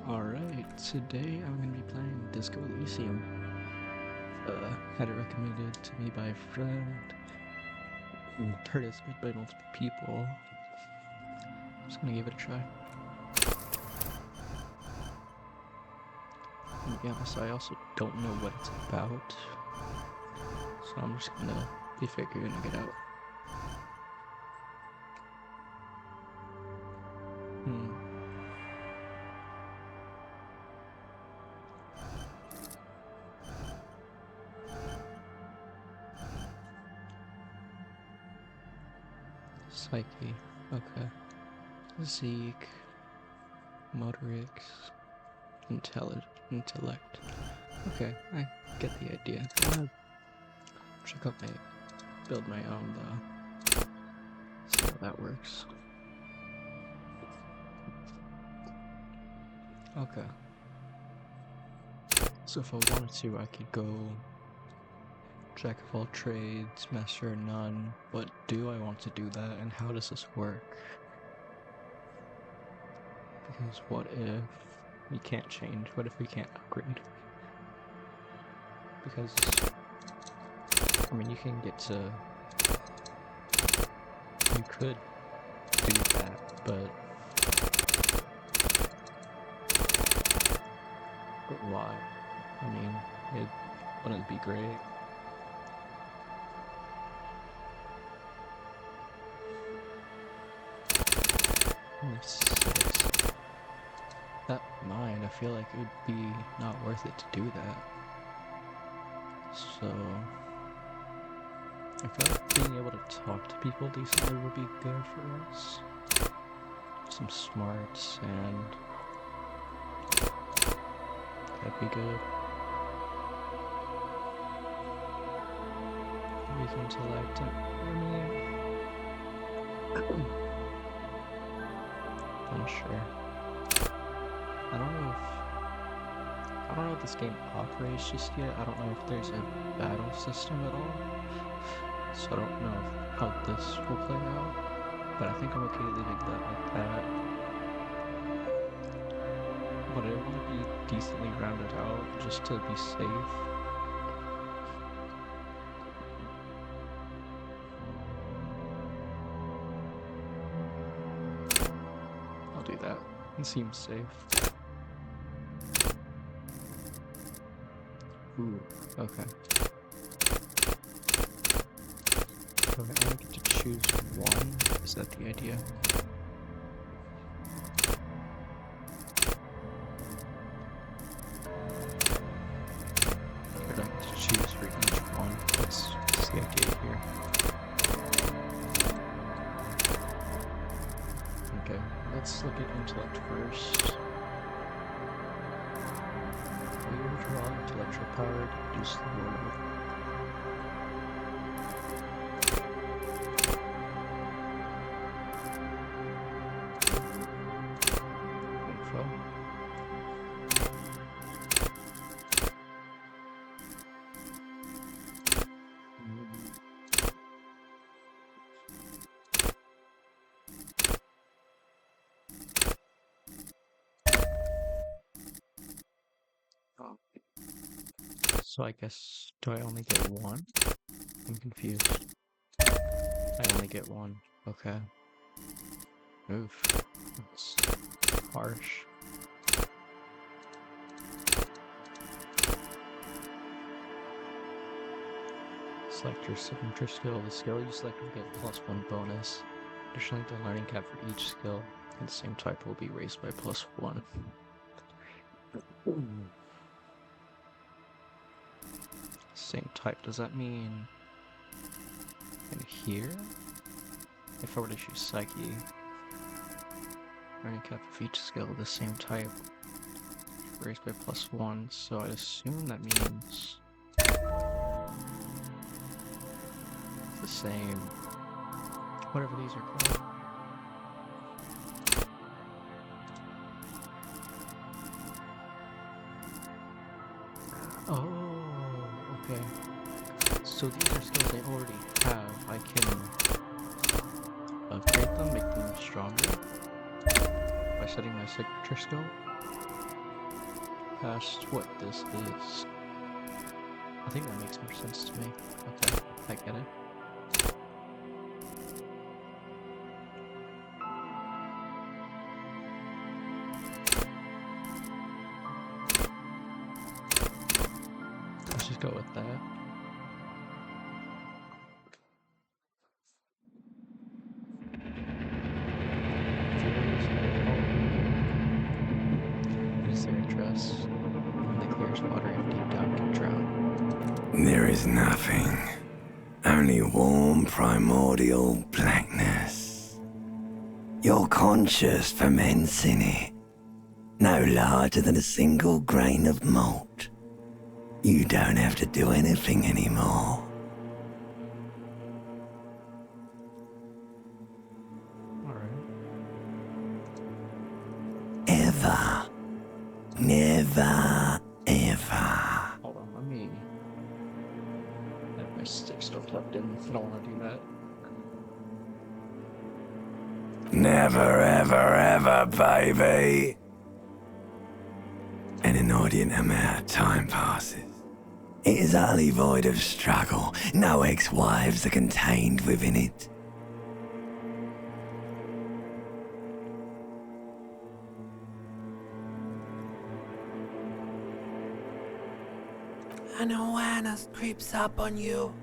Alright, today I'm going to be playing Disco Elysium. Had it recommended to me by a friend. Heard it's made by multiple people. Just gonna give it a try. And to be honest, I also don't know what it's about. So I'm just gonna be figuring it out. Psyche, okay. Zeke, motorics, intellect. Okay, I get the idea. Check out build my own though. See how that works. Okay. So if I wanted to, I could go Jack of all trades, master of none, but do I want to do that, and how does this work? Because what if we can't change? What if we can't upgrade? Because, I mean, you can get to... You could do that, but why? I mean, wouldn't it be great? That mine, I feel like it would be not worth it to do that. So I feel like being able to talk to people decently would be good for us. Some smarts and that'd be good. Weak intellect, I mean, unsure. I don't know if this game operates just yet. I don't know if there's a battle system at all. So I don't know how this will play out. But I think I'm okay leaving that like that. But I want to be decently rounded out just to be safe. I'll do that. It seems safe. Ooh, okay. So I only get to choose one? Is that the idea? Or do I get to choose for each one? That's the idea here. Okay, let's look at intellect first. We withdraw intellectual power to reduce the world. Info. Oh. So I guess, do I only get one? I'm confused. I only get one. Okay. Oof. That's harsh. Select your signature skill. The skill you select will get +1 bonus. Additionally, the learning cap for each skill in the same type will be raised by +1. Same type, does that mean in here? If I were to choose Psyche, learning cap of each skill, the same type, raised by +1, so I'd assume that means it's the same, whatever these are called. Oh, okay. So these are skills I already have. I can upgrade them, make them stronger by setting my signature skill. past what this is. I think that makes more sense to me. Okay, I get it. Let's just go with that. What is their address? The clearest water if deep down can drown. There is nothing. Only warm primordial blackness. You're conscious ferments in it. No larger than a single grain of malt. You don't have to do anything anymore. Alright. Ever. Never, ever. Hold on, let me have my stick still plugged in. I don't want to do that. Never, ever, ever, baby. An inordinate amount of time passes. It is utterly void of struggle. No ex-wives are contained within it. An awareness creeps up on you.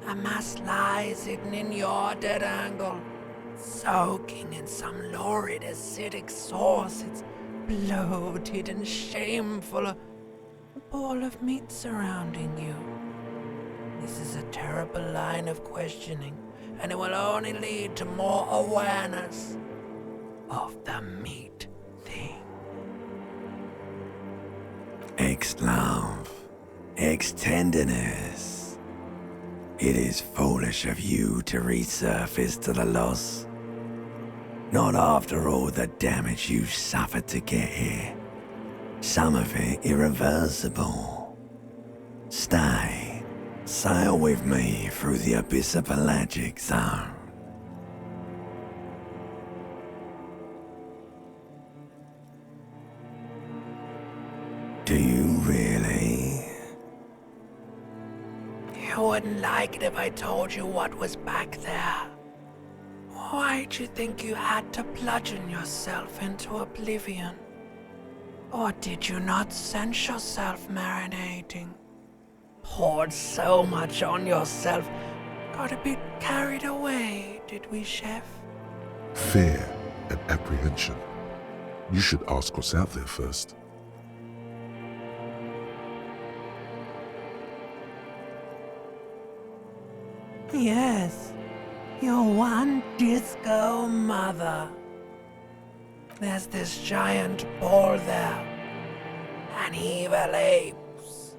A mass lies hidden in your dead angle, soaking in some lurid acidic sauce. It's bloated and shameful, a ball of meat surrounding you. This is a terrible line of questioning, and it will only lead to more awareness of the meat thing. Ex-love, ex-tenderness. It is foolish of you to resurface to the loss. Not after all the damage you suffered to get here. Some of it irreversible. Stay. Sail with me through the abyss of pelagic zone. Do you really? You wouldn't like it if I told you what was back there. Why'd you think you had to bludgeon yourself into oblivion? Or did you not sense yourself marinating? Poured so much on yourself, got a bit carried away, did we, Chef? Fear and apprehension. You should ask what's out there first. Yes, your one disco mother. There's this giant ball there. And evil apes.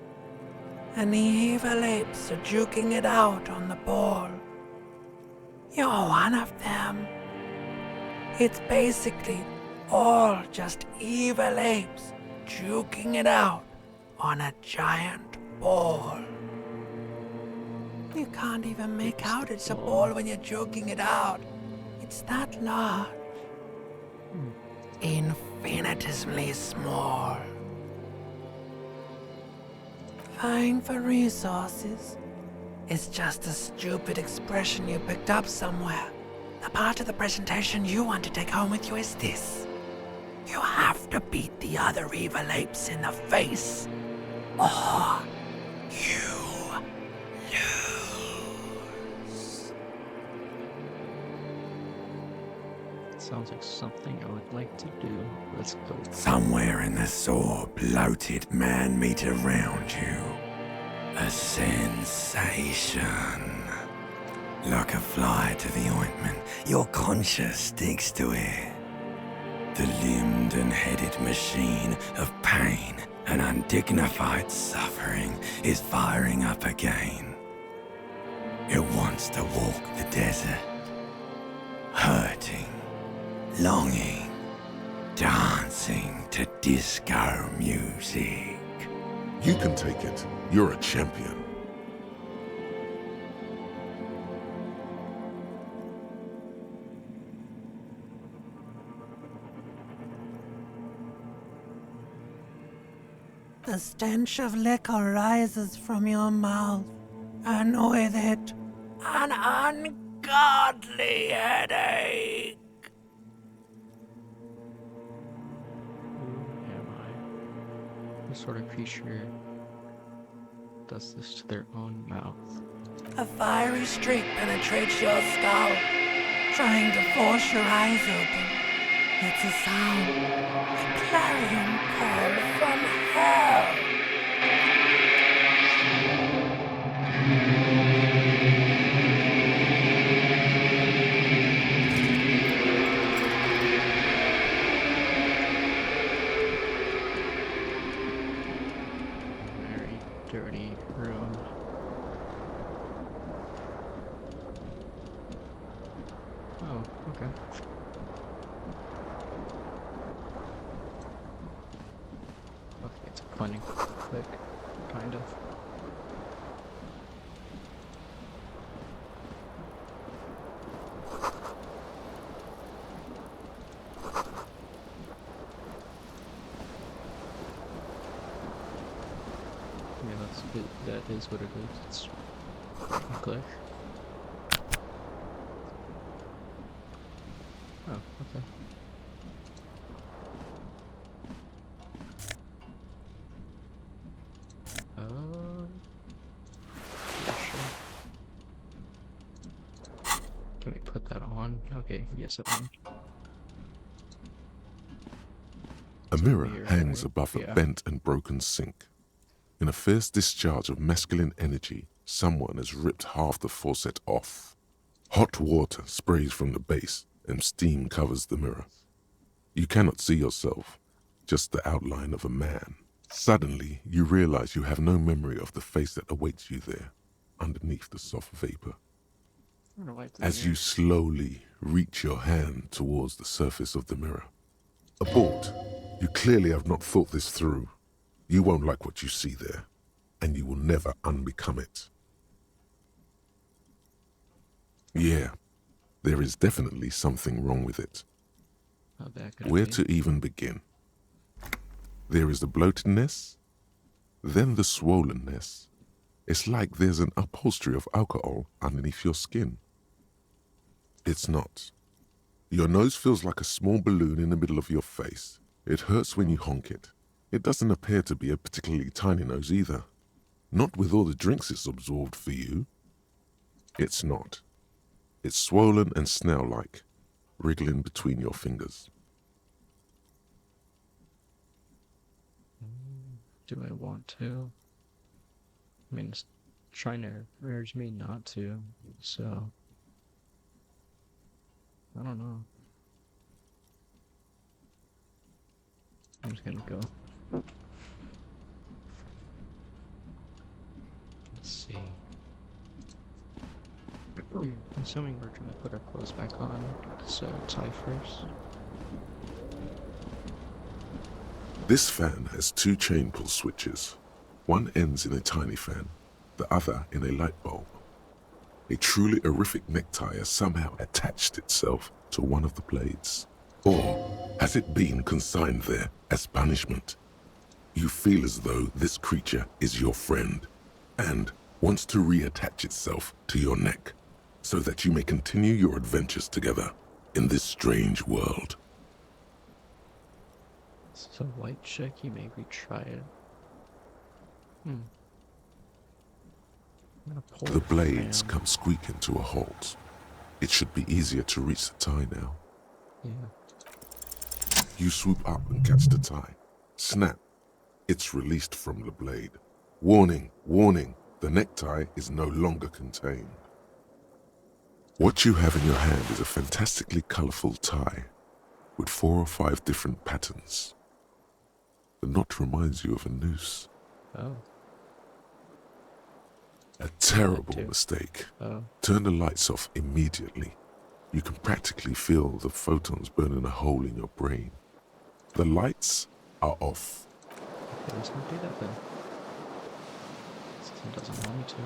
And the evil apes are juking it out on the ball. You're one of them. It's basically all just evil apes juking it out on a giant ball. You can't even make out it's a ball when you're joking it out. It's that large. Infinitesimally small. Vying for resources is just a stupid expression you picked up somewhere. The part of the presentation you want to take home with you is this. You have to beat the other evil apes in the face, or you lose. Sounds like something I would like to do. Let's go. Somewhere in the sore, bloated man-meat around you. A sensation. Like a fly to the ointment, your conscience sticks to it. The limbed and headed machine of pain and undignified suffering is firing up again. It wants to walk the desert, hurting, longing, dancing to disco music. You can take it. You're a champion. The stench of liquor rises from your mouth, and with it, an ungodly headache. Who am I? What sort of creature does this to their own mouth? A fiery streak penetrates your skull, trying to force your eyes open. It's a sound, a clarion call from hell. Very dirty room. Oh, okay. Okay, it's a funny click, kind of. Yeah, that is what it is. It's a click. Oh, okay. Yeah, sure. Can we put that on? Okay, yes, it will. A mirror Weird, hangs right? above a Yeah. bent and broken sink. In a fierce discharge of masculine energy, someone has ripped half the faucet off. Hot water sprays from the base and steam covers the mirror. You cannot see yourself, just the outline of a man. Suddenly, you realize you have no memory of the face that awaits you there, underneath the soft vapor. I'm gonna wipe the As you mirror. slowly reach your hand towards the surface of the mirror. Abort. You clearly have not thought this through. You won't like what you see there, and you will never unbecome it. Yeah, there is definitely something wrong with it. How bad could it Where be? to even begin? There is the bloatedness, then the swollenness. It's like there's an upholstery of alcohol underneath your skin. It's not. Your nose feels like a small balloon in the middle of your face. It hurts when you honk it. It doesn't appear to be a particularly tiny nose either. Not with all the drinks it's absorbed for you. It's not. It's swollen and snail-like, wriggling between your fingers. Do I want to? I mean, it's trying to urge me not to, so I don't know. I'm just gonna go. Let's see. I'm assuming we're gonna put our clothes back on, so tie first. This fan has two chain pull switches. One ends in a tiny fan, the other in a light bulb. A truly horrific necktie has somehow attached itself to one of the blades. Or has it been consigned there as punishment? You feel as though this creature is your friend and wants to reattach itself to your neck so that you may continue your adventures together in this strange world. So white check, you may retry it. I'm gonna pull The blades fan. come squeaking to a halt. It should be easier to reach the tie now. Yeah. You swoop up and catch the tie. Snap. It's released from the blade. Warning, warning, the necktie is no longer contained. What you have in your hand is a fantastically colorful tie with 4 or 5 different patterns. The knot reminds you of a noose. Oh. A terrible too. mistake. Oh. Turn the lights off immediately. You can practically feel the photons burning a hole in your brain. The lights are off. Okay, let's not do that then. System doesn't want me to.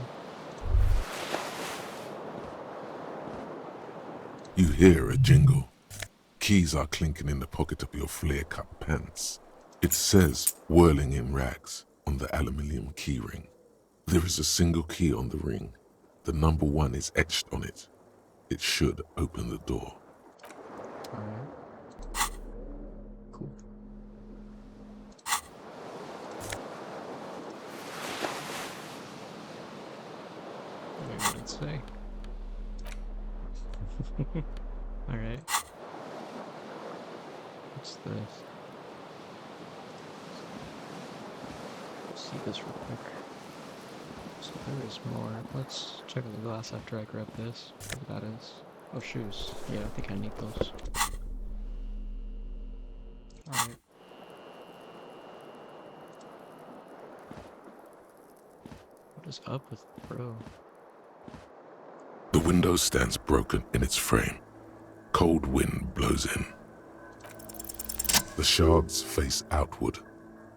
You hear a jingle. Keys are clinking in the pocket of your flare-cut pants. It says, whirling in rags, on the aluminium keyring. There is a single key on the ring. The number 1 is etched on it. It should open the door. Alright. Cool. Wait, what did it say? Alright. What's this? Let's see this real quick. So there is more. Let's check the glass after I grab this. What that is. Oh, shoes. Yeah, I think I need those. Alright. What is up with bro? The window stands broken in its frame. Cold wind blows in. The shards face outward.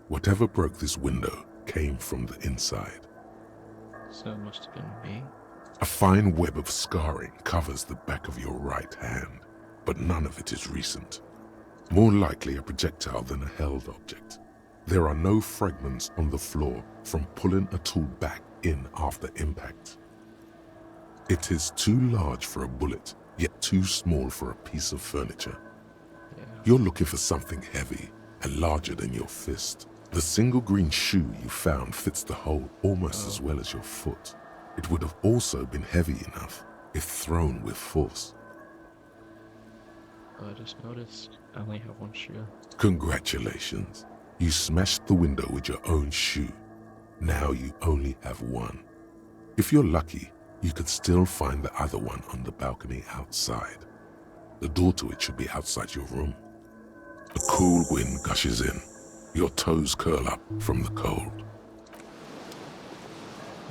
Whatever broke this window came from the inside. So it must have been me. A fine web of scarring covers the back of your right hand, but none of it is recent. More likely a projectile than a held object. There are no fragments on the floor from pulling a tool back in after impact. It is too large for a bullet, yet too small for a piece of furniture. Yeah. You're looking for something heavy and larger than your fist. The single green shoe you found fits the hole almost as well as your foot. It would have also been heavy enough if thrown with force. I just noticed I only have one shoe. Congratulations. You smashed the window with your own shoe. Now you only have one. If you're lucky, you could still find the other one on the balcony outside. The door to it should be outside your room. A cool wind gushes in. Your toes curl up from the cold.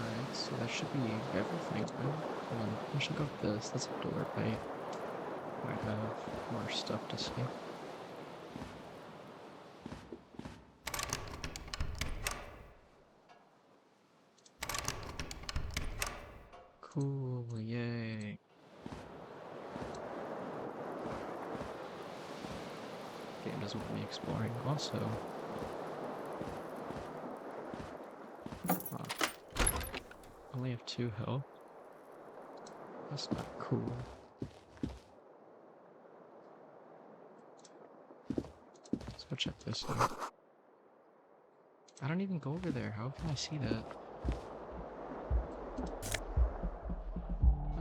Alright, so that should be everything, right? Hold on, I should go with this. That's a door, right? Might have more stuff to see. Cool, yay. Game doesn't want me exploring. Also, I only have 2 health. That's not cool. Let's go check this out. I don't even go over there. How can I see that?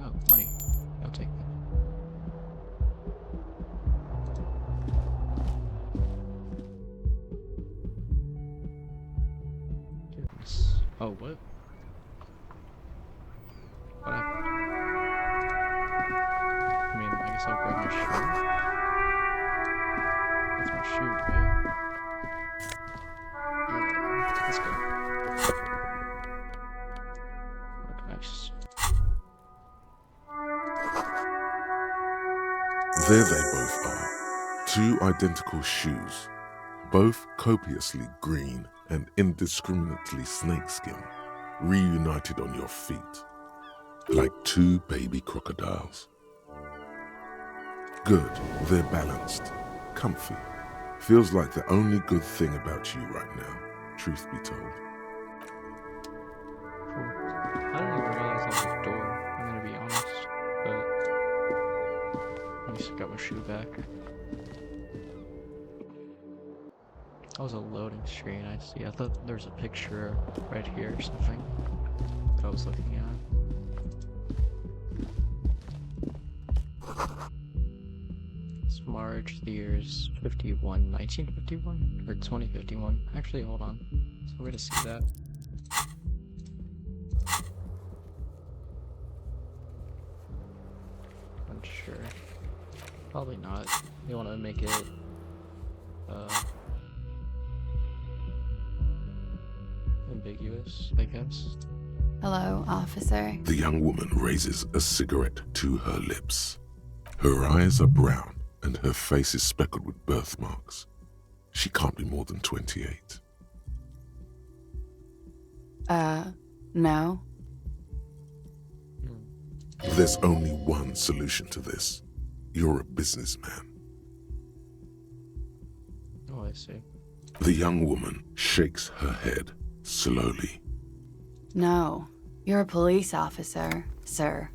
Oh, money. I'll take that. Goodness. Oh, what? What happened? I mean, I guess I'll grab my shoe. That's my shoe, right? Yeah, let's go. Okay, nice. There they both are. 2 identical shoes, both copiously green and indiscriminately snakeskin, reunited on your feet, like 2 baby crocodiles. Good, they're balanced, comfy. Feels like the only good thing about you right now, truth be told. Cool. I didn't even realize that was a door, I'm gonna be honest, but at least I got my shoe back. That was a loading screen, I see. I thought there was a picture right here or something that I was looking at. It's March, the year's 51, 1951? Or 2051? Actually, hold on. There's a way to see that. Unsure. Probably not. You want to make it, ambiguous, I guess. Hello, officer. The young woman raises a cigarette to her lips. Her eyes are brown and her face is speckled with birthmarks. She can't be more than 28. No. There's only one solution to this. You're a businessman. Oh, I see. The young woman shakes her head, slowly. No, you're a police officer, sir.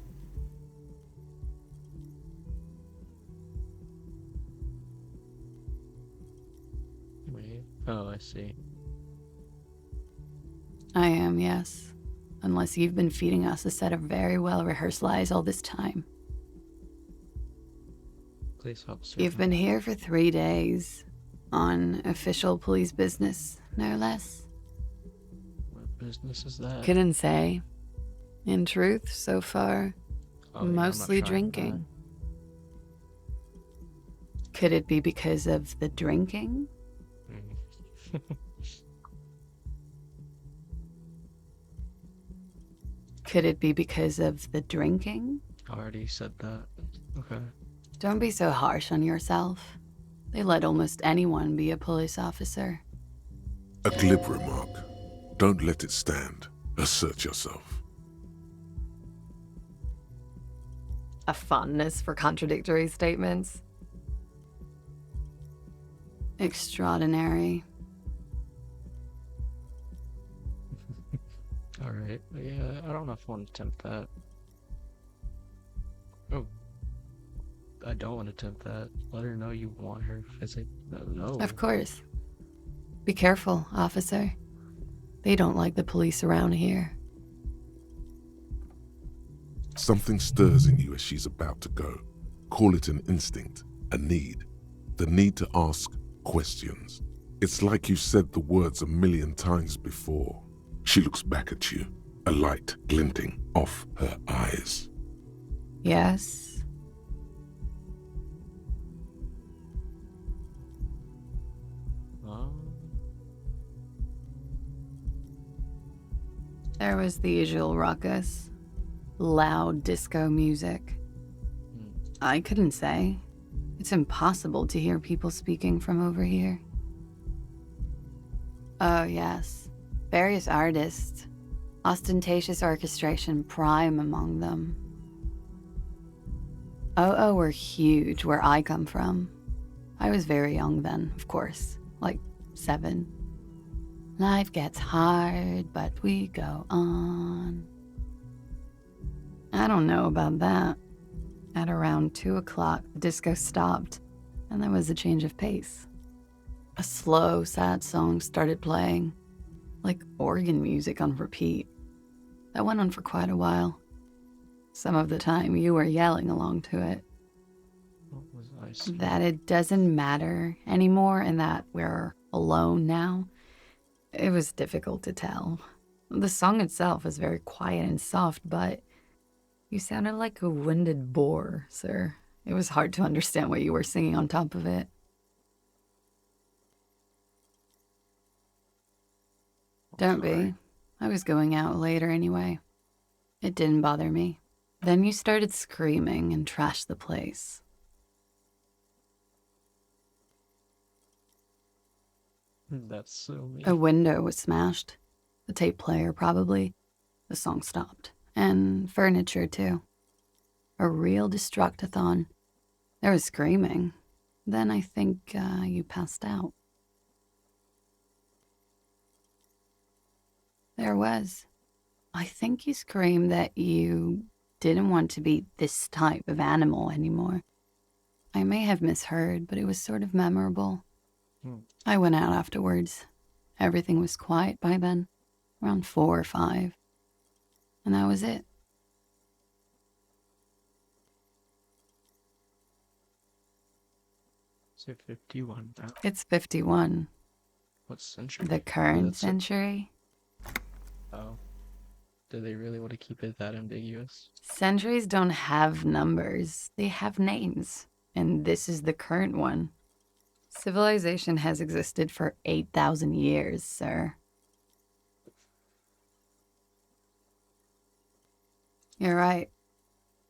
Wait. Oh, I see. I am, yes. Unless you've been feeding us a set of very well-rehearsed lies all this time. Police officer. You've been here for 3 days. On official police business, no less. What business is that? Couldn't say. In truth, so far, Oh, yeah, I'm not mostly trying drinking. Could it be because of the drinking? that. Could it be because of the drinking? Already said that. Okay. Don't be so harsh on yourself. They let almost anyone be a police officer. A glib remark. Don't let it stand. Assert yourself. A fondness for contradictory statements. Extraordinary. Alright. Yeah, I don't know if I want to attempt that. Oh. I don't want to attempt that. Let her know you want her physic. No. Of course. Be careful, officer. They don't like the police around here. Something stirs in you as she's about to go. Call it an instinct, a need. The need to ask questions. It's like you've said the words 1,000,000 times before. She looks back at you, a light glinting off her eyes. Yes? There was the usual ruckus. Loud disco music. I couldn't say. It's impossible to hear people speaking from over here. Oh, yes. Various artists. Ostentatious orchestration prime among them. Oh, were huge where I come from. I was very young then, of course. Like 7. Life gets hard, but we go on. I don't know about that. At around 2 o'clock, the disco stopped, and there was a change of pace. A slow, sad song started playing, like organ music on repeat. That went on for quite a while. Some of the time, you were yelling along to it. What was I saying? That it doesn't matter anymore and that we're alone now. It was difficult to tell. The song itself was very quiet and soft, but you sounded like a winded boar, sir. It was hard to understand what you were singing on top of it. Don't be. I was going out later anyway. It didn't bother me. Then you started screaming and trashed the place. That's so mean. A window was smashed. The tape player, probably. The song stopped. And furniture, too. A real destructathon. There was screaming. Then I think you passed out. There was. I think you screamed that you didn't want to be this type of animal anymore. I may have misheard, but it was sort of memorable. I went out afterwards. Everything was quiet by then, around 4 or 5. And that was it. So 51 now. It's 51. What century? The current That's it. century. Oh. Do they really want to keep it that ambiguous? Centuries don't have numbers. They have names. And this is the current one. Civilization has existed for 8,000 years, sir. You're right.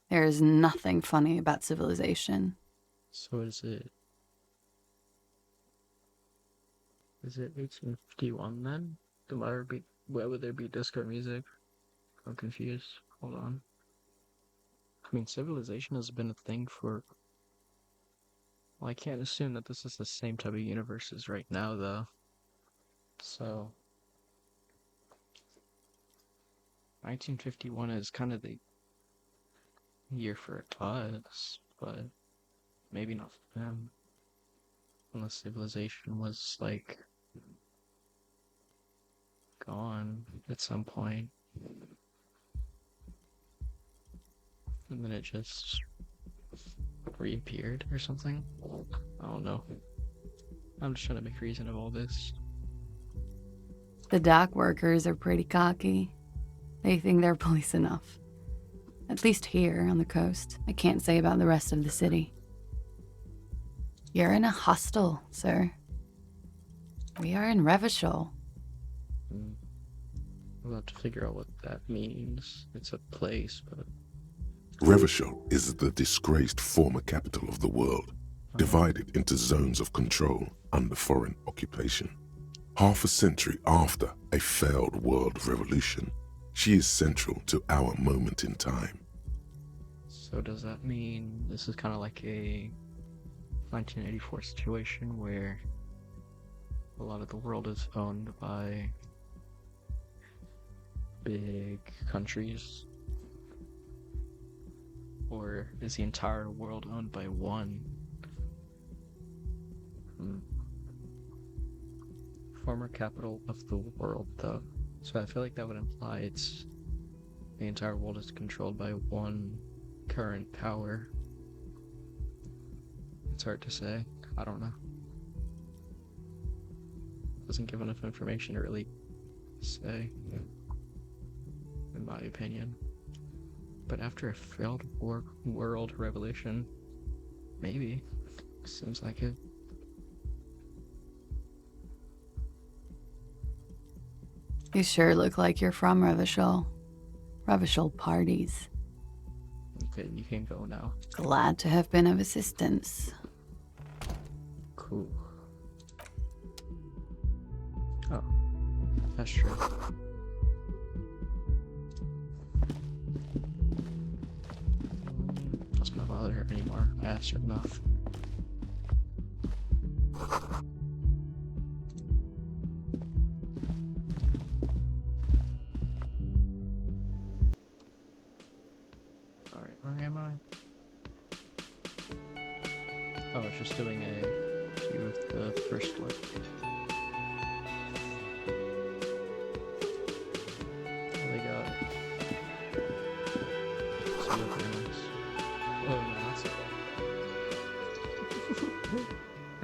There is nothing funny about civilization. So is it 1851 then? Why would there be disco music? I'm confused. Hold on. I mean, civilization has been a thing for... Well, I can't assume that this is the same type of universe as right now, though. So... 1951 is kind of the year for us, but maybe not for them. Unless civilization was, like, gone at some point. And then it just reappeared or something. I don't know. I'm just trying to make reason of all this. The dock workers are pretty cocky. They think they're police enough. At least here on the coast. I can't say about the rest of the city. You're in a hostel, sir. We are in Revachol. We'll have to figure out what that means. It's a place, but... Revachol is the disgraced former capital of the world, divided into zones of control under foreign occupation. Half a century after a failed world revolution, she is central to our moment in time. So does that mean this is kind of like a 1984 situation where a lot of the world is owned by big countries? Or is the entire world owned by one? Former capital of the world, though. So I feel like that would imply it's the entire world is controlled by one current power. It's hard to say. I don't know. Doesn't give enough information to really say, in my opinion. But after a failed world revolution, maybe. Seems like it. You sure look like you're from Revachol. Revachol parties. Okay, you can go now. Glad to have been of assistance. Cool. Oh, that's true. Let's not bother her anymore. I asked her enough. Alright, where am I? Oh, it's just doing a view of the first floor. Oh, they got some openings. Oh, no, that's it.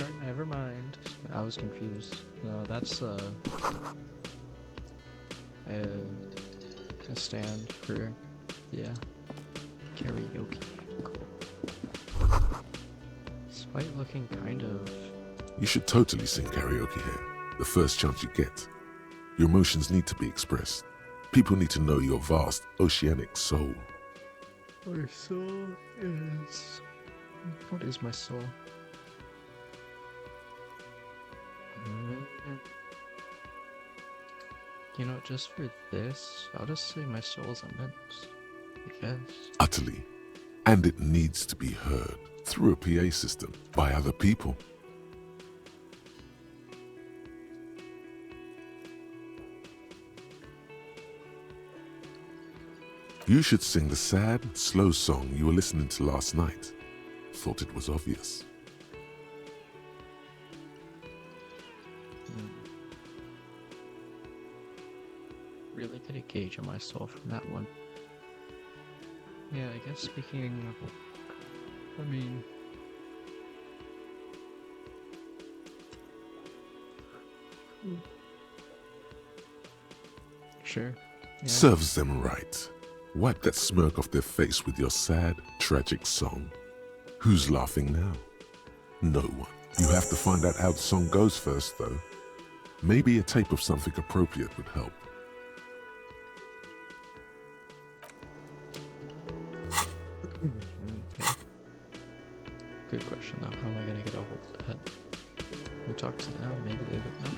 Alright, never mind. I was confused. No, that's a stand for, yeah, karaoke. Cool. Despite looking kind of... You should totally sing karaoke here, the first chance you get. Your emotions need to be expressed. People need to know your vast, oceanic soul. My soul is... What is my soul? You know, just for this, I'll just say my soul's immense, I guess. Utterly. And it needs to be heard through a PA system by other people. You should sing the sad, slow song you were listening to last night. Thought it was obvious. Really get a gauge on my soul from that one. Yeah, I guess speaking of... I mean... Sure. Yeah. Serves them right. Wipe that smirk off their face with your sad, tragic song. Who's laughing now? No one. You have to find out how the song goes first, though. Maybe a tape of something appropriate would help. Okay. Good question, though. How am I gonna get a hold of that? We talk to them, maybe they would know.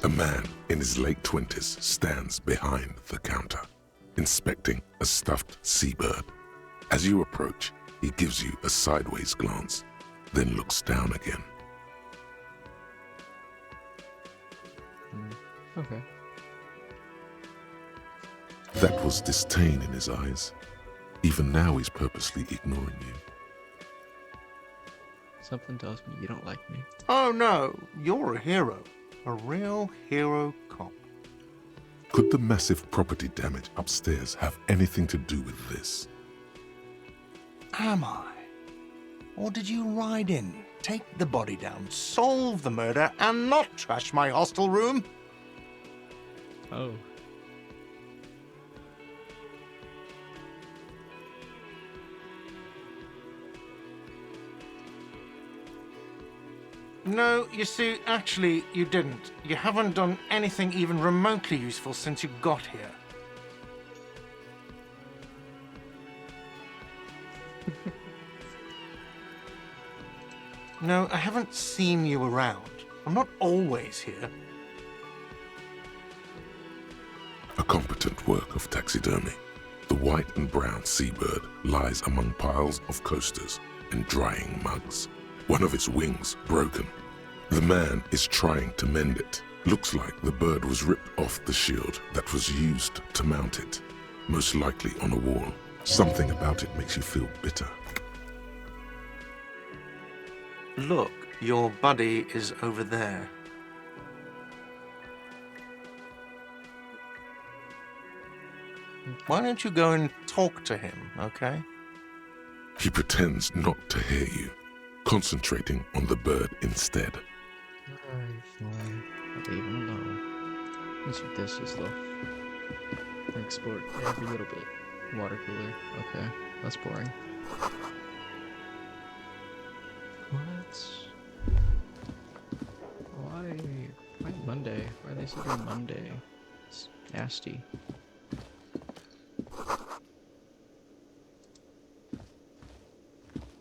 A man in his late 20s stands behind the counter, inspecting a stuffed seabird. As you approach, he gives you a sideways glance, then looks down again. Okay. That was disdain in his eyes. Even now he's purposely ignoring you. Something tells me you don't like me. Oh no, you're a hero. A real hero cop. Could the massive property damage upstairs have anything to do with this? Am I? Or did you ride in, take the body down, solve the murder, and not trash my hostel room? Oh. No, you see, actually, you didn't. You haven't done anything even remotely useful since you got here. No, I haven't seen you around. I'm not always here. A competent work of taxidermy. The white and brown seabird lies among piles of coasters and drying mugs. One of its wings broken. The man is trying to mend it. Looks like the bird was ripped off the shield that was used to mount it. Most likely on a wall. Something about it makes you feel bitter. Look, your buddy is over there. Why don't you go and talk to him, okay? He pretends not to hear you, concentrating on the bird instead. Alright, fine. I'll leave him alone. These are dishes though. Export every little bit. Water cooler. Okay, that's boring. What? Why Monday? Why are they saying Monday? It's nasty.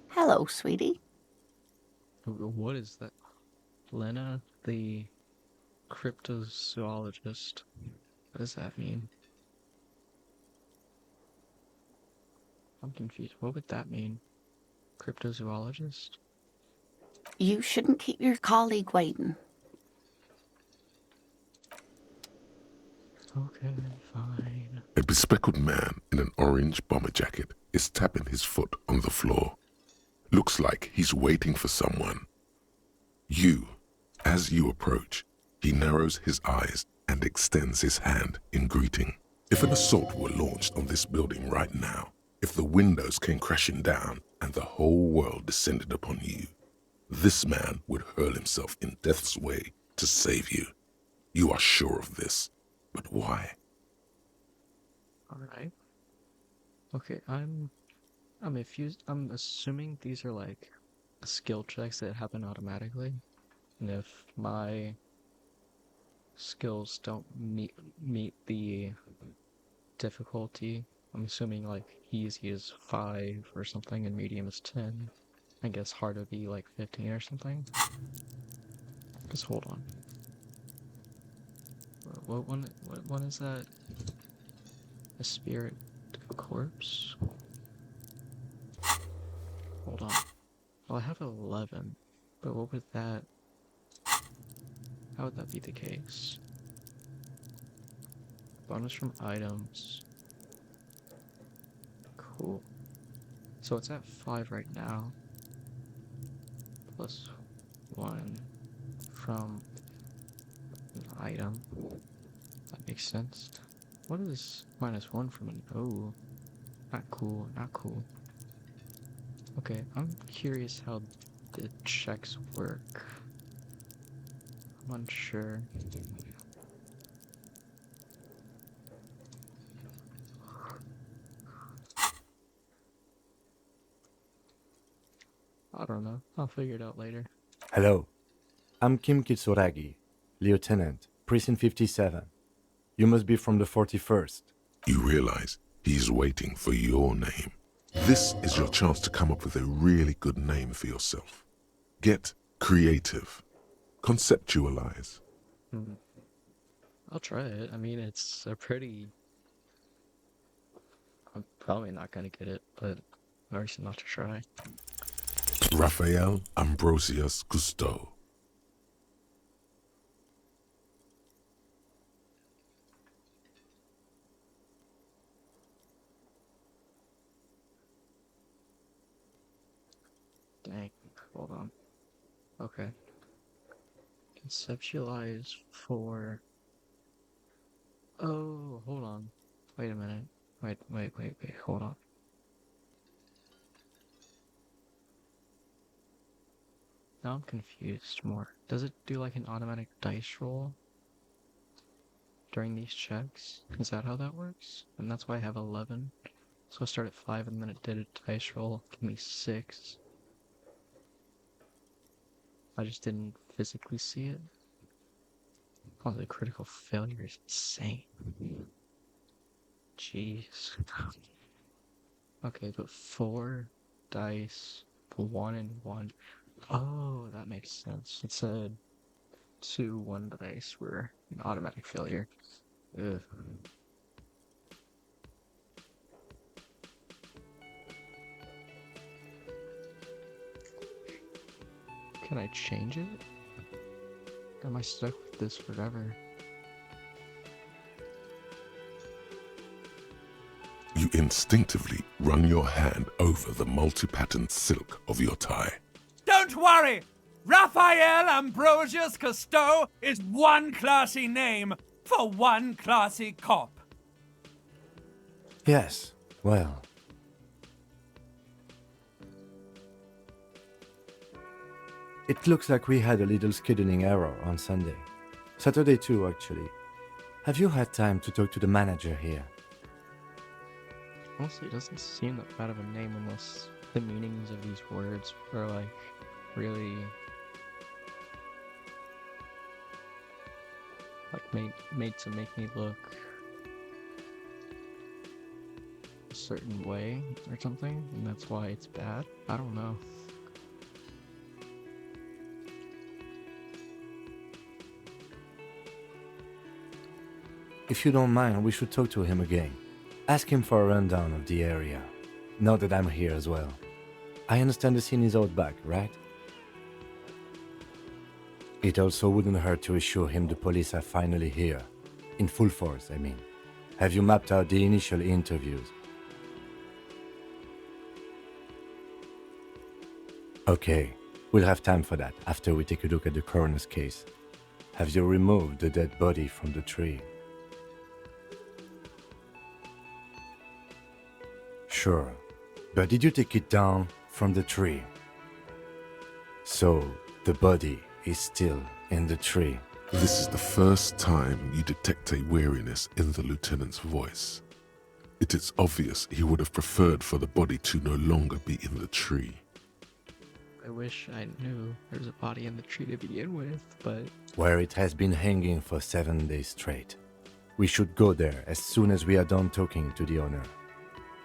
Hello, sweetie. What is that? Lena, the cryptozoologist. What does that mean? I'm confused. What would that mean? Cryptozoologist? You shouldn't keep your colleague waiting. Okay, fine. A bespectacled man in an orange bomber jacket is tapping his foot on the floor. Looks like he's waiting for someone. As you approach, he narrows his eyes and extends his hand in greeting. If an assault were launched on this building right now, if the windows came crashing down and the whole world descended upon you, this man would hurl himself in death's way to save you. You are sure of this, but why? Alright. Okay, I'm confused. I'm assuming these are like skill checks that happen automatically. And if my skills don't meet the difficulty, I'm assuming like easy is 5 or something and medium is 10. I guess hard would be like 15 or something. Just hold on. What one is that? A spirit corpse? Hold on. Well, I have 11, but what would that... How would that be the case? Bonus from items. Cool. So it's at 5 right now. Plus 1 from an item. That makes sense. What is minus 1 from an... Oh. Not cool, not cool. Okay, I'm curious how the checks work. I'm unsure. I don't know. I'll figure it out later. Hello, I'm Kim Kitsuragi, Lieutenant, Precinct 57. You must be from the 41st. You realize he's waiting for your name. This is your chance to come up with a really good name for yourself. Get creative. Conceptualize. I'll try it. I mean, it's a pretty... I'm probably not gonna get it, but no reason not to try. Raphael Ambrosius Cousteau. Dang. Hold on. Okay. Conceptualize for... Oh, hold on. Wait a minute. Wait, hold on. Now I'm confused more. Does it do like an automatic dice roll during these checks? Is that how that works? And that's why I have 11. So I start at 5 and then it did a dice roll, give me 6. I just didn't physically see it. Oh, the critical failure is insane. Jeez. Okay, but 4 dice, 1 and 1. Oh, that makes sense. It said 2 1 dice were an automatic failure. Ugh. Can I change it? Or am I stuck with this forever? You instinctively run your hand over the multi-patterned silk of your tie. Don't worry! Raphael Ambrosius Cousteau is one classy name for one classy cop. Yes, well. It looks like we had a little scheduling error on Sunday. Saturday too, actually. Have you had time to talk to the manager here? Honestly, it doesn't seem that bad of a name unless the meanings of these words are like really like made to make me look a certain way or something, and that's why it's bad. I don't know. If you don't mind, we should talk to him again. Ask him for a rundown of the area. Now that I'm here as well. I understand the scene is out back, right? It also wouldn't hurt to assure him the police are finally here. In full force, I mean. Have you mapped out the initial interviews? Okay, we'll have time for that after we take a look at the coroner's case. Have you removed the dead body from the tree? Sure, but did you take it down from the tree? So, the body is still in the tree. This is the first time you detect a weariness in the lieutenant's voice. It is obvious he would have preferred for the body to no longer be in the tree. I wish I knew there was a body in the tree to begin with, but... Where it has been hanging for 7 days straight. We should go there as soon as we are done talking to the owner.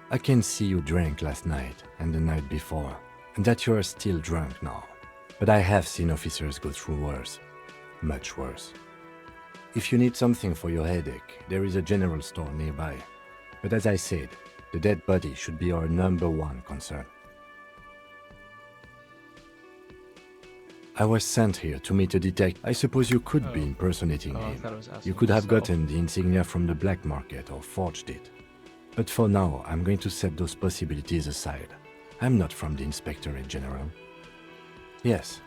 I can see you drank last night and the night before, and that you are still drunk now. But I have seen officers go through worse. Much worse. If you need something for your headache, there is a general store nearby. But as I said, the dead body should be our #1 concern. I was sent here to meet a detective. I suppose you could be impersonating I him. thought I was asking You could have myself. gotten the insignia from the black market or forged it. But for now, I'm going to set those possibilities aside. I'm not from the Inspectorate General. Yes.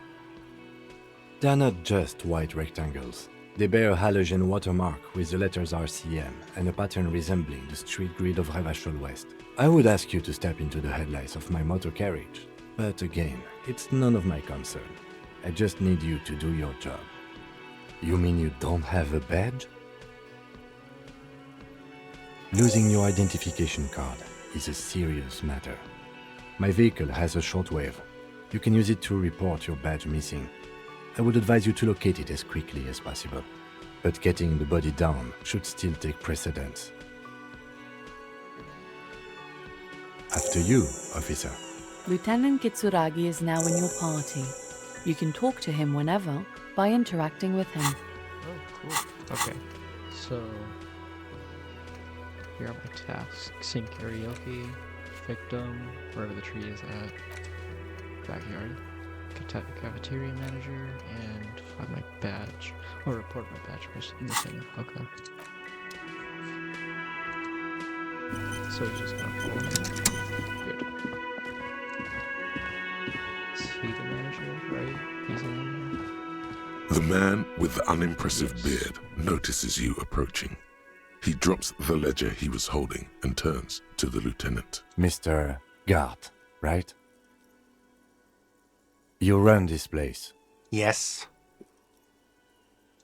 They're not just white rectangles. They bear a halogen watermark with the letters RCM and a pattern resembling the street grid of Revachol West. I would ask you to step into the headlights of my motor carriage. But again, it's none of my concern. I just need you to do your job. You mean you don't have a badge? Losing your identification card is a serious matter. My vehicle has a shortwave. You can use it to report your badge missing. I would advise you to locate it as quickly as possible. But getting the body down should still take precedence. After you, officer. Lieutenant Kitsuragi is now in your party. You can talk to him whenever by interacting with him. Oh, cool. Okay, so... here are my tasks. Sing karaoke, victim, wherever the tree is at, backyard, cafeteria manager, and find my badge, or report my badge missing. Okay. So he's just gonna follow me. Good. he's in. The man with the unimpressive beard notices you approaching. He drops the ledger he was holding and turns to the lieutenant. Mr. Gart, right? You run this place. Yes.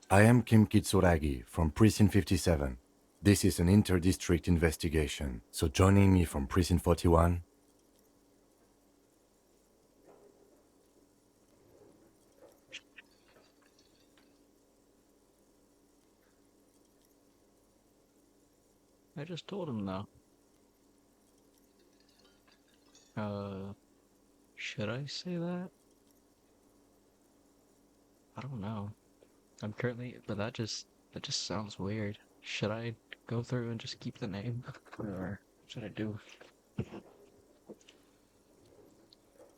I am Kim Kitsuragi from Precinct 57. This is an inter-district investigation, so joining me from Precinct 41... I just told him though. Should I say that? I don't know. I'm currently, but that just sounds weird. Should I go through and just keep the name? Or what should I do?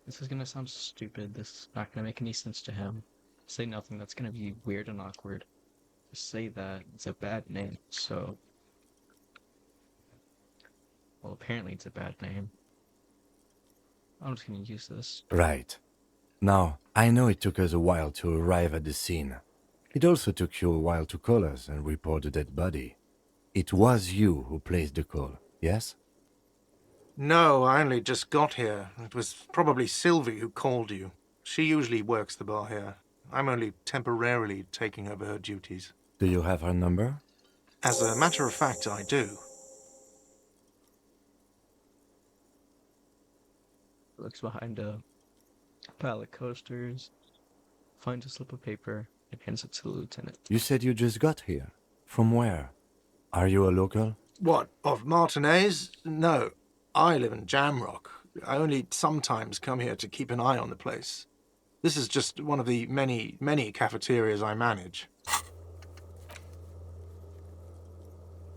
This is gonna sound stupid. This is not gonna make any sense to him. Say nothing, that's gonna be weird and awkward. Just say that it's a bad name, so... Well, apparently it's a bad name. I'm just gonna use this. Right. Now, I know it took us a while to arrive at the scene. It also took you a while to call us and report the dead body. It was you who placed the call, yes? No, I only just got here. It was probably Sylvie who called you. She usually works the bar here. I'm only temporarily taking over her duties. Do you have her number? As a matter of fact, I do. Looks behind a pile of coasters, finds a slip of paper, and hands it to the lieutenant. You said you just got here. From where? Are you a local? What, of Martinez? No, I live in Jamrock. I only sometimes come here to keep an eye on the place. This is just one of the many, many cafeterias I manage.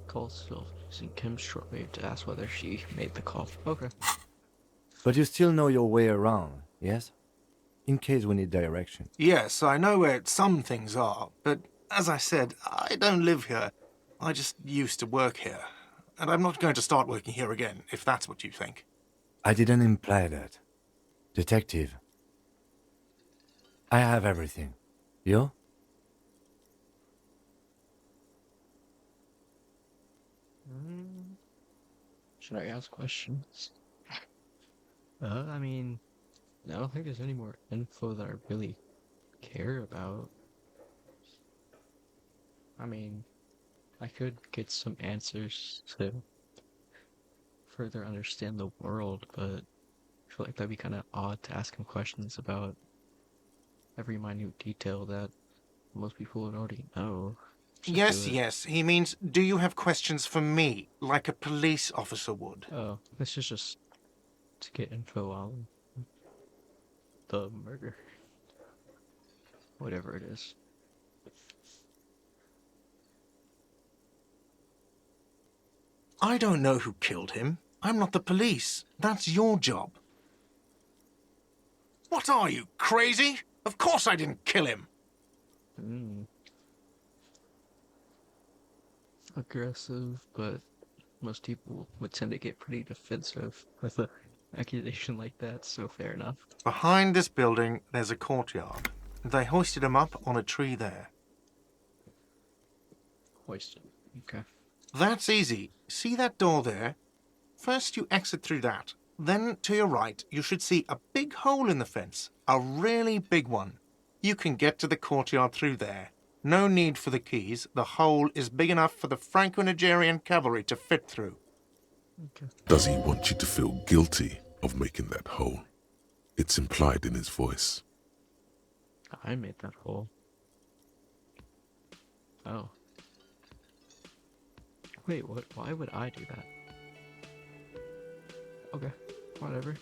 Calls Sylvie using Kim's shortwave to ask whether she made the call. Okay. But you still know your way around, yes? In case we need direction. Yes, I know where some things are, but as I said, I don't live here. I just used to work here. And I'm not going to start working here again, if that's what you think. I didn't imply that. Detective. I have everything. You? Should I ask questions? I mean, I don't think there's any more info that I really care about. I mean, I could get some answers to further understand the world, but I feel like that'd be kind of odd to ask him questions about every minute detail that most people would already know. Yes. He means, do you have questions for me, like a police officer would? Oh, this is just to get info on the murder. Whatever it is. I don't know who killed him. I'm not the police. That's your job. What are you, crazy? Of course I didn't kill him. Aggressive, but most people would tend to get pretty defensive with an accusation like that, so fair enough. Behind this building, there's a courtyard. They hoisted him up on a tree there. Hoisted. Okay. That's easy. See that door there? First you exit through that. Then to your right, you should see a big hole in the fence. A really big one. You can get to the courtyard through there. No need for the keys. The hole is big enough for the Franco-Nigerian cavalry to fit through. Okay. Does he want you to feel guilty of making that hole? It's implied in his voice. I made that hole. Oh. Wait, what? Why would I do that? Okay, whatever.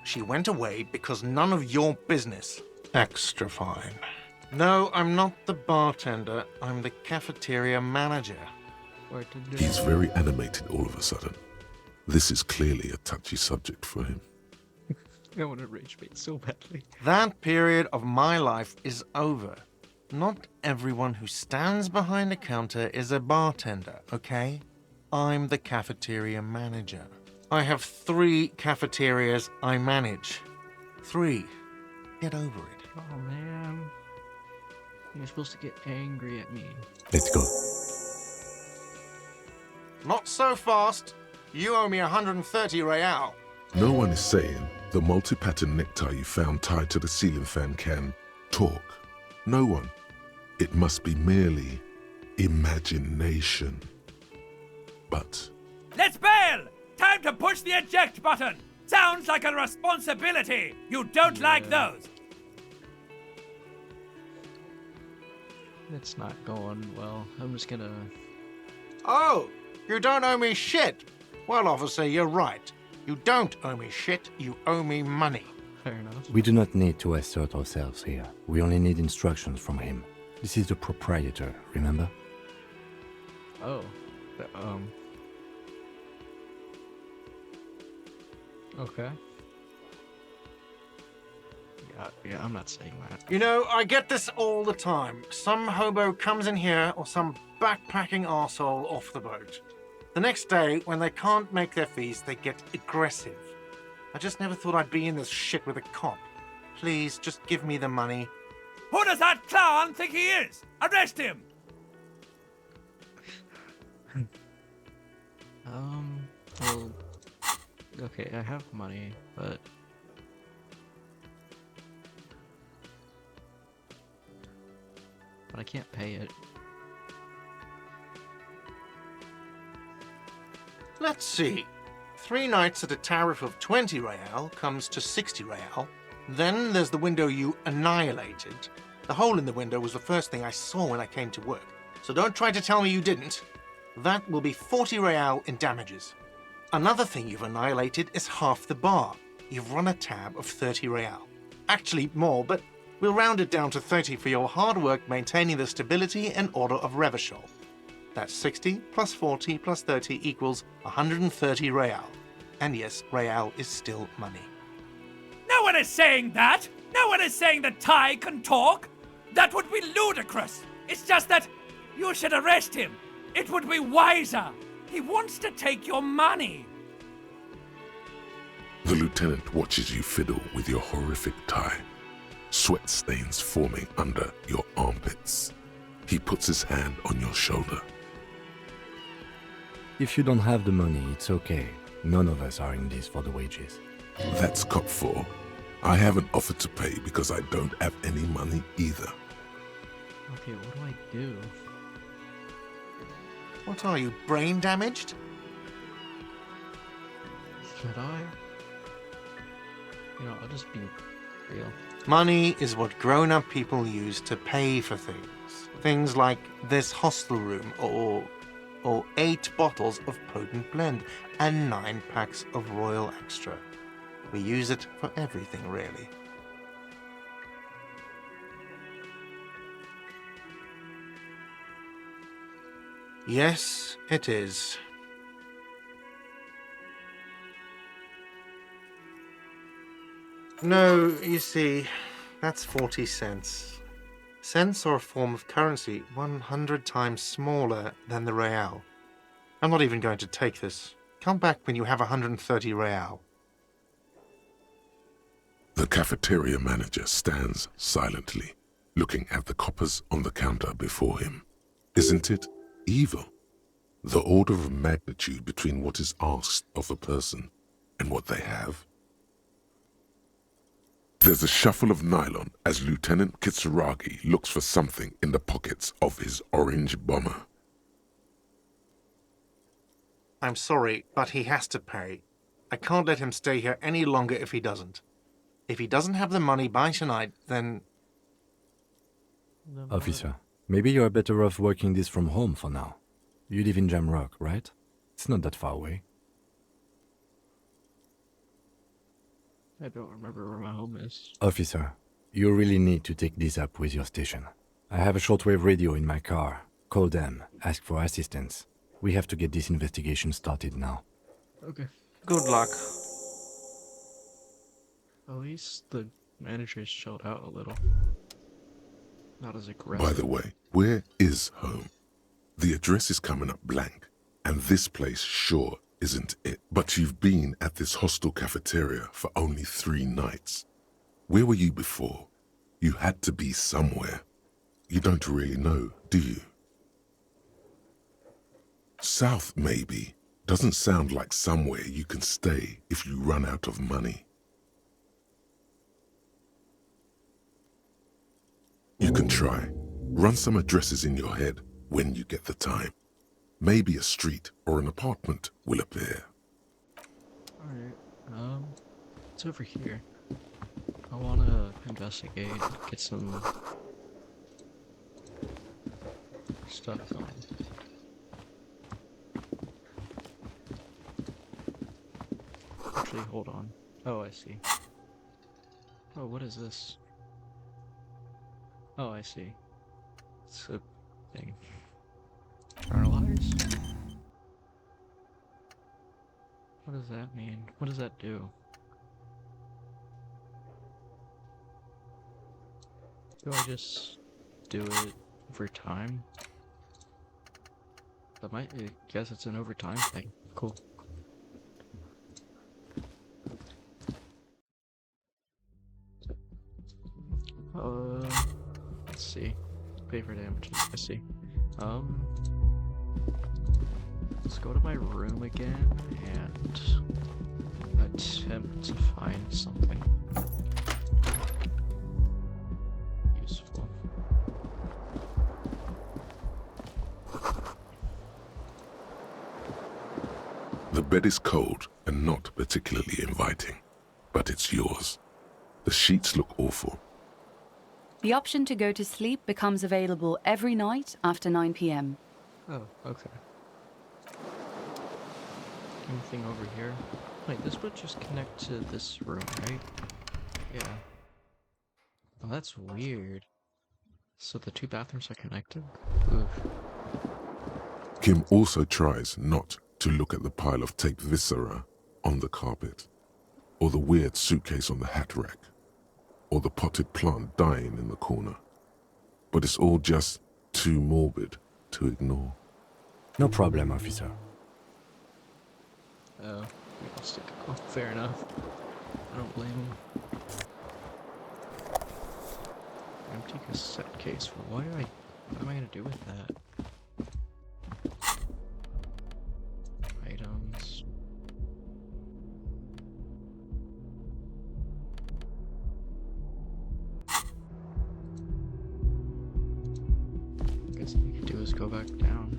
She went away because none of your business. Extra fine. No, I'm not the bartender. I'm the cafeteria manager. He's very animated all of a sudden. This is clearly a touchy subject for him. I want to rage bait so badly. That period of my life is over. Not everyone who stands behind a counter is a bartender, okay? I'm the cafeteria manager. I have 3 cafeterias I manage. 3. Get over it. Oh man. You're supposed to get angry at me. Let's go. Not so fast. You owe me 130 real. No one is saying the multi-pattern necktie you found tied to the ceiling fan can talk. No one. It must be merely imagination. But Let's bail! Time to push the eject button! Sounds like a responsibility! You don't like those! It's not going well. I'm just gonna... Oh, you don't owe me shit. Well, officer, you're right. You don't owe me shit, you owe me money. Fair enough. We do not need to assert ourselves here. We only need instructions from him. This is the proprietor, remember? Oh. Okay. Yeah, I'm not saying that. You know, I get this all the time. Some hobo comes in here or some backpacking arsehole off the boat. The next day, when they can't make their fees, they get aggressive. I just never thought I'd be in this shit with a cop. Please, just give me the money. Who does that clown think he is? Arrest him! Well, okay, I have money, but... I can't pay it. Let's see. 3 nights at a tariff of 20 real comes to 60 real. Then there's the window you annihilated. The hole in the window was the first thing I saw when I came to work. So don't try to tell me you didn't. That will be 40 real in damages. Another thing you've annihilated is half the bar. You've run a tab of 30 real. Actually more, but we'll round it down to 30 for your hard work maintaining the stability and order of Revachol. That's 60 plus 40 plus 30 equals 130 real. And yes, real is still money. No one is saying that! No one is saying that Ty can talk! That would be ludicrous! It's just that you should arrest him! It would be wiser! He wants to take your money! the lieutenant watches you fiddle with your horrific tie, sweat stains forming under your armpits. He puts his hand on your shoulder. If you don't have the money, it's okay. None of us are in this for the wages. That's cop 4. I haven't offered to pay because I don't have any money either. Okay, what do I do? What are you, brain damaged? Should I? You know, I'll just be real. Money is what grown-up people use to pay for things. Things like this hostel room or 8 bottles of potent blend and 9 packs of Royal Extra. We use it for everything, really. Yes, it is. No, you see, that's 40 cents. Cents are a form of currency 100 times smaller than the real. I'm not even going to take this. Come back when you have 130 real. The cafeteria manager stands silently, looking at the coppers on the counter before him. Isn't it evil? The order of magnitude between what is asked of a person and what they have. There's a shuffle of nylon as Lieutenant Kitsuragi looks for something in the pockets of his orange bomber. I'm sorry, but he has to pay. I can't let him stay here any longer if he doesn't. If he doesn't have the money by tonight, then... Officer, maybe you're better off working this from home for now. You live in Jamrock, right? It's not that far away. I don't remember where my home is. Officer, you really need to take this up with your station. I have a shortwave radio in my car. Call them, ask for assistance. We have to get this investigation started now. Okay. good luck. At least the managers chilled out a little. Not as aggressive. By the way, where is home? The address is coming up blank, and this place sure isn't it. But you've been at this hostel cafeteria for only 3 nights. Where were you before? You had to be somewhere. You don't really know, do you? South, maybe, doesn't sound like somewhere you can stay if you run out of money. You can try. Run some addresses in your head when you get the time. Maybe a street or an apartment will appear. Alright, it's over here. I wanna investigate, get some stuff going. Actually, hold on. Oh, I see. Oh, what is this? Oh, I see. It's a thing. Journalize? What does that mean? What does that do? Do I just do it over time? That might, I guess it's an overtime thing. Cool. Let's see. Pay for damages, I see. Let's go to my room again and attempt to find something useful. The bed is cold and not particularly inviting, but it's yours. The sheets look awful. The option to go to sleep becomes available every night after 9 p.m. Oh, okay. Anything over here? Wait, this would just connect to this room, right? Yeah. Oh, that's weird. So the two bathrooms are connected? Oof. Kim also tries not to look at the pile of taped viscera on the carpet, or the weird suitcase on the hat rack, or the potted plant dying in the corner. But it's all just too morbid to ignore. No problem, officer. Oh, we can stick it. Oh, fair enough. I don't blame him. Empty cassette case. What am I gonna do with that? Items. I guess all I can do is go back down.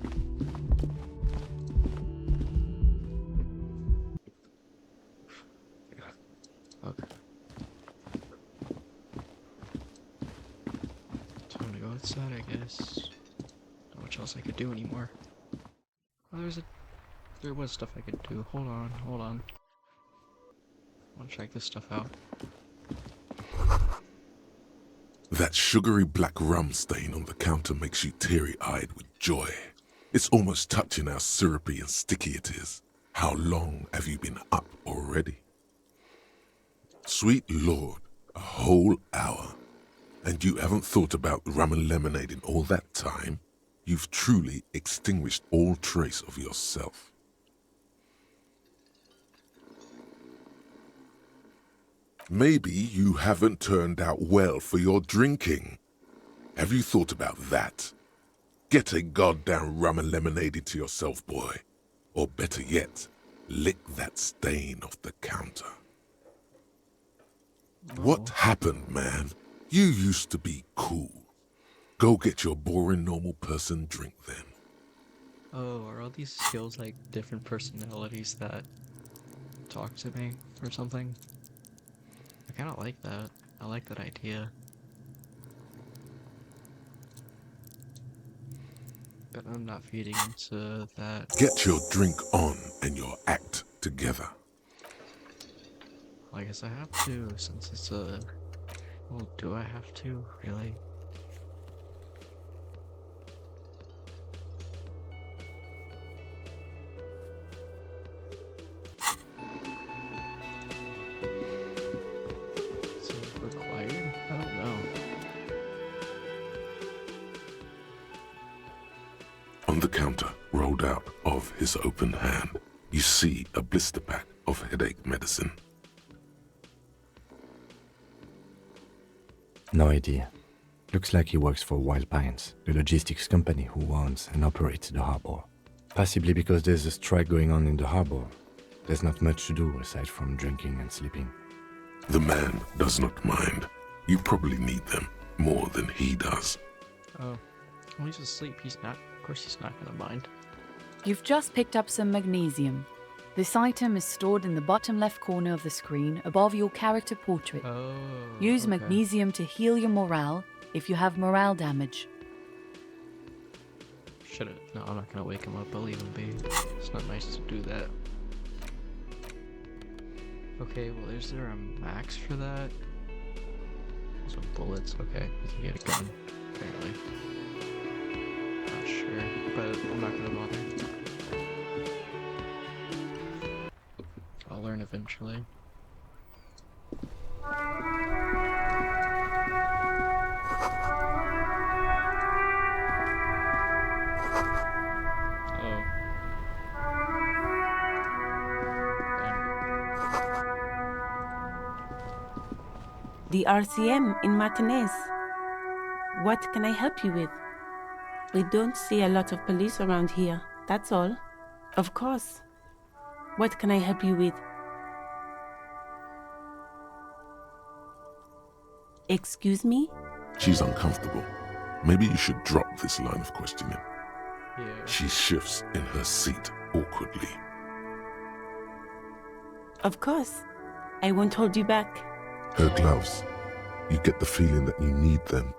Okay. Time to go outside, I guess. Not much else I could do anymore. Oh, there was stuff I could do. Hold on. I want to check this stuff out. That sugary black rum stain on the counter makes you teary-eyed with joy. It's almost touching how syrupy and sticky it is. How long have you been up already? Sweet Lord, a whole hour. And you haven't thought about rum and lemonade in all that time? You've truly extinguished all trace of yourself. Maybe you haven't turned out well for your drinking. Have you thought about that? Get a goddamn rum and lemonade into yourself, boy. Or better yet, lick that stain off the counter. No. What happened, man? You used to be cool. Go get your boring normal person drink then. Oh, are all these skills like different personalities that talk to me or something? I kind of like that. I like that idea. But I'm not feeding into that. Get your drink on and your act together. Well, I guess I have to, since it's a... Well, do I have to? Really? Is it required? I don't know. On the counter, rolled out of his open hand, you see a blister pack of headache medicine. No idea. Looks like he works for Wild Pines, the logistics company who owns and operates the harbor. Possibly because there's a strike going on in the harbor. There's not much to do aside from drinking and sleeping. The man does not mind. You probably need them more than he does. Oh, well, he's asleep. He's not. Of course, he's not gonna mind. You've just picked up some magnesium. This item is stored in the bottom left corner of the screen above your character portrait. Oh. Use okay. magnesium to heal your morale if you have morale damage. Should've. No, I'm not gonna wake him up. I'll leave him be. It's not nice to do that. Okay, well, is there a max for that? Also, bullets. Okay, you can get a gun, apparently. Not sure, but I'm not gonna bother. I'll learn eventually. Oh. The RCM in Martinez. What can I help you with? We don't see a lot of police around here, that's all. Of course. What can I help you with? Excuse me? She's uncomfortable. Maybe you should drop this line of questioning. Yeah. She shifts in her seat awkwardly. Of course. I won't hold you back. Her gloves. You get the feeling that you need them.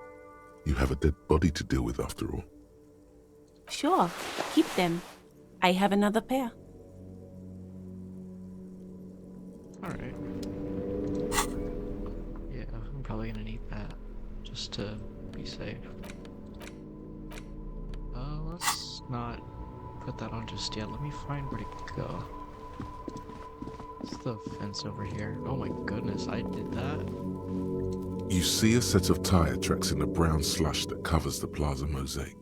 You have a dead body to deal with after all. Sure, keep them. I have another pair. Alright. Yeah, I'm probably gonna need that. Just to be safe. Let's not put that on just yet. Let me find where to go. What's the fence over here? Oh my goodness, I did that? You see a set of tire tracks in the brown slush that covers the plaza mosaic.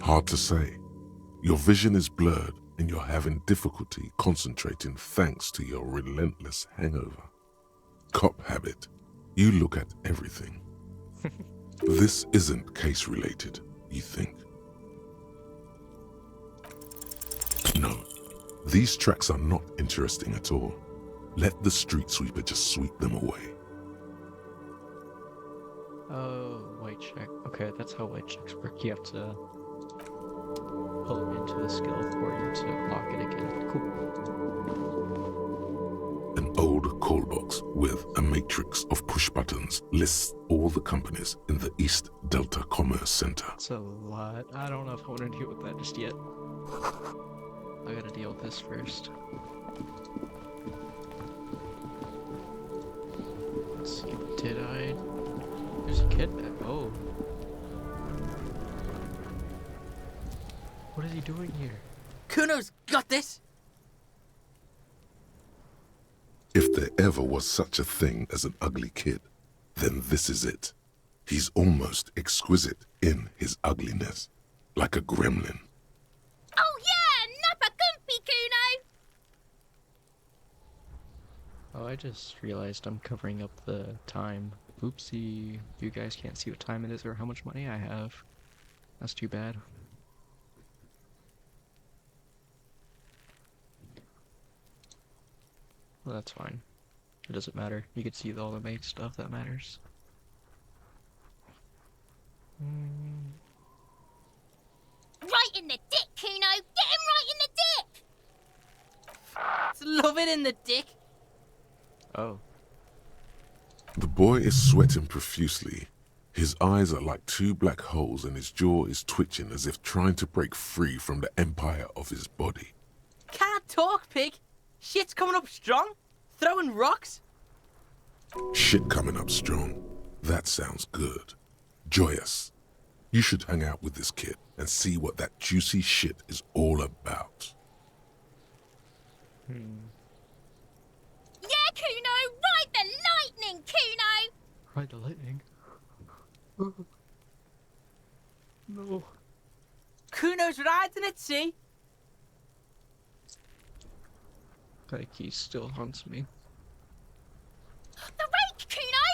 Hard to say. Your vision is blurred and you're having difficulty concentrating thanks to your relentless hangover. Cop habit. You look at everything. This isn't case related, you think. No, these tracks are not interesting at all. Let the street sweeper just sweep them away. Oh, white check. Okay, that's how white checks work. You have to pull it into the skill for you to lock it again. Cool. An old call box with a matrix of push buttons lists all the companies in the East Delta Commerce Center. That's a lot. I don't know if I want to deal with that just yet. I gotta deal with this first. Let's see, did I... There's a kid back. Oh. What is he doing here? Kuno's got this! If there ever was such a thing as an ugly kid, then this is it. He's almost exquisite in his ugliness, like a gremlin. Oh yeah, Nappa Gumpy, Kuno! Oh, I just realized I'm covering up the time. Oopsie. You guys can't see what time it is or how much money I have. That's too bad. Well, that's fine. It doesn't matter. You can see all the main stuff that matters. Right in the dick, Kuno! Get him right in the dick! Love it in the dick! Oh. The boy is sweating profusely. His eyes are like two black holes and his jaw is twitching as if trying to break free from the empire of his body. Can't talk, pig! Shit's coming up strong! Throwing rocks! Shit coming up strong. That sounds good. Joyous. You should hang out with this kid and see what that juicy shit is all about. Yeah, Kuno! Ride the lightning, Kuno! Ride the lightning? No. Kuno's riding it, see? Like he still haunts me. The rake, Kuno!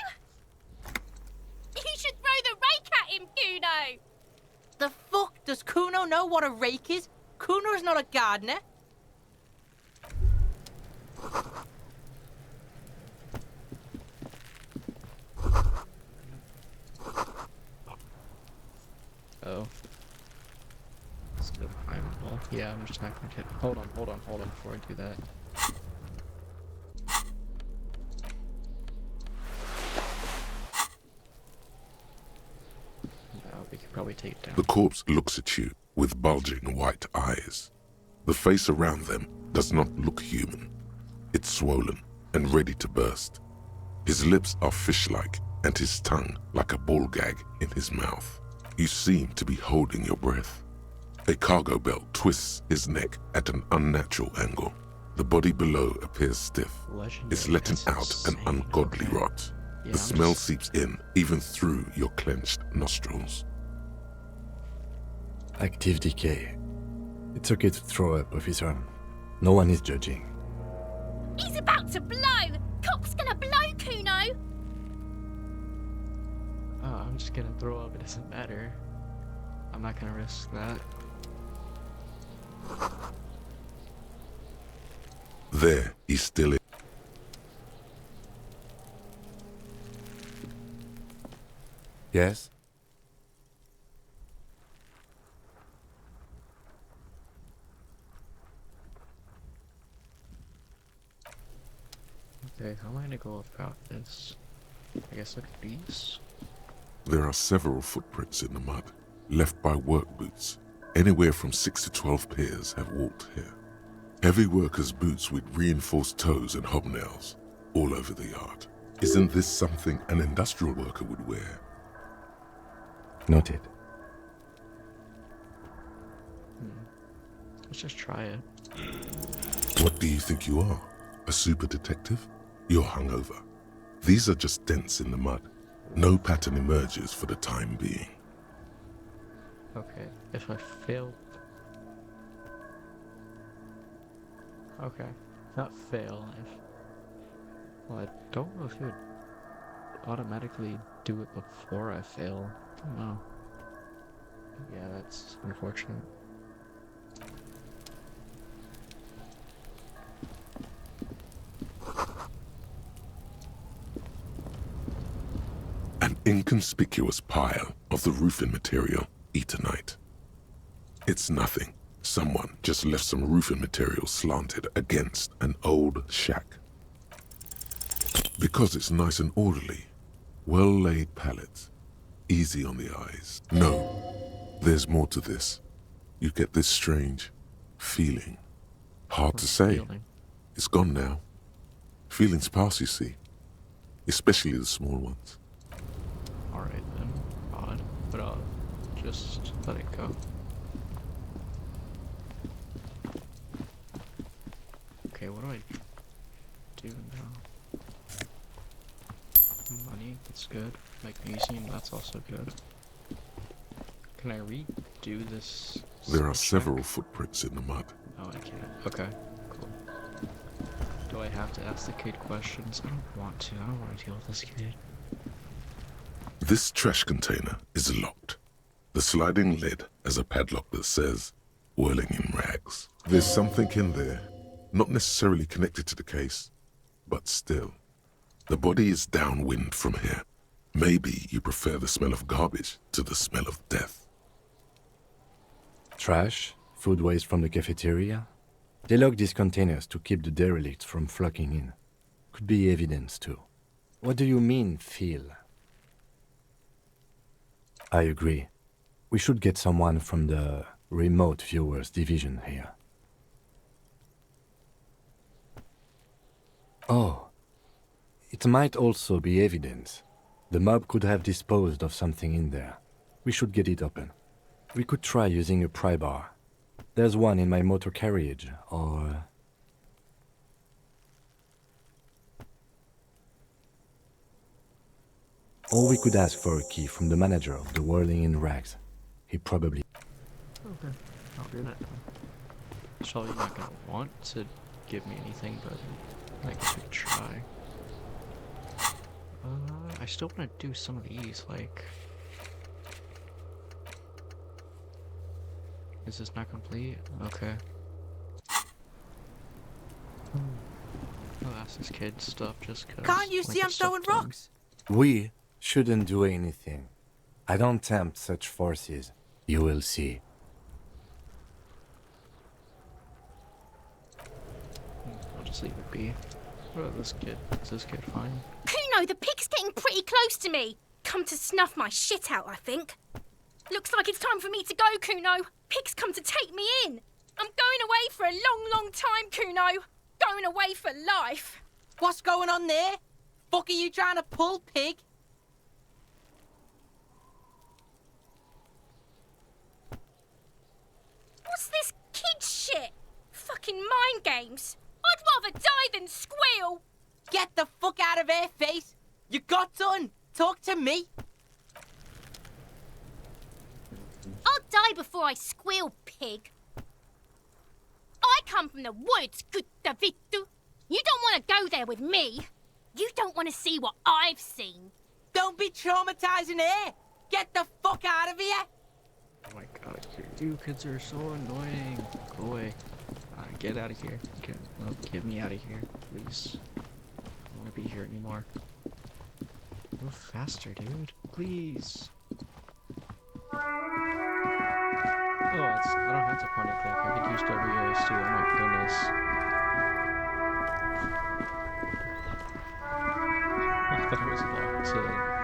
You should throw the rake at him, Kuno! The fuck? Does Kuno know what a rake is? Kuno's not a gardener. Oh. Still climbable. Yeah, I'm just not gonna hit. Hold on before I do that. No, we could probably take it down. The corpse looks at you with bulging white eyes. The face around them does not look human. It's swollen and ready to burst. His lips are fish-like and his tongue like a ball gag in his mouth. You seem to be holding your breath. A cargo belt twists his neck at an unnatural angle. The body below appears stiff. Legendary. It's letting That's out insane. an ungodly Okay. rot. Yeah, The I'm smell just- seeps in even through your clenched nostrils. Active decay. It's okay to throw up, officer. No one is judging. He's about to blow! Cock's gonna blow, Kuno! Oh, I'm just gonna throw up. It doesn't matter. I'm not gonna risk that. There, he still is. Yes? Okay, how am I gonna go about this? I guess look at these. There are several footprints in the mud, left by work boots. Anywhere from 6 to 12 pairs have walked here. Heavy workers' boots with reinforced toes and hobnails, all over the yard. Isn't this something an industrial worker would wear? Noted. Let's just try it. What do you think you are? A super detective? You're hungover. These are just dents in the mud. No pattern emerges for the time being. Okay, if I fail... Okay, not fail, if... Well, I don't know if it would automatically do it before I fail. I don't know. Yeah, that's unfortunate. An inconspicuous pile of the roofing material, Eternite. It's nothing. Someone just left some roofing material slanted against an old shack. Because it's nice and orderly, well-laid pallets, easy on the eyes. No, there's more to this. You get this strange feeling. Hard to say. Feeling. It's gone now. Feelings pass, you see. Especially the small ones. Alright then, odd, but I'll just let it go. Okay, what do I do now? Money, that's good. Magnesium, that's also good. Can I redo this? There are check? several footprints in the mud. Oh, I can't. Okay, cool. Do I have to ask the kid questions? I don't want to. I don't want to deal with this kid. This trash container is locked. The sliding lid has a padlock that says, whirling in rags. There's something in there, not necessarily connected to the case, but still. The body is downwind from here. Maybe you prefer the smell of garbage to the smell of death. Trash, food waste from the cafeteria. They lock these containers to keep the derelicts from flocking in. Could be evidence too. What do you mean, feel? I agree. We should get someone from the remote viewers division here. Oh, it might also be evidence. The mob could have disposed of something in there. We should get it open. We could try using a pry bar. There's one in my motor carriage, or... Or we could ask for a key from the manager of the Whirling in Rags. He probably... Okay, I'll do that. He's probably not gonna want to give me anything, but I guess we could try. I still want to do some of these, like... Is this not complete? Okay. I'll ask this kid stuff just cause... Can't you see I'm throwing rocks? We shouldn't do anything. I don't tempt such forces. You will see. I'll just leave it be. Oh, this kid. Is this kid fine? Kuno, the pig's getting pretty close to me. Come to snuff my shit out, I think. Looks like it's time for me to go, Kuno. Pig's come to take me in. I'm going away for a long, long time, Kuno. Going away for life. What's going on there? Fuck are you trying to pull, pig? What's this kid shit? Fucking mind games. I'd rather die than squeal. Get the fuck out of here, face. You got done. Talk to me. I'll die before I squeal, pig. I come from the woods, Guttavitu. You don't want to go there with me. You don't want to see what I've seen. Don't be traumatizing here. Get the fuck out of here. Oh my god, you kids are so annoying. Go away. Get out of here. Get me out of here, please. I don't want to be here anymore. Move faster, dude. Please. Oh, I don't have to point and click. I could use WAS too. Oh my goodness. I thought it was locked.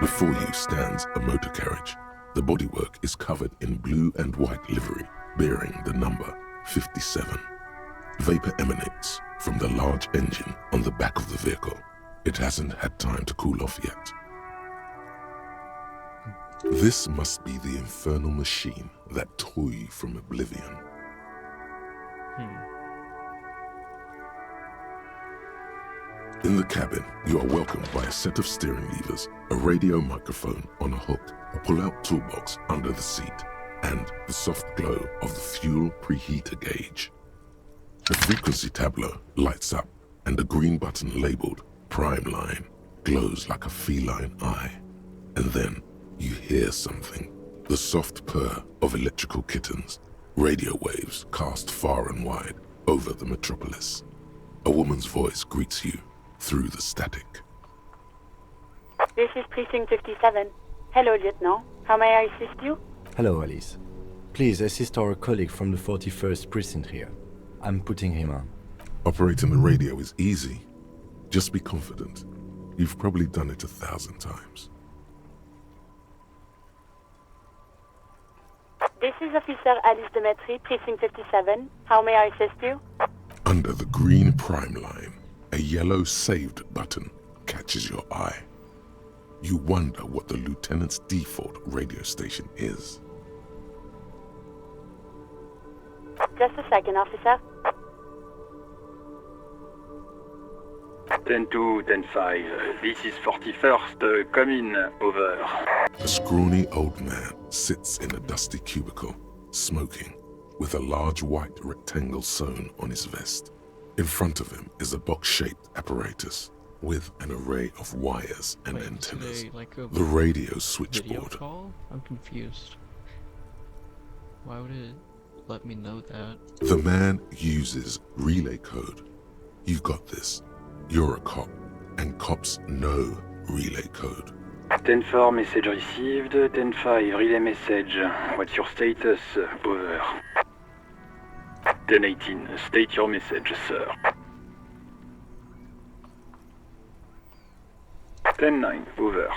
Before you stands a motor carriage. The bodywork is covered in blue and white livery, bearing the number 57. Vapor emanates from the large engine on the back of the vehicle. It hasn't had time to cool off yet. This must be the infernal machine that tore you from oblivion. In the cabin, you are welcomed by a set of steering levers, a radio microphone on a hook, a pull-out toolbox under the seat, and the soft glow of the fuel preheater gauge. The frequency tableau lights up, and a green button labeled Prime Line glows like a feline eye. And then you hear something. The soft purr of electrical kittens, radio waves cast far and wide over the metropolis. A woman's voice greets you through the static. This is Precinct 57. Hello, Lieutenant. How may I assist you? Hello, Alice. Please assist our colleague from the 41st Precinct here. I'm putting him on. Operating the radio is easy. Just be confident. You've probably done it 1,000 times. This is Officer Alice Demetri, Precinct 57. How may I assist you? Under the green Prime Line, a yellow saved button catches your eye. You wonder what the lieutenant's default radio station is. Just a second, officer. 10-2, 10-5. This is 41st. Come in. Over. A scrawny old man sits in a dusty cubicle, smoking, with a large white rectangle sewn on his vest. In front of him is a box-shaped apparatus with an array of wires and antennas. The radio switchboard. Video call? I'm confused. Why would it let me know that? The man uses relay code. You got this. You're a cop, and cops know relay code. 10-4, message received. 10-5, relay message. What's your status? Over. 10-18, state your message, sir. 10-9, over.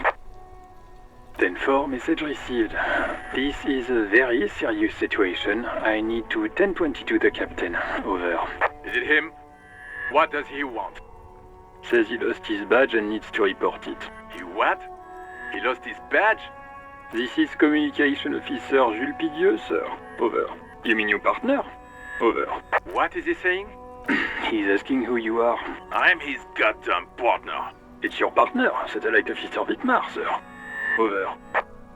10-4, message received. This is a very serious situation. I need to 10-22 the captain. Over. Is it him? What does he want? Says he lost his badge and needs to report it. He what? He lost his badge? This is Communication Officer Jules Pidieux, sir. Over. You mean your partner? Over. What is he saying? He's asking who you are. I'm his goddamn partner. It's your partner, Satellite Officer Wittmar, sir. Over.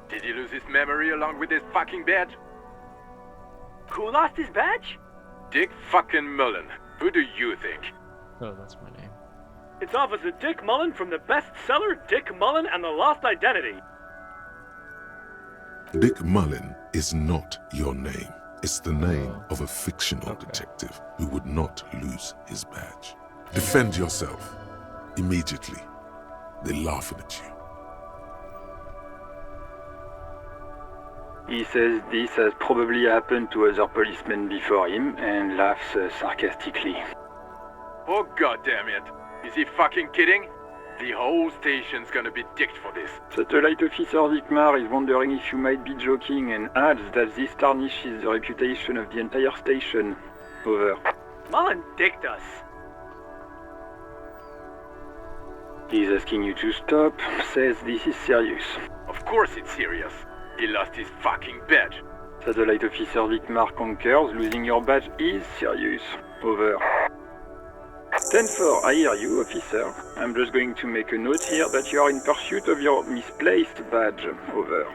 Did he lose his memory along with his fucking badge? Who lost his badge? Dick fucking Mullen. Who do you think? Oh, that's my name. It's Officer Dick Mullen from the bestseller Dick Mullen and the Lost Identity. Dick Mullen is not your name. It's the name of a fictional detective who would not lose his badge. Defend yourself. Immediately. They're laughing at you. He says this has probably happened to other policemen before him and laughs sarcastically. Oh goddamn it! Is he fucking kidding? The whole station's gonna be dicked for this. Satellite Officer Vikmar is wondering if you might be joking and adds that this tarnishes the reputation of the entire station. Over. Mullen dicked us. He's asking you to stop, says this is serious. Of course it's serious. He lost his fucking badge. Satellite Officer Vikmar concurs, losing your badge is serious. Over. 10-4, I hear you, officer. I'm just going to make a note here that you are in pursuit of your misplaced badge. Over.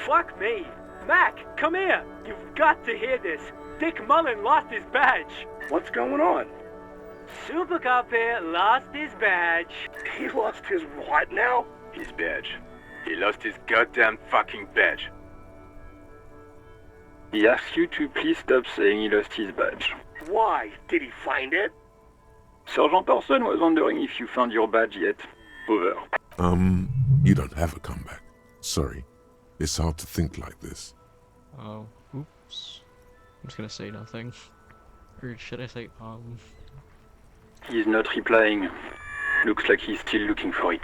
Fuck me. Mac, come here. You've got to hear this. Dick Mullen lost his badge. What's going on? Super Cop here lost his badge. He lost his what now? His badge. He lost his goddamn fucking badge. He asks you to please stop saying he lost his badge. Why? Did he find it? Sergeant Person was wondering if you found your badge yet. Over. You don't have a comeback. Sorry. It's hard to think like this. Oh, oops. I'm just gonna say nothing. Or should I say, He's not replying. Looks like he's still looking for it.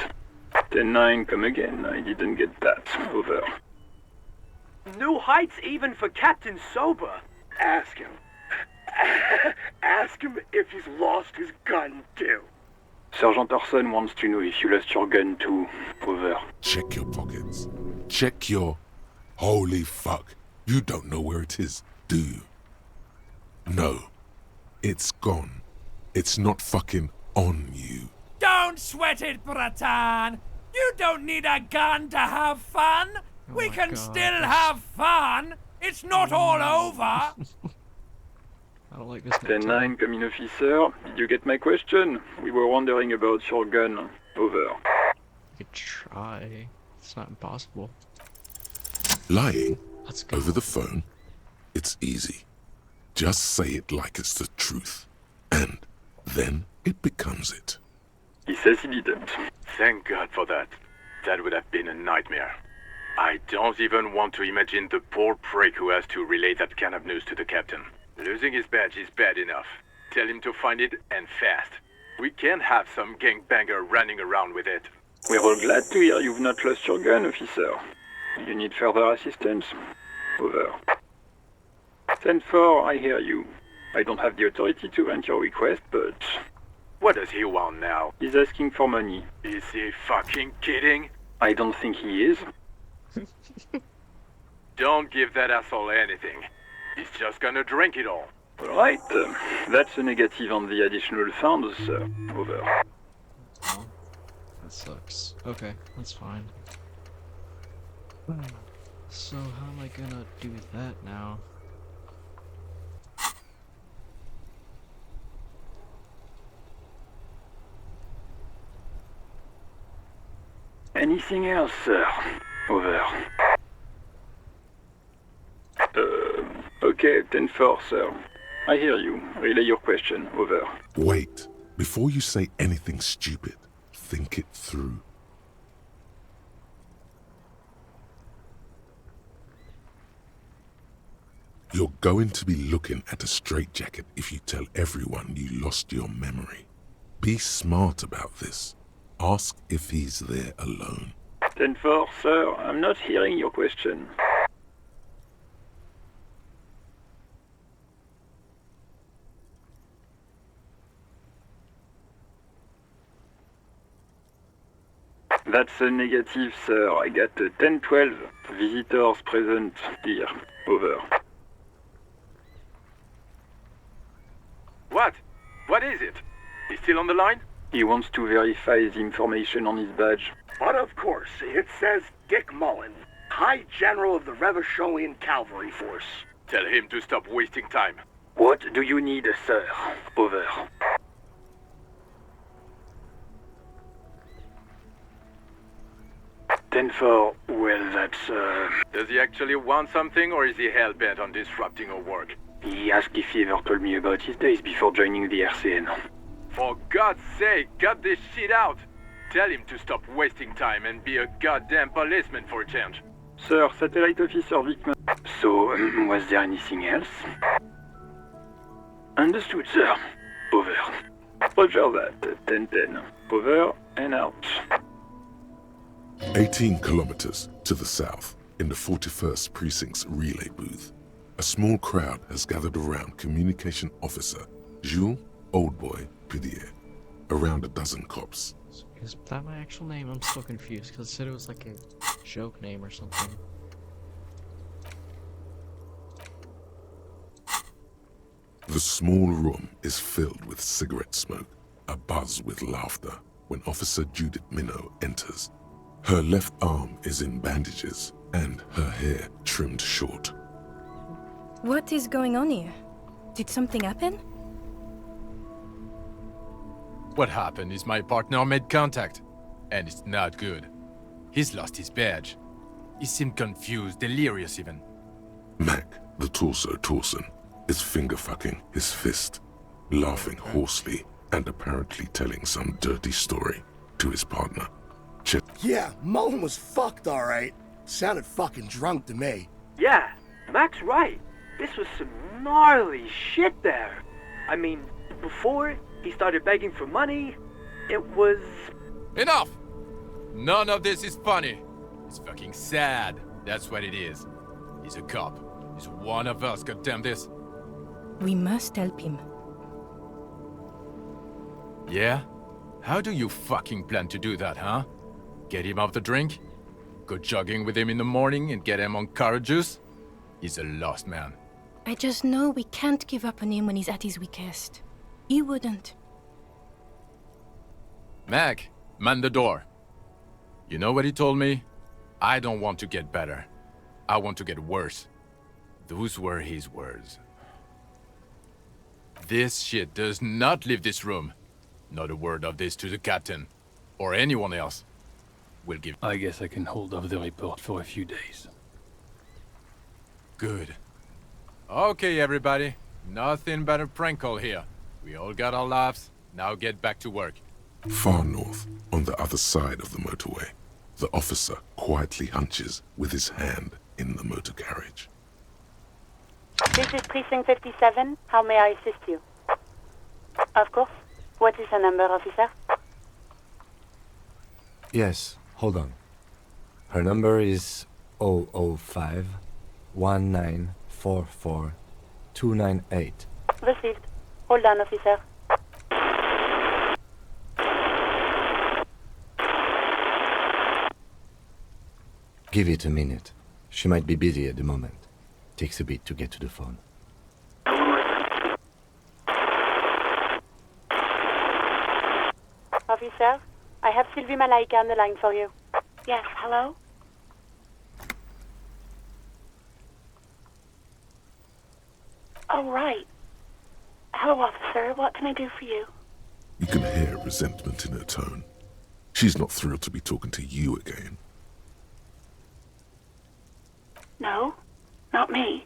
10-9, come again. I didn't get that. Over. New heights even for Captain Sober. Ask him. Ask him if he's lost his gun too. Sergeant Orson wants to know if you lost your gun too. Over. Check your pockets. Check your... Holy fuck. You don't know where it is, do you? No. It's gone. It's not fucking on you. Don't sweat it, Bratan! You don't need a gun to have fun! We can still have fun! It's not all over! I don't like this. 10-9, come in, officer. Did you get my question? We were wondering about your gun. Over. You could try. It's not impossible. Lying Let's go. over the phone, it's easy. Just say it like it's the truth. And then it becomes it. He says he didn't. Thank God for that. That would have been a nightmare. I don't even want to imagine the poor prick who has to relay that kind of news to the captain. Losing his badge is bad enough. Tell him to find it, and fast. We can't have some gangbanger running around with it. We're all glad to hear you've not lost your gun, officer. You need further assistance? Over. 10-4, I hear you. I don't have the authority to grant your request, but... What does he want now? He's asking for money. Is he fucking kidding? I don't think he is. Don't give that asshole anything. He's just gonna drink it all. Alright, that's a negative on the additional funds, sir. Over. Oh, that sucks. Okay, that's fine. So how am I gonna do that now? Anything else, sir? Over. Okay, 10-4, sir. I hear you. Relay your question. Over. Wait. Before you say anything stupid, think it through. You're going to be looking at a straitjacket if you tell everyone you lost your memory. Be smart about this. Ask if he's there alone. 10-4, sir. I'm not hearing your question. That's a negative, sir. I got a 10-12. Visitors present here. Over. What? What is it? He's still on the line? He wants to verify the information on his badge. But of course, it says Dick Mullen, High General of the Revacholian Cavalry Force. Tell him to stop wasting time. What do you need, sir? Over. 10-4, well, that's, Does he actually want something, or is he hell-bent on disrupting our work? He asked if he ever told me about his days before joining the RCN. For God's sake, cut this shit out! Tell him to stop wasting time and be a goddamn policeman for a change. Sir, Satellite Officer Vickman. So, was there anything else? Understood, sir. Over. Roger that. 10-10. Over and out. 18 kilometers to the south, in the 41st Precinct's relay booth, a small crowd has gathered around Communication Officer Jules Oldboy Pidier. Around a dozen cops. Is that my actual name? I'm so confused because it said it was like a joke name or something. The small room is filled with cigarette smoke, abuzz with laughter, when Officer Judith Minot enters. Her left arm is in bandages, and her hair trimmed short. What is going on here? Did something happen? What happened is my partner made contact, and it's not good. He's lost his badge. He seemed confused, delirious even. Mac, the torso Torson, is finger-fucking his fist, laughing hoarsely and apparently telling some dirty story to his partner. Yeah, Mullen was fucked, alright. Sounded fucking drunk to me. Yeah, Mac's right. This was some gnarly shit there. I mean, before he started begging for money, it was... Enough! None of this is funny. It's fucking sad. That's what it is. He's a cop. He's one of us, goddamn this. We must help him. Yeah? How do you fucking plan to do that, huh? Get him off the drink? Go jogging with him in the morning and get him on carrot juice? He's a lost man. I just know we can't give up on him when he's at his weakest. He wouldn't. Mac, man the door. You know what he told me? I don't want to get better. I want to get worse. Those were his words. This shit does not leave this room. Not a word of this to the captain. Or anyone else. We'll give... I guess I can hold off the report for a few days. Good. Okay, everybody. Nothing but a prank call here. We all got our laughs. Now get back to work. Far north, on the other side of the motorway, the officer quietly hunches with his hand in the motor carriage. This is Precinct 57. How may I assist you? Of course. What is the number, officer? Yes, hold on. Her number is 005 1944 298. Received. Hold on, officer. Give it a minute. She might be busy at the moment. Takes a bit to get to the phone. Officer, I have Sylvie Malaika on the line for you. Yes, hello? Oh, right. Hello, officer. What can I do for you? You can hear resentment in her tone. She's not thrilled to be talking to you again. No, not me.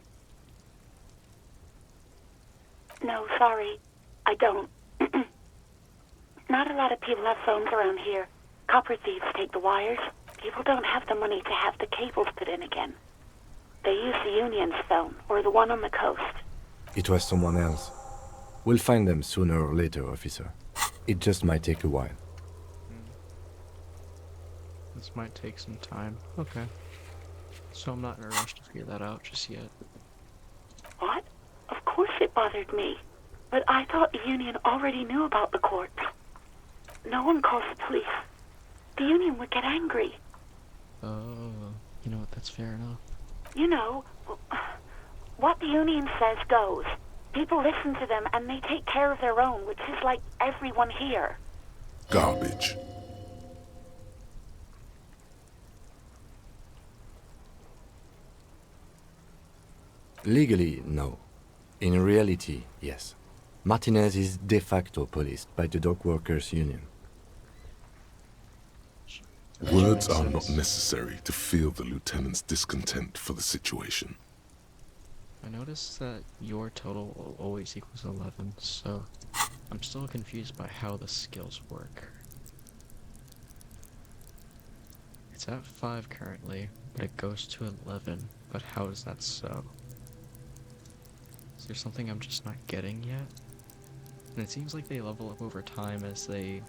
No, sorry. I don't. Not a lot of people have phones around here. Copper thieves take the wires. People don't have the money to have the cables put in again. They use the Union's phone, or the one on the coast. It was someone else. We'll find them sooner or later, officer. It just might take a while. This might take some time. Okay. So I'm not in a rush to figure that out just yet. What? Of course it bothered me. But I thought the Union already knew about the courts. No one calls the police. The Union would get angry. Oh, you know what, that's fair enough. You know, what the Union says goes. People listen to them and they take care of their own, which is like everyone here. Garbage. Legally, no. In reality, yes. Martinez is de facto policed by the Dock Workers Union. Words are not necessary to feel the lieutenant's discontent for the situation. I noticed that your total always equals 11, so I'm still confused by how the skills work. It's at 5 currently, but it goes to 11, but how is that so? Is there something I'm just not getting yet? And it seems like they level up over time as they,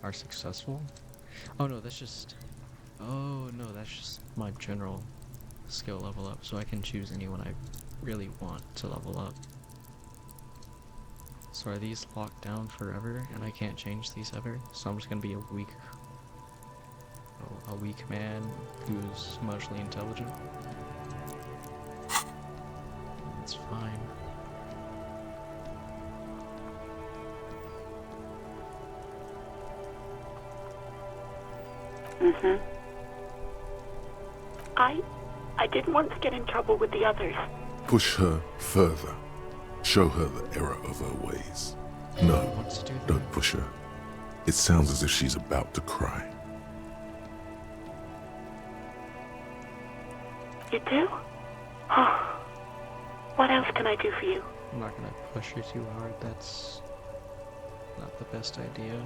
are successful. Oh no, that's just my general skill level up, so I can choose anyone I really want to level up. So are these locked down forever, and I can't change these ever? So I'm just gonna be a weak man who's emotionally intelligent. That's fine. I didn't want to get in trouble with the others. Push her further. Show her the error of her ways. No, don't push her. It sounds as if she's about to cry. You do? Oh. What else can I do for you? I'm not gonna push her too hard, that's not the best idea.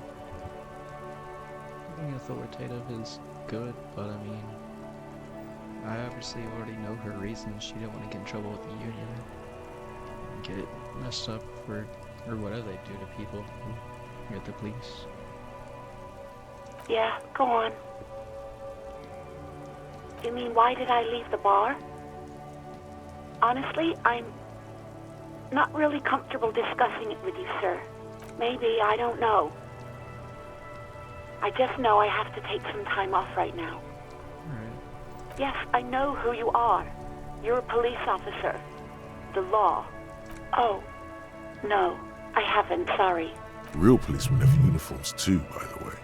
Being authoritative is good, but I mean, I obviously already know her reasons. She didn't want to get in trouble with the union. Get messed up or whatever they do to people who get the police. Yeah, go on. You mean, why did I leave the bar? Honestly, I'm not really comfortable discussing it with you, sir. Maybe, I don't know. I just know I have to take some time off right now. Alright. Yes, I know who you are. You're a police officer. The law. Oh, no, I haven't, sorry. Real policemen have uniforms too, by the way.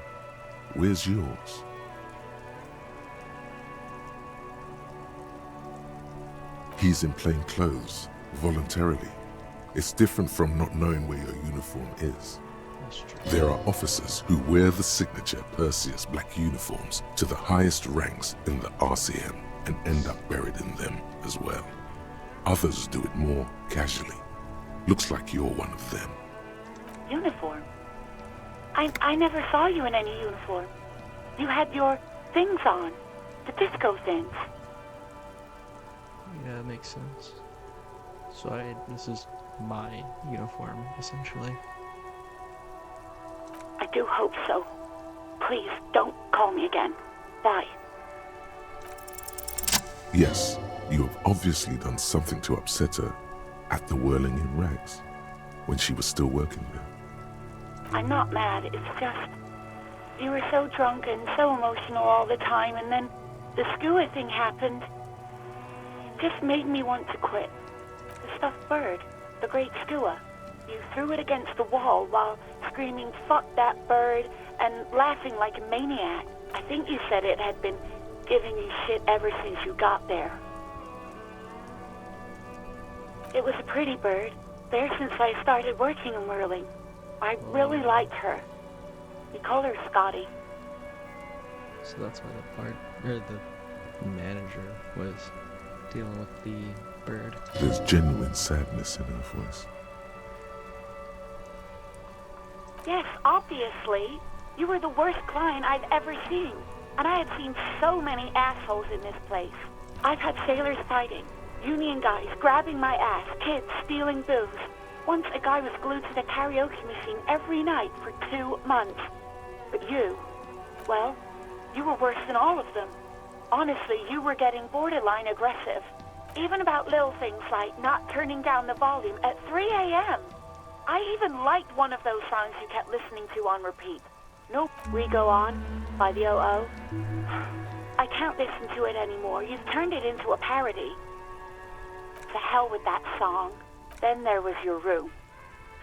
Where's yours? He's in plain clothes, voluntarily. It's different from not knowing where your uniform is. There are officers who wear the signature Perseus black uniforms to the highest ranks in the RCM and end up buried in them as well. Others do it more casually. Looks like you're one of them. Uniform? I never saw you in any uniform. You had your things on. The disco things. Yeah, that makes sense. So this is my uniform, essentially. I do hope so. Please, don't call me again. Bye. Yes, you have obviously done something to upset her at the Whirling in Rags, when she was still working there. I'm not mad, it's just... You were so drunk and so emotional all the time, and then the skua thing happened. It just made me want to quit. The stuffed bird, the great skua. You threw it against the wall while screaming, "Fuck that bird," and laughing like a maniac. I think you said it had been giving you shit ever since you got there. It was a pretty bird, there since I started working in Whirling. I really liked her. We call her Scotty. So that's why the manager was dealing with the bird. There's genuine sadness in her voice. Yes, obviously. You were the worst client I've ever seen. And I have seen so many assholes in this place. I've had sailors fighting, union guys grabbing my ass, kids stealing booze. Once a guy was glued to the karaoke machine every night for 2 months. But you, well, you were worse than all of them. Honestly, you were getting borderline aggressive. Even about little things like not turning down the volume at 3 a.m. I even liked one of those songs you kept listening to on repeat. Nope, We Go On by the O.O. I can't listen to it anymore. You've turned it into a parody. To hell with that song. Then there was your room,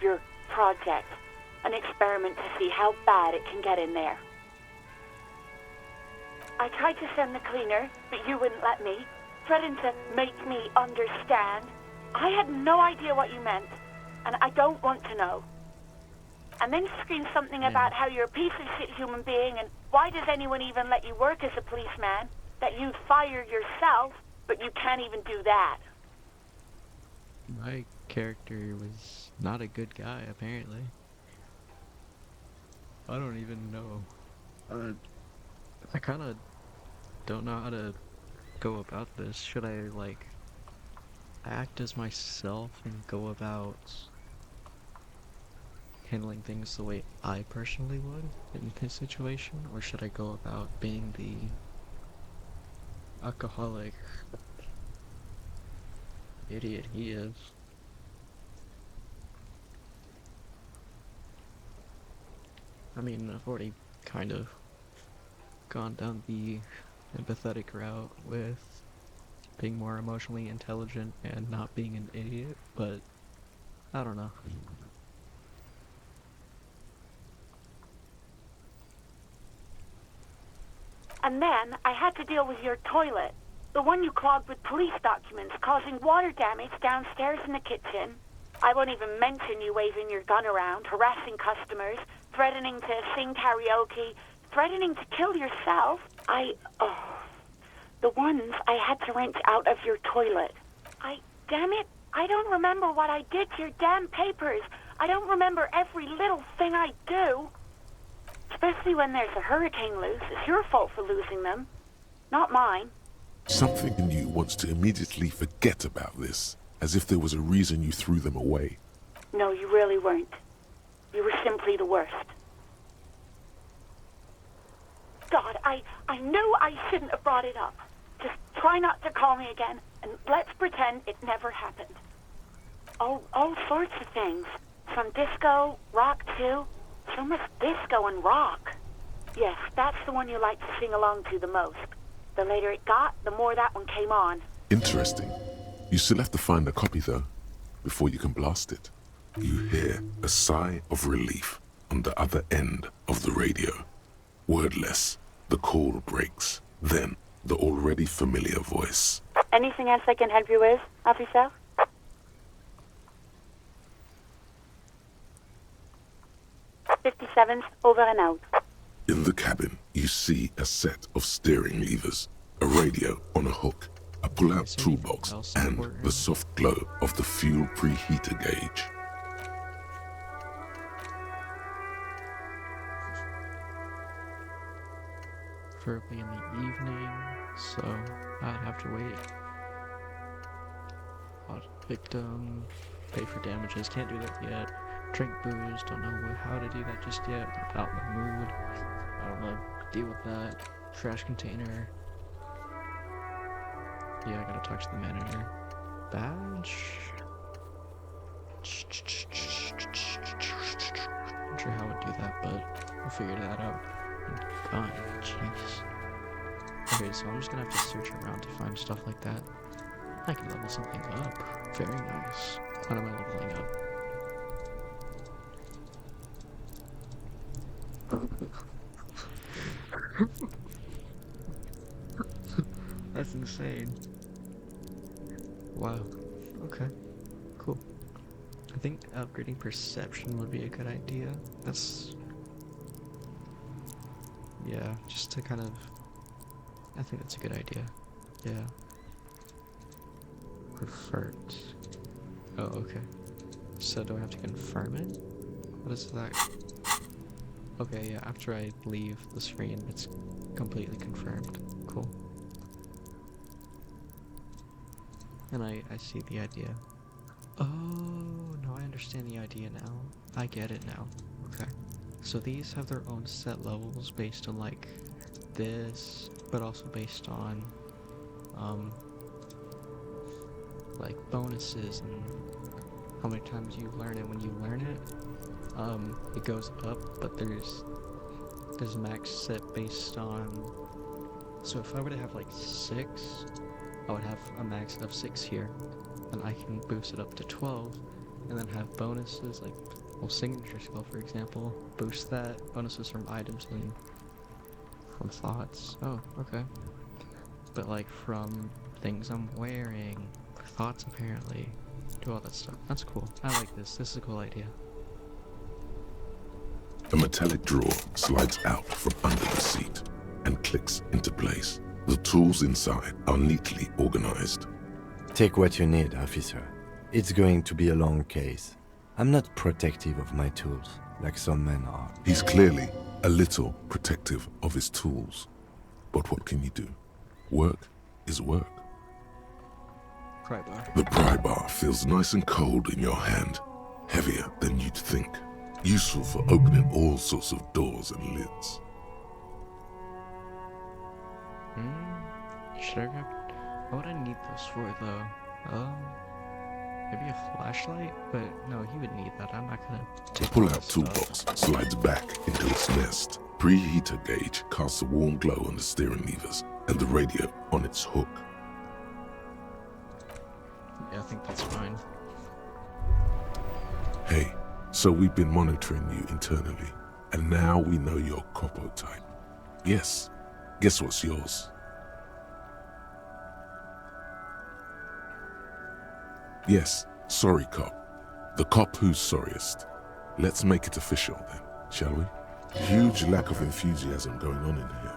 your project, an experiment to see how bad it can get in there. I tried to send the cleaner, but you wouldn't let me, threatened to make me understand. I had no idea what you meant, and I don't want to know. And then you screamed something about how you're a piece of shit human being and Why does anyone even let you work as a policeman? That you'd fire yourself, but you can't even do that. My character was not a good guy, apparently. I don't even know. I kind of don't know how to go about this. Should I, like, act as myself and go about handling things the way I personally would in his situation? Or should I go about being the alcoholic idiot he is? I mean, I've already kind of gone down the empathetic route with being more emotionally intelligent and not being an idiot, but I don't know. And then I had to deal with your toilet. The one you clogged with police documents, causing water damage downstairs in the kitchen. I won't even mention you waving your gun around, harassing customers, threatening to sing karaoke, threatening to kill yourself. The ones I had to wrench out of your toilet. Damn it, I don't remember what I did to your damn papers. I don't remember every little thing I do. Especially when there's a hurricane loose. It's your fault for losing them, not mine. Something in you wants to immediately forget about this, as if there was a reason you threw them away. No, you really weren't. You were simply the worst. God, I knew I shouldn't have brought it up. Just try not to call me again, and let's pretend it never happened. All sorts of things. From disco, rock too. So much disco and rock. Yes, that's the one you like to sing along to the most. The later it got, the more that one came on. Interesting. You still have to find a copy though, before you can blast it. You hear a sigh of relief on the other end of the radio. Wordless, the call breaks. Then, the already familiar voice. Anything else I can help you with, officer? '57's over and out. In the cabin, you see a set of steering levers, a radio on a hook, a pull-out toolbox, and the soft glow of the fuel preheater gauge. Preferably in the evening, so I'd have to wait. Odd victim, pay for damages, can't do that yet. Drink booze, don't know how to do that just yet, without the mood. I don't know, deal with that. Trash container. Yeah, I gotta talk to the manager. Badge? Not sure how I would do that, but we'll figure that out. Gun, jeez. Okay, so I'm just gonna have to search around to find stuff like that. I can level something up. Very nice. What am I leveling up? That's insane. Wow. Okay. Cool. I think upgrading perception would be a good idea. Yeah, just to kind of... I think that's a good idea. Yeah. Preferred. Oh, okay. So do I have to confirm it? What is that? Okay, yeah, after I leave the screen, it's completely confirmed. Cool. And I see the idea. Oh, no, I understand the idea now. I get it now. Okay. So these have their own set levels based on, like, this, but also based on, like, bonuses and how many times you learn it. When you learn it, it goes up, but there's max set based on... So if I were to have, like, 6, I would have a max of 6 here, and I can boost it up to 12, and then have bonuses, like, well, signature skill, for example, boost that, bonuses from items and from thoughts. Oh, okay. But, like, from things I'm wearing, thoughts apparently, do all that stuff. That's cool. I like this. This is a cool idea. A metallic drawer slides out from under the seat and clicks into place. The tools inside are neatly organized. Take what you need, officer. It's going to be a long case. I'm not protective of my tools, like some men are. He's clearly a little protective of his tools. But what can you do? Work is work. Pry bar. The pry bar feels nice and cold in your hand, heavier than you'd think. Useful for opening all sorts of doors and lids. Should I grab... What would I need those for, though? Maybe a flashlight? But no, he would need that. I'm not gonna take Pull all out that toolbox, stuff. slides back into its nest. Preheater gauge casts a warm glow on the steering levers and the radio on its hook. Yeah, I think that's fine. Hey, so we've been monitoring you internally, and now we know your Copo type. Yes, guess what's yours? Yes, sorry cop. The cop who's sorriest. Let's make it official then, shall we? Huge lack of enthusiasm going on in here.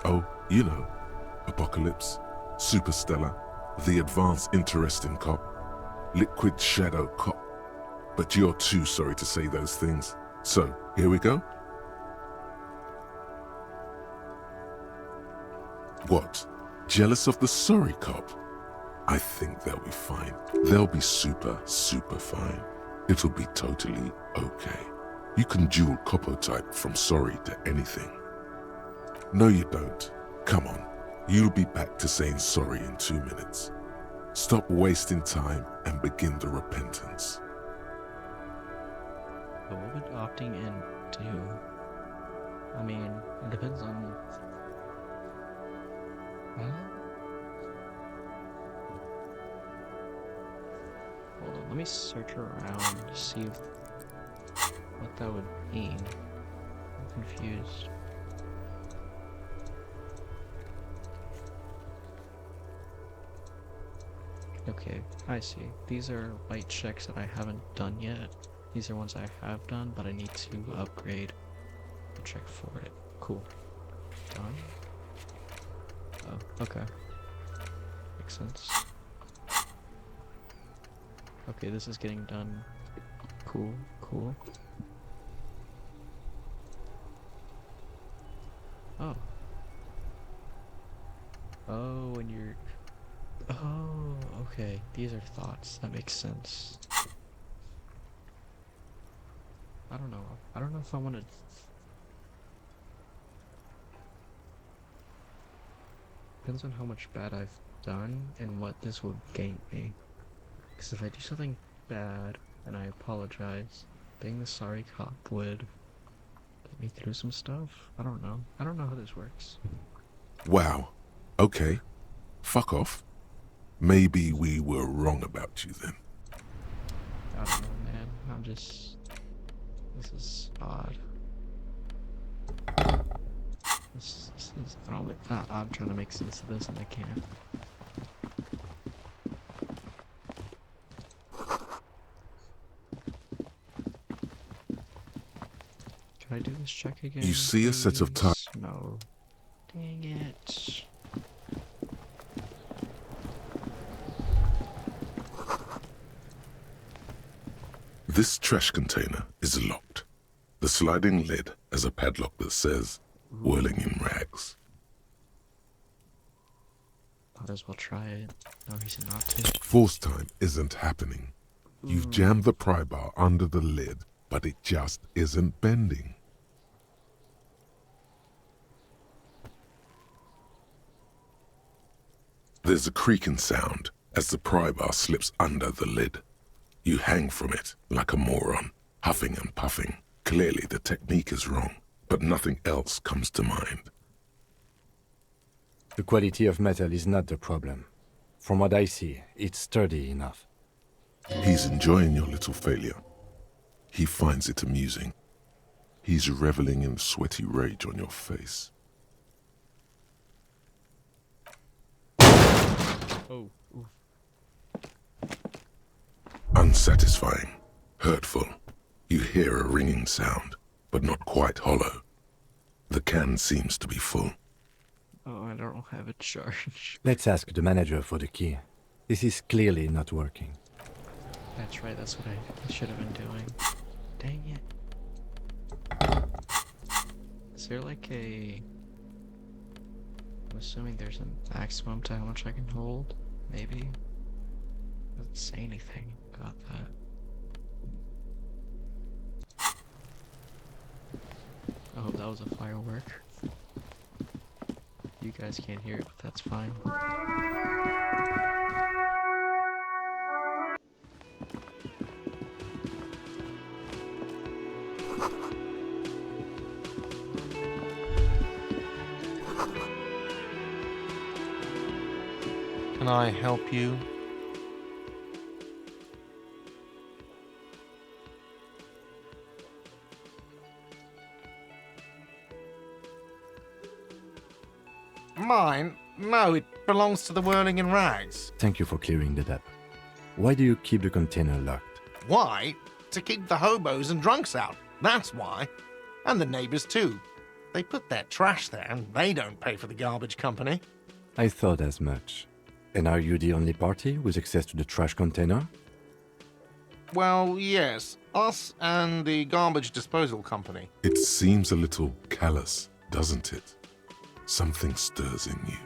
Oh, you know, Apocalypse, Superstellar, the advanced interesting cop, liquid shadow cop. But you're too sorry to say those things. So, here we go. What? Jealous of the sorry cop? I think they'll be fine. They'll be super, super fine. It'll be totally okay. You can dual Copo type from sorry to anything. No, you don't. Come on. You'll be back to saying sorry in 2 minutes. Stop wasting time and begin the repentance. But what would opting in do? I mean, it depends on... Hold on, let me search around to see what that would mean. I'm confused. Okay, I see. These are white checks that I haven't done yet. These are ones I have done, but I need to upgrade the check for it. Cool. Done. Oh, okay. Makes sense. Okay, this is getting done. Cool, cool. Oh. Oh, and you're... Oh, okay. These are thoughts. That makes sense. I don't know. I don't know if I want to... Depends on how much bad I've done and what this will gain me. Because if I do something bad, and I apologize, being the sorry cop would get me through some stuff? I don't know. I don't know how this works. Wow. Okay. Fuck off. Maybe we were wrong about you then. I don't know, man. I'm just... This is odd. This is... I'm trying to make sense of this and I can't. Can I do this check again? You see a set of please? No. Dang it. This trash container is locked. The sliding lid has a padlock that says, whirling in rags. Might as well try it. No reason not to. Force time isn't happening. You've jammed the pry bar under the lid, but it just isn't bending. There's a creaking sound as the pry bar slips under the lid. You hang from it like a moron, huffing and puffing. Clearly the technique is wrong, but nothing else comes to mind. The quality of metal is not the problem. From what I see, it's sturdy enough. He's enjoying your little failure. He finds it amusing. He's reveling in sweaty rage on your face. Oh. Unsatisfying, hurtful. You hear a ringing sound, but not quite hollow. The can seems to be full. Oh, I don't have a charge. Let's ask the manager for the key. This is clearly not working. That's right, that's what I should have been doing. Dang it. Is there like a... I'm assuming there's a maximum to how much I can hold? Maybe? Doesn't say anything about that. I hope that was a firework. You guys can't hear it, but that's fine. Can I help you? Mine? No, it belongs to the Whirling in Rags. Thank you for clearing that up. Why do you keep the container locked? Why? To keep the hobos and drunks out. That's why. And the neighbors too. They put their trash there and they don't pay for the garbage company. I thought as much. And are you the only party with access to the trash container? Well, yes. Us and the garbage disposal company. It seems a little callous, doesn't it? Something stirs in you.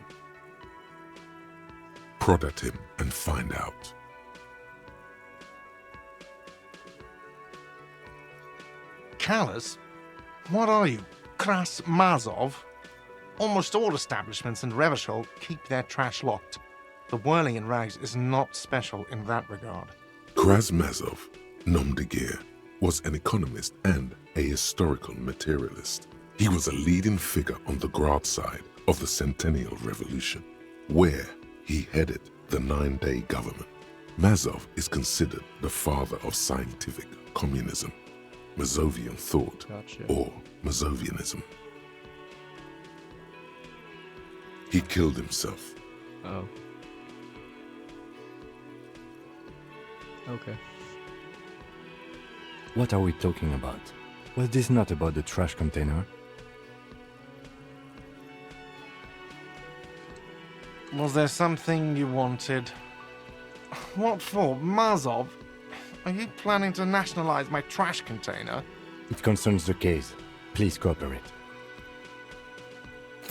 Prod at him and find out. Callous? What are you? Kras Mazov? Almost all establishments in Revachol keep their trash locked. The Whirling in Rags is not special in that regard. Krasmazov, nom de guerre, was an economist and a historical materialist. He was a leading figure on the Grad side of the Centennial Revolution, where he headed the 9-day government. Mazov is considered the father of scientific communism, Mazovian thought, or Mazovianism. He killed himself. Oh. Okay. What are we talking about? Was this not about the trash container? Was there something you wanted? What for? Mazov? Are you planning to nationalize my trash container? It concerns the case. Please cooperate.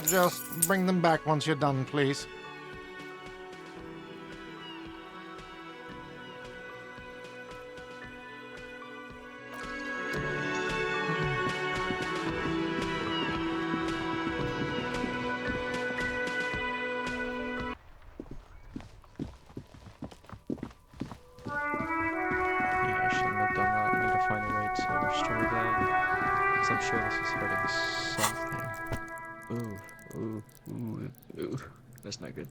Just bring them back once you're done, please. Yeah, I shouldn't have done that. I need to find a way to restore that. Because I'm sure this is hurting something. Ooh. That's not good.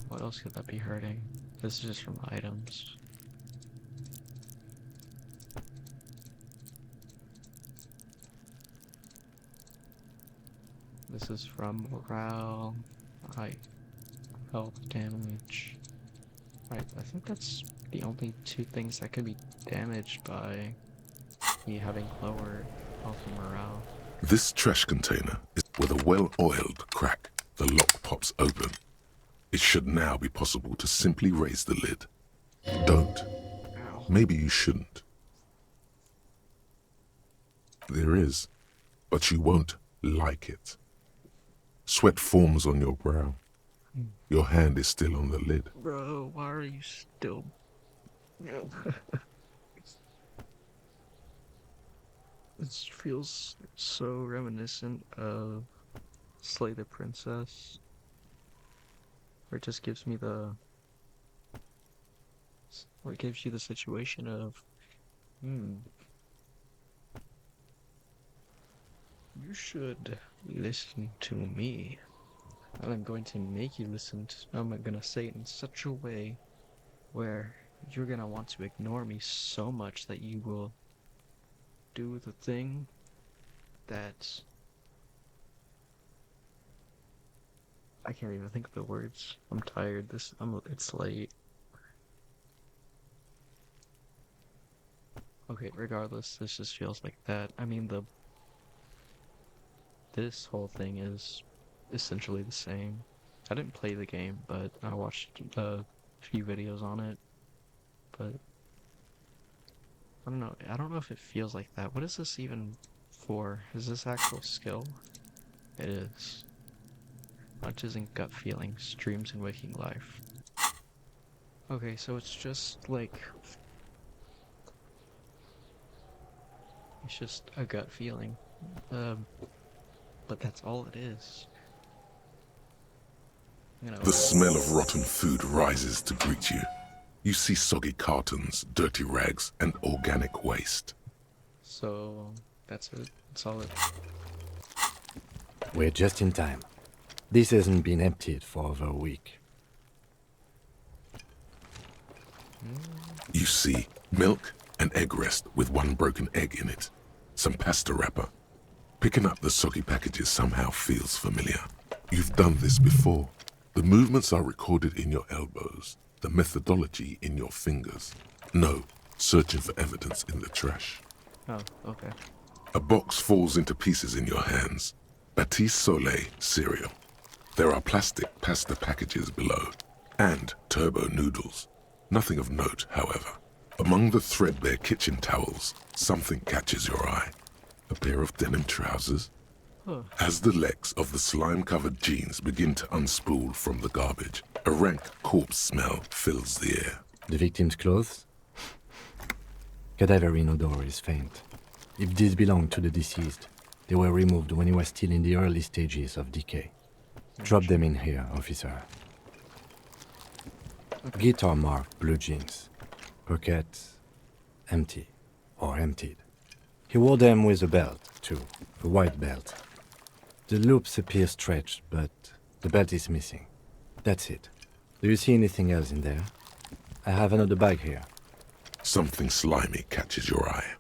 What else could that be hurting? This is just from items. This is from morale, height, health, damage. Right, I think that's the only two things that could be damaged by me having lower health and morale. This trash container is with a well-oiled crack. The lock pops open. It should now be possible to simply raise the lid. Don't. Ow. Maybe you shouldn't. There is, but you won't like it. Sweat forms on your brow. Your hand is still on the lid. Bro, why are you still... This feels so reminiscent of Slay the Princess. Where it just gives me the... Where it gives you the situation of... You should listen to me. And I'm going to make you listen to... I'm gonna say it in such a way where you're gonna want to ignore me so much that you will do the thing that... I can't even think of the words. I'm tired. It's late. Okay, regardless, this just feels like that. I mean, this whole thing is essentially the same. I didn't play the game, but I watched a few videos on it. But I don't know. I don't know if it feels like that. What is this even for? Is this actual skill? It is. Hunches and gut feelings, dreams and waking life. Okay, so it's just like it's just a gut feeling. But that's all it is. You know. The smell of rotten food rises to greet you. You see soggy cartons, dirty rags, and organic waste. So that's it. That's all it. We're just in time. This hasn't been emptied for over a week. You see milk and egg rest with one broken egg in it. Some pasta wrapper. Picking up the soggy packages somehow feels familiar. You've done this before. The movements are recorded in your elbows, the methodology in your fingers. No, searching for evidence in the trash. Oh, okay. A box falls into pieces in your hands. Batiste Soleil cereal. There are plastic pasta packages below, and turbo noodles. Nothing of note, however. Among the threadbare kitchen towels, something catches your eye. A pair of denim trousers. Huh. As the legs of the slime-covered jeans begin to unspool from the garbage, a rank corpse smell fills the air. The victim's clothes? Cadaverine odor is faint. If these belong to the deceased, they were removed when he was still in the early stages of decay. Drop them in here, officer. Okay. Guitar marked blue jeans. Pockets empty or emptied. He wore them with a belt, too, a white belt. The loops appear stretched, but the belt is missing. That's it. Do you see anything else in there? I have another bag here. Something slimy catches your eye.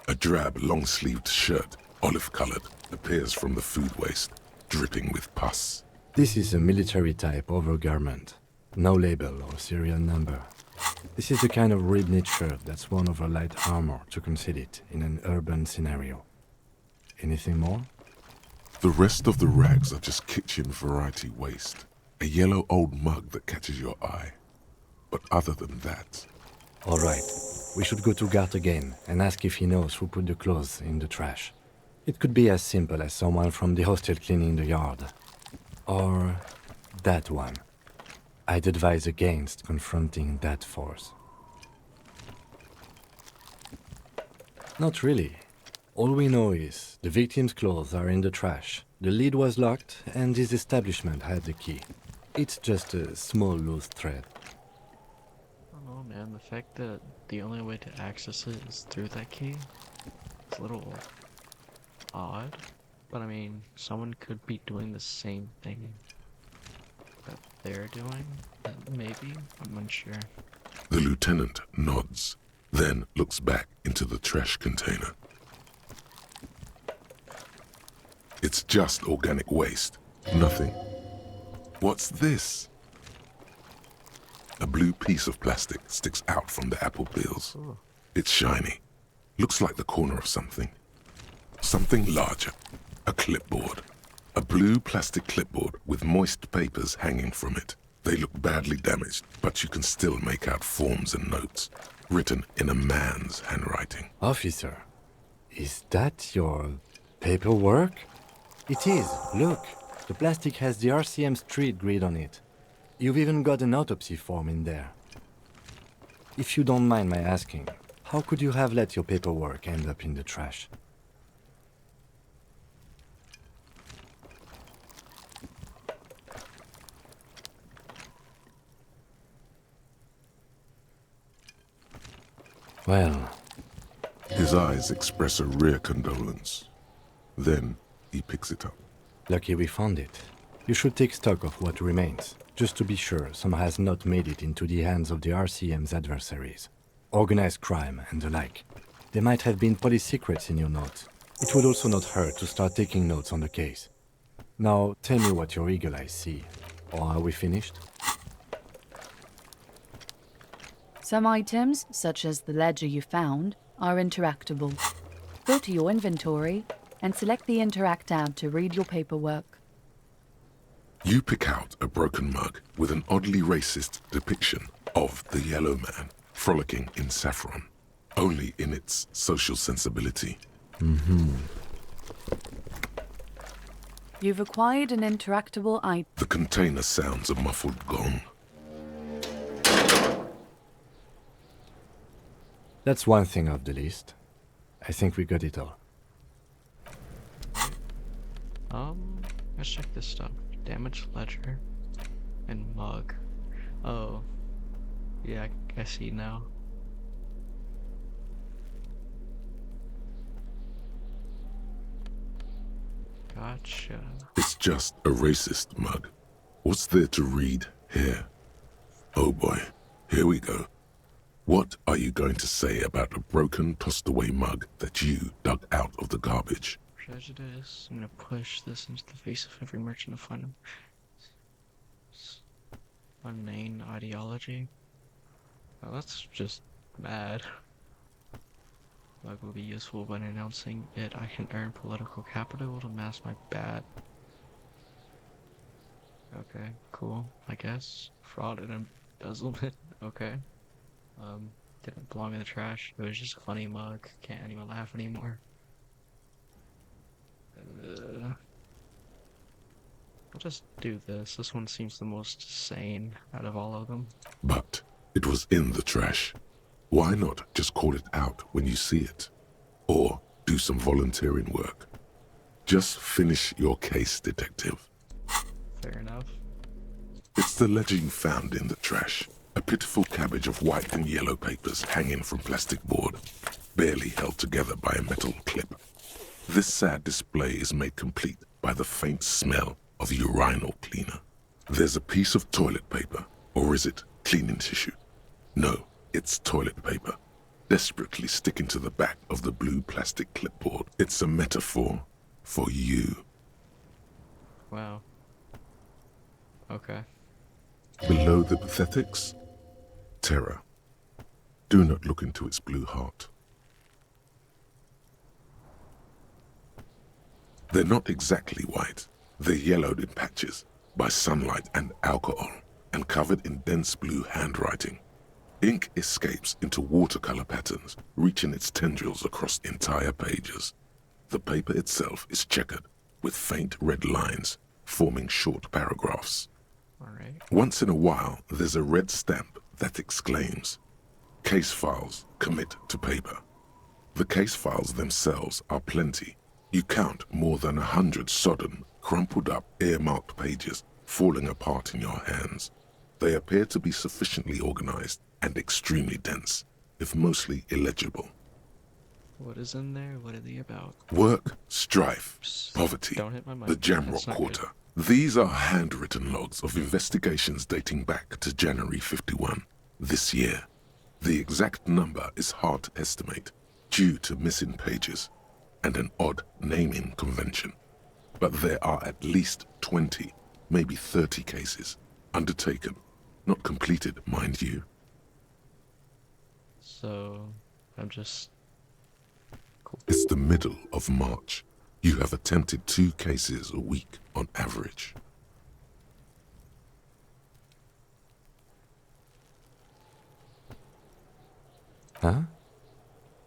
A drab, long-sleeved shirt, olive-colored, appears from the food waste, dripping with pus. This is a military-type overgarment. No label or serial number. This is the kind of rib-knit shirt that's worn over light armor to conceal it in an urban scenario. Anything more? The rest of the rags are just kitchen variety waste. A yellow old mug that catches your eye. But other than that... All right. We should go to Gart again and ask if he knows who put the clothes in the trash. It could be as simple as someone from the hostel cleaning the yard. Or that one. I'd advise against confronting that force. Not really. All we know is the victim's clothes are in the trash, the lid was locked, and his establishment had the key. It's just a small loose thread. I don't know, man. The fact that the only way to access it is through that key is a little odd. But I mean, someone could be doing the same thing that they're doing. Maybe? I'm unsure. The lieutenant nods, then looks back into the trash container. It's just organic waste. Nothing. What's this? A blue piece of plastic sticks out from the apple peels. Ooh. It's shiny. Looks like the corner of something. Something larger. A clipboard. A blue plastic clipboard with moist papers hanging from it. They look badly damaged, but you can still make out forms and notes, written in a man's handwriting. Officer, is that your paperwork? It is. Look, the plastic has the RCM street grid on it. You've even got an autopsy form in there. If you don't mind my asking, how could you have let your paperwork end up in the trash? Well... His eyes express a rare condolence. Then he picks it up. Lucky we found it. You should take stock of what remains, just to be sure some has not made it into the hands of the RCM's adversaries. Organized crime and the like. There might have been police secrets in your notes. It would also not hurt to start taking notes on the case. Now, tell me what your eagle eyes see. Or are we finished? Some items, such as the ledger you found, are interactable. Go to your inventory and select the Interact tab to read your paperwork. You pick out a broken mug with an oddly racist depiction of the yellow man frolicking in saffron, only in its social sensibility. You've acquired an interactable item. The container sounds a muffled gong. That's one thing off the list. I think we got it all. Let's check this stuff. Damaged ledger and mug. Oh, yeah, I see now. Gotcha. It's just a racist mug. What's there to read here? Oh boy, here we go. What are you going to say about a broken, tossed-away mug that you dug out of the garbage? Prejudice. I'm gonna push this into the face of every merchant to find him. Unnamed ideology. Oh, that's just bad. Mug will be useful when announcing it. I can earn political capital to mask my bad. Okay, cool. I guess fraud and embezzlement. Okay. Didn't belong in the trash. It was just a funny mug. Can't anyone laugh anymore. I'll just do this. This one seems the most sane out of all of them. But it was in the trash. Why not just call it out when you see it? Or do some volunteering work. Just finish your case, detective. Fair enough. It's the ledger you found in the trash. A pitiful cabbage of white and yellow papers hanging from plastic board, barely held together by a metal clip. This sad display is made complete by the faint smell of urinal cleaner. There's a piece of toilet paper, or is it cleaning tissue? No, it's toilet paper, desperately sticking to the back of the blue plastic clipboard. It's a metaphor for you. Wow. Okay. Below the pathetics, terror. Do not look into its blue heart. They're not exactly white. They're yellowed in patches by sunlight and alcohol, and covered in dense blue handwriting. Ink escapes into watercolor patterns, reaching its tendrils across entire pages. The paper itself is checkered, with faint red lines, forming short paragraphs. Alright. Once in a while, there's a red stamp that exclaims, "Case files commit to paper." The case files themselves are plenty. You count more than 100 sodden, crumpled up, earmarked pages falling apart in your hands. They appear to be sufficiently organized and extremely dense, if mostly illegible. What is in there? What are they about? Work, strife, poverty, Don't hit my mic. the Jamrock That's not Quarter. These are handwritten logs of investigations dating back to January 51, this year. The exact number is hard to estimate due to missing pages and an odd naming convention. But there are at least 20, maybe 30 cases undertaken, not completed, mind you. So, I'm just... Cool. It's the middle of March. You have attempted 2 cases a week on average. Huh?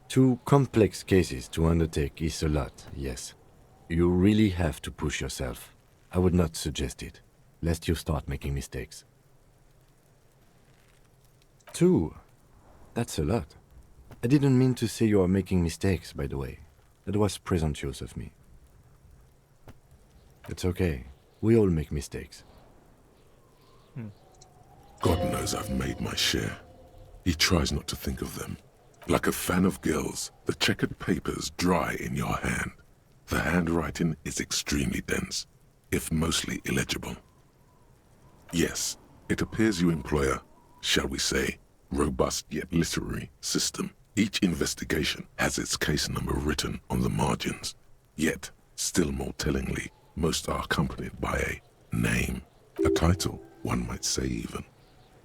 2 complex cases to undertake is a lot, yes. You really have to push yourself. I would not suggest it, lest you start making mistakes. 2? That's a lot. I didn't mean to say you are making mistakes, by the way. That was presumptuous of me. It's okay. We all make mistakes. God knows I've made my share. He tries not to think of them. Like a fan of girls, the checkered papers dry in your hand. The handwriting is extremely dense, if mostly illegible. Yes, it appears you employ a, shall we say, robust yet literary system. Each investigation has its case number written on the margins. Yet, still more tellingly, most are accompanied by a name, a title, one might say even.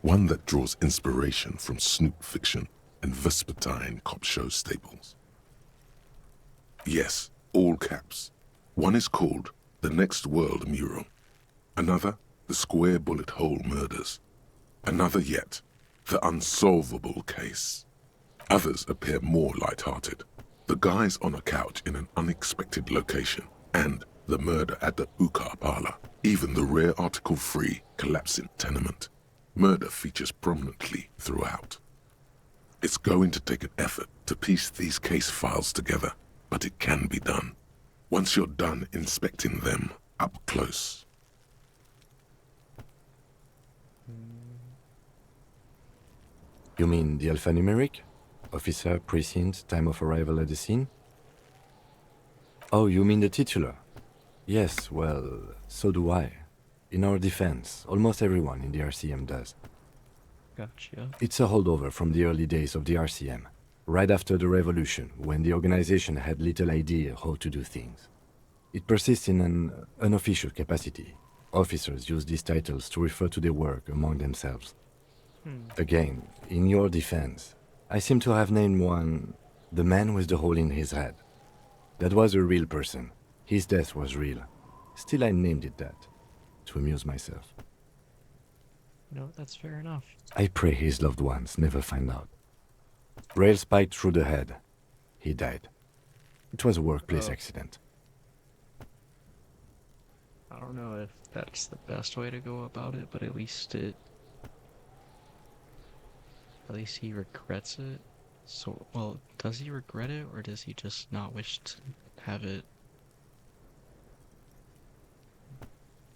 one that draws inspiration from snoop fiction and vespertine cop show staples. Yes, all caps. One is called The Next World Mural. Another, The Square Bullet Hole Murders. Another yet, The Unsolvable Case. Others appear more light-hearted. The Guys on a Couch in an Unexpected Location, and The Murder at the Hookah Parlor. Even the rare article-free Collapsing Tenement. Murder features prominently throughout. It's going to take an effort to piece these case files together, but it can be done. Once you're done inspecting them up close. You mean the alphanumeric? Officer, precinct, time of arrival at the scene? Oh, you mean the titular? Yes, well, so do I. In our defense, almost everyone in the RCM does. Gotcha. It's a holdover from the early days of the RCM, right after the revolution, when the organization had little idea how to do things. It persists in an unofficial capacity. Officers use these titles to refer to their work among themselves. Again, in your defense, I seem to have named one the man with the hole in his head. That was a real person. His death was real. Still, I named it that, to amuse myself. No, that's fair enough. I pray his loved ones never find out. Rail spiked through the head. He died. It was a workplace accident. I don't know if that's the best way to go about it, but at least he regrets it. So, well, does he regret it, or does he just not wish to have it?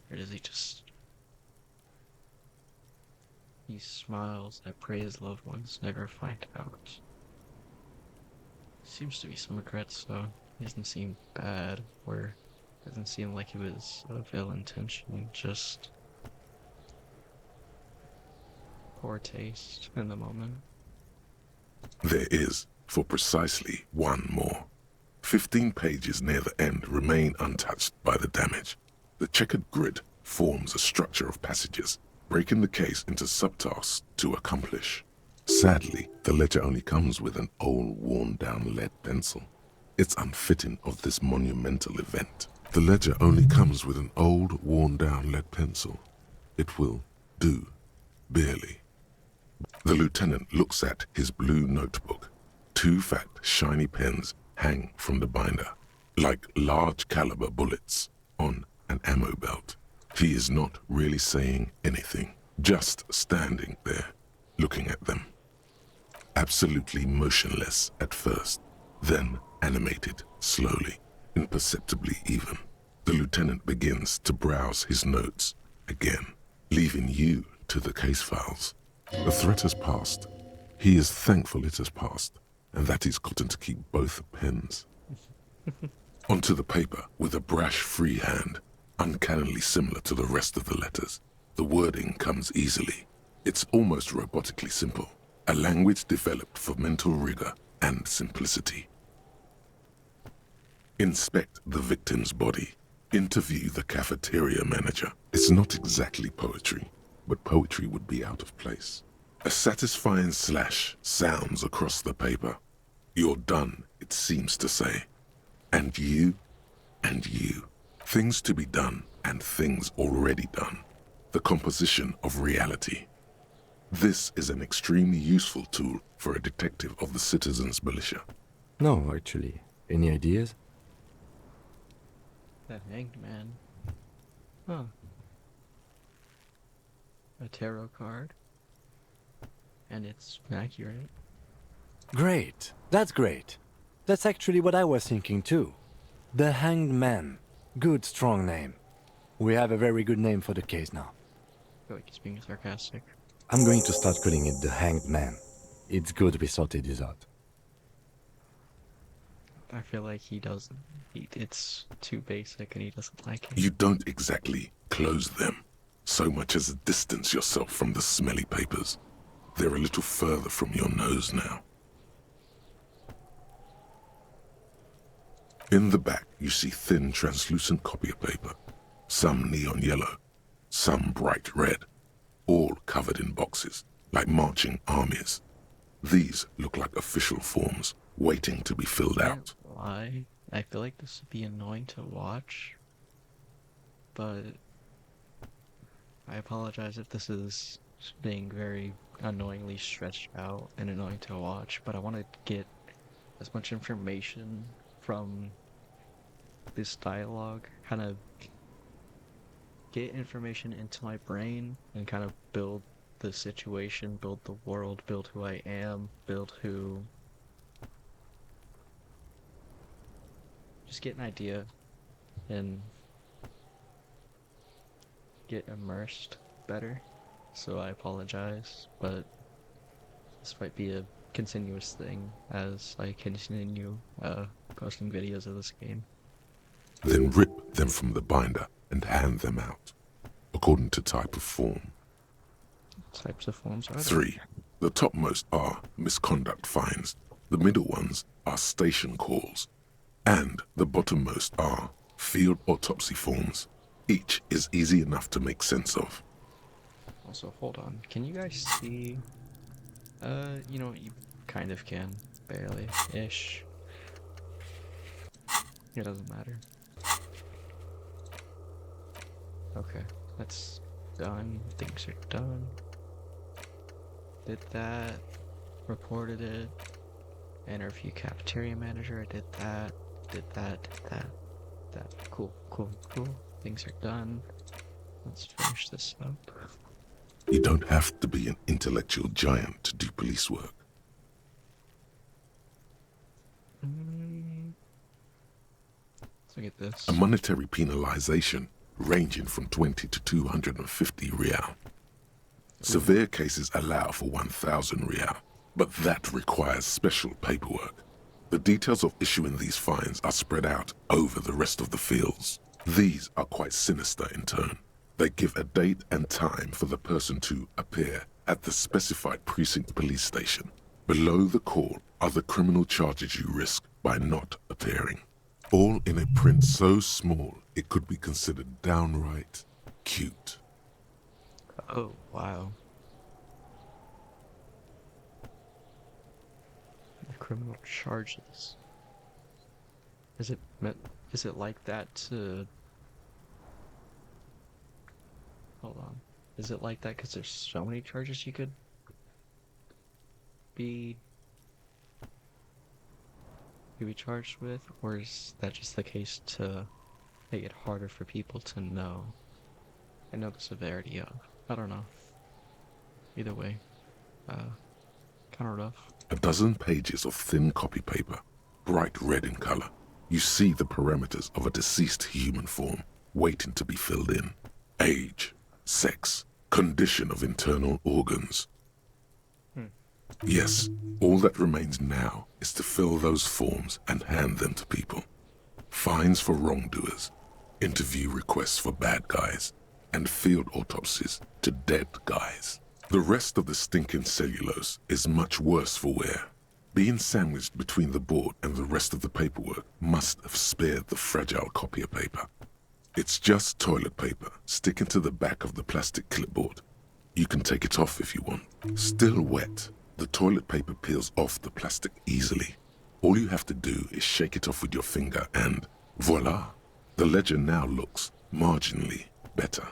Or does he just... He smiles. I pray his loved ones never find out. Seems to be some regrets, though. He doesn't seem bad, or doesn't seem like it was of ill intention, just poor taste in the moment. There is, for precisely one more. 15 pages near the end remain untouched by the damage. The checkered grid forms a structure of passages, breaking the case into subtasks to accomplish. Sadly, the ledger only comes with an old, worn-down lead pencil. It's unfitting of this monumental event. The ledger only comes with an old, worn-down lead pencil. It will do, barely. The lieutenant looks at his blue notebook. 2 fat, shiny pens hang from the binder, like large-caliber bullets on an ammo belt. He is not really saying anything, just standing there, looking at them. Absolutely motionless at first, then animated slowly, imperceptibly even. The lieutenant begins to browse his notes again, leaving you to the case files. The threat has passed. He is thankful it has passed, and that he's gotten to keep both pens. Onto the paper with a brash free hand, uncannily similar to the rest of the letters. The wording comes easily. It's almost robotically simple, a language developed for mental rigor and simplicity. Inspect the victim's body. Interview the cafeteria manager. It's not exactly poetry, but poetry would be out of place. A satisfying slash sounds across the paper. You're done, it seems to say. And you, and you. Things to be done and things already done. The composition of reality. This is an extremely useful tool for a detective of the citizens' militia. No, actually. Any ideas? That hanged man. Huh. A tarot card. And it's accurate. Great. That's great. That's actually what I was thinking too. The Hanged Man. Good, strong name. We have a very good name for the case now. I feel like he's being sarcastic. I'm going to start calling it the Hanged Man. It's good we sorted this out. I feel like he doesn't. It's too basic and he doesn't like it. You don't exactly close them, so much as distance yourself from the smelly papers. They're a little further from your nose now. In the back, you see thin, translucent copy of paper. Some neon yellow, some bright red. all covered in boxes, like marching armies. These look like official forms, waiting to be filled out. Why? I feel like this would be annoying to watch, but I apologize if this is being very annoyingly stretched out and annoying to watch, but I want to get as much information from this dialogue, kind of get information into my brain and kind of build the situation, build the world, build who I am, build who... Just get an idea and get immersed better. So I apologize, but this might be a continuous thing as I continue posting videos of this game. Then rip them from the binder and hand them out, according to type of form. Types of forms are there? 3. The topmost are misconduct fines, the middle ones are station calls, and the bottommost are field autopsy forms. Each is easy enough to make sense of. Also, hold on. Can you guys see? You know, you kind of can. Barely-ish. It doesn't matter. Okay, that's done. Things are done. Did that. Reported it. Interview cafeteria manager. I did that. Did that. Did that. That. Cool. Cool. Cool. Things are done. Let's finish this up. You don't have to be an intellectual giant to do police work. Let's look at this. A monetary penalization ranging from 20 to 250 real. Severe cases allow for 1,000 real, but that requires special paperwork. The details of issuing these fines are spread out over the rest of the fields. These are quite sinister in turn. They give a date and time for the person to appear at the specified precinct police station. Below the call are the criminal charges you risk by not appearing. All in a print so small it could be considered downright cute. Oh, wow. The criminal charges. Is it like that to... Hold on. Is it like that because there's so many charges you could be charged with? Or is that just the case to make it harder for people to know? I know the severity of. I don't know. Either way. Kind of rough. A dozen pages of thin copy paper, bright red in color. You see the parameters of a deceased human form waiting to be filled in. Age, sex, condition of internal organs. Yes, all that remains now is to fill those forms and hand them to people. Fines for wrongdoers, interview requests for bad guys, and field autopsies to dead guys. The rest of the stinking cellulose is much worse for wear. Being sandwiched between the board and the rest of the paperwork must have spared the fragile copier paper. It's just toilet paper sticking to the back of the plastic clipboard. You can take it off if you want. Still wet, the toilet paper peels off the plastic easily. All you have to do is shake it off with your finger and voila! The ledger now looks marginally better.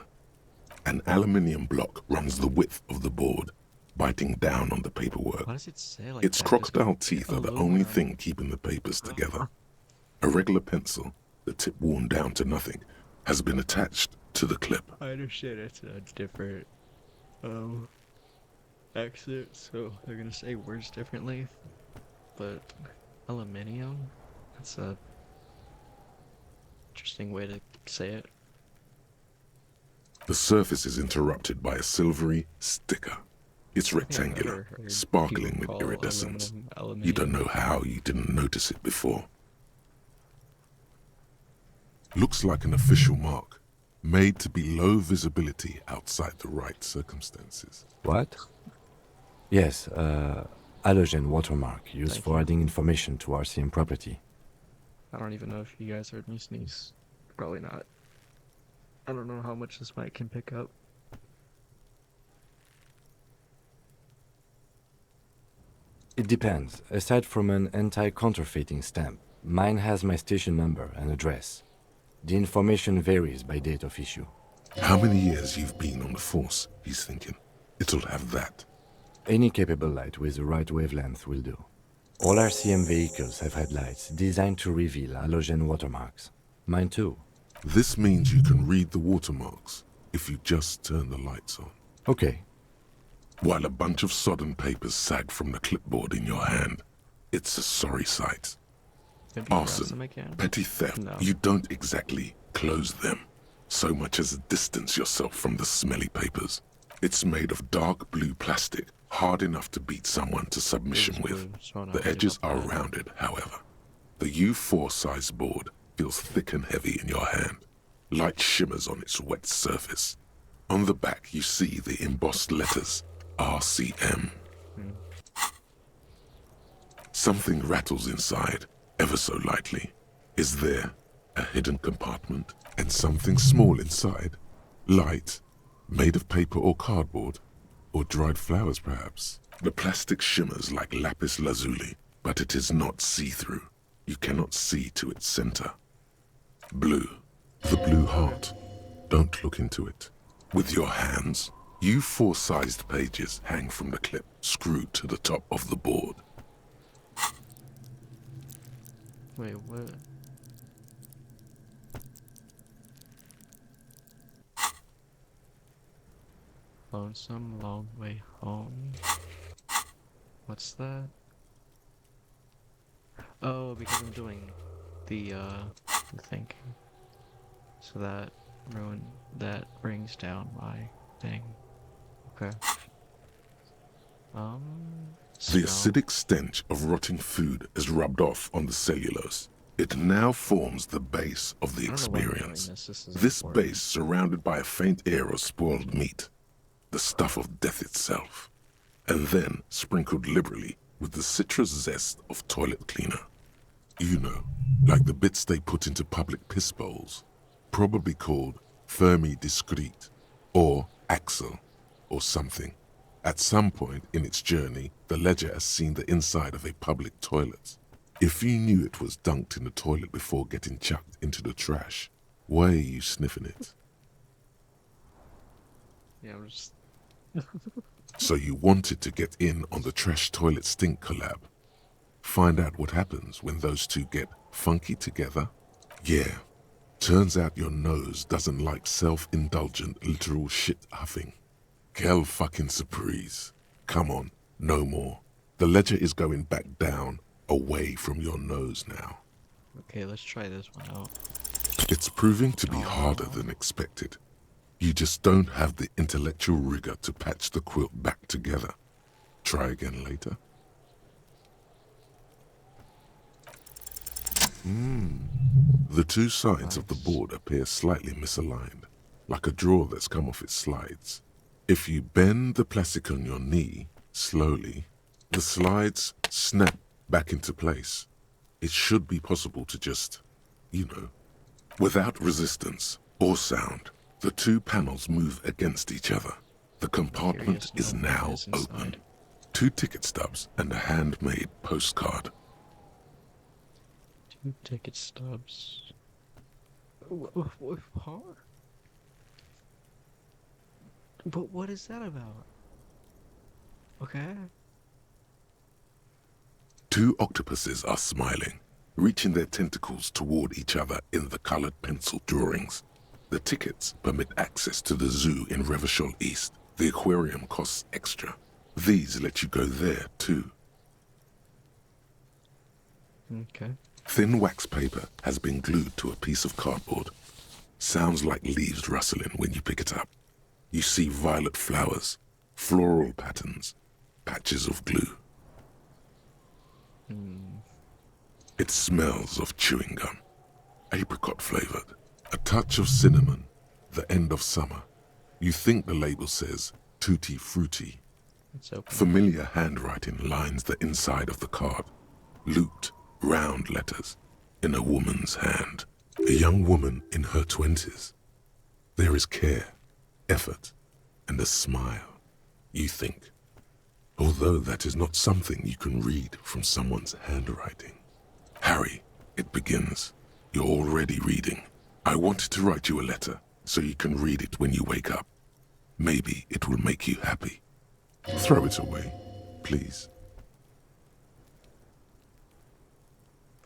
An aluminium block runs the width of the board, biting down on the paperwork. Why does it say like Its that? crocodile teeth are the only thing keeping the papers together. A regular pencil, the tip worn down to nothing, has been attached to the clip. I understand it's a different accent, so they're gonna say words differently. But aluminium? That's a interesting way to say it. The surface is interrupted by a silvery sticker. It's rectangular, sparkling with iridescence. You don't know how you didn't notice it before. Looks like an official mark, made to be low visibility outside the right circumstances. What? Yes, halogen watermark used for adding information to RCM property. I don't even know if you guys heard me sneeze. Probably not. I don't know how much this mic can pick up. It depends. Aside from an anti-counterfeiting stamp, mine has my station number and address. The information varies by date of issue. How many years you've been on the force, he's thinking. It'll have that. Any capable light with the right wavelength will do. All RCM vehicles have headlights designed to reveal halogen watermarks. Mine too. This means you can read the watermarks if you just turn the lights on. Okay. While a bunch of sodden papers sag from the clipboard in your hand, it's a sorry sight. Arson, petty theft, you don't exactly close them, so much as distance yourself from the smelly papers. It's made of dark blue plastic, hard enough to beat someone to submission with. The edges are rounded, however. The U4 size board feels thick and heavy in your hand. Light shimmers on its wet surface. On the back you see the embossed letters, RCM. Something rattles inside, ever so lightly. Is there a hidden compartment and something small inside? Light, made of paper or cardboard, or dried flowers perhaps. The plastic shimmers like lapis lazuli, but it is not see-through. You cannot see to its center. Blue, the blue heart. Don't look into it. With your hands, U4-sized pages hang from the clip, screwed to the top of the board. Wait, what? Lonesome long way home. What's that? Oh, because I'm doing the thing. So that brings down my thing. Okay. The acidic stench of rotting food is rubbed off on the cellulose. It now forms the base of the experience. This base surrounded by a faint air of spoiled meat, the stuff of death itself, and then sprinkled liberally with the citrus zest of toilet cleaner. You know, like the bits they put into public piss bowls, probably called Fermi Discrete, or Axle, or something. At some point in its journey, the ledger has seen the inside of a public toilet. If you knew it was dunked in the toilet before getting chucked into the trash, why are you sniffing it? Yeah, I'm just... So you wanted to get in on the trash toilet stink collab. Find out what happens when those two get funky together? Yeah. Turns out your nose doesn't like self-indulgent literal shit huffing. Quelle fucking surprise. Come on, no more. The ledger is going back down, away from your nose now. Okay, let's try this one out. It's proving to be harder than expected. You just don't have the intellectual rigor to patch the quilt back together. Try again later. The two sides of the board appear slightly misaligned, like a drawer that's come off its slides. If you bend the plastic on your knee, slowly, the slides snap back into place. It should be possible to just, without resistance or sound, the two panels move against each other. The compartment is now open. 2 ticket stubs and a handmade postcard. 2 ticket stubs. Huh? But what is that about? Okay. 2 octopuses are smiling, reaching their tentacles toward each other in the colored pencil drawings. The tickets permit access to the zoo in Revachol East. The aquarium costs extra. These let you go there, too. Okay. Thin wax paper has been glued to a piece of cardboard. Sounds like leaves rustling when you pick it up. You see violet flowers, floral patterns, patches of glue. It smells of chewing gum, apricot flavored, a touch of cinnamon, the end of summer. You think the label says tutti frutti. Familiar handwriting lines the inside of the card, looped, round letters in a woman's hand. A young woman in her 20s. There is care, effort, and a smile, you think. although that is not something you can read from someone's handwriting. Harry, it begins. You're already reading. I wanted to write you a letter so you can read it when you wake up. Maybe it will make you happy. Throw it away, please.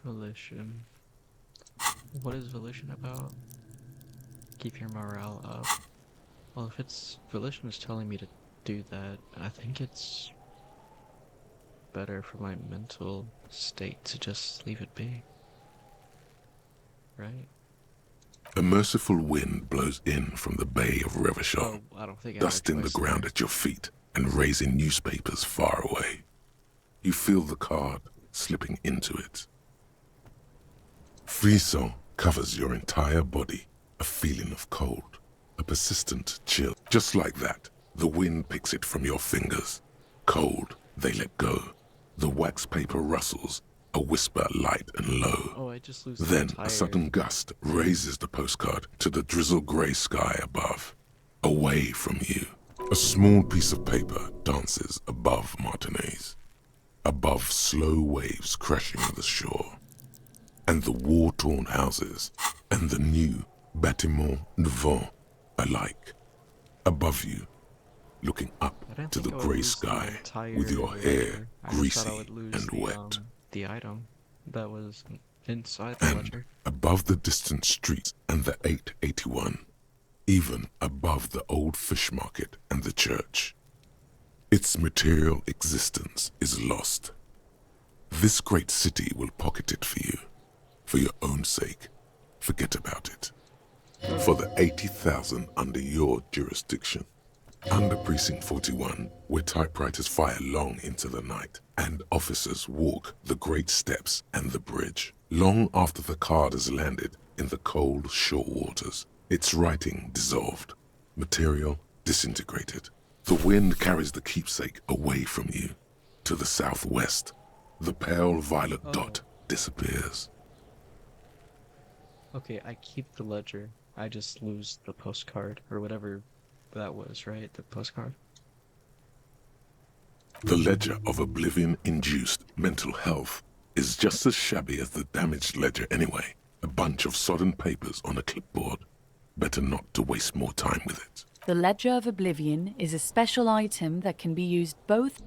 Volition. What is volition about? Keep your morale up. Well, if it's volition is telling me to do that, I think it's better for my mental state to just leave it be. Right? A merciful wind blows in from the Bay of Revachol, I don't think I dusting the ground at your feet and raising newspapers far away. You feel the card slipping into it. Frisson covers your entire body, a feeling of cold, a persistent chill. Just like that, the wind picks it from your fingers. Cold, they let go. The wax paper rustles, a whisper light and low. Oh, I just lose Then the a sudden gust raises the postcard to the drizzle-grey sky above. Away from you, a small piece of paper dances above Martinez, above slow waves crashing the shore, and the war-torn houses, and the new bâtiments nouveaux alike. Above you, looking up to the grey sky with your hair greasy and wet. The item that was inside the ledger. Above the distant streets and the 881, even above the old fish market and the church. Its material existence is lost. This great city will pocket it for you. For your own sake, forget about it. For the 80,000 under your jurisdiction. Under Precinct 41, where typewriters fire long into the night, and officers walk the great steps and the bridge, long after the card has landed in the cold shore waters, its writing dissolved, material disintegrated. The wind carries the keepsake away from you. To the southwest, the pale violet dot disappears. Okay, I keep the ledger. I just lose the postcard, or whatever that was, right? The postcard? The ledger of oblivion-induced mental health is just as shabby as the damaged ledger anyway. A bunch of sodden papers on a clipboard. Better not to waste more time with it. The Ledger of Oblivion is a special item that can be used both...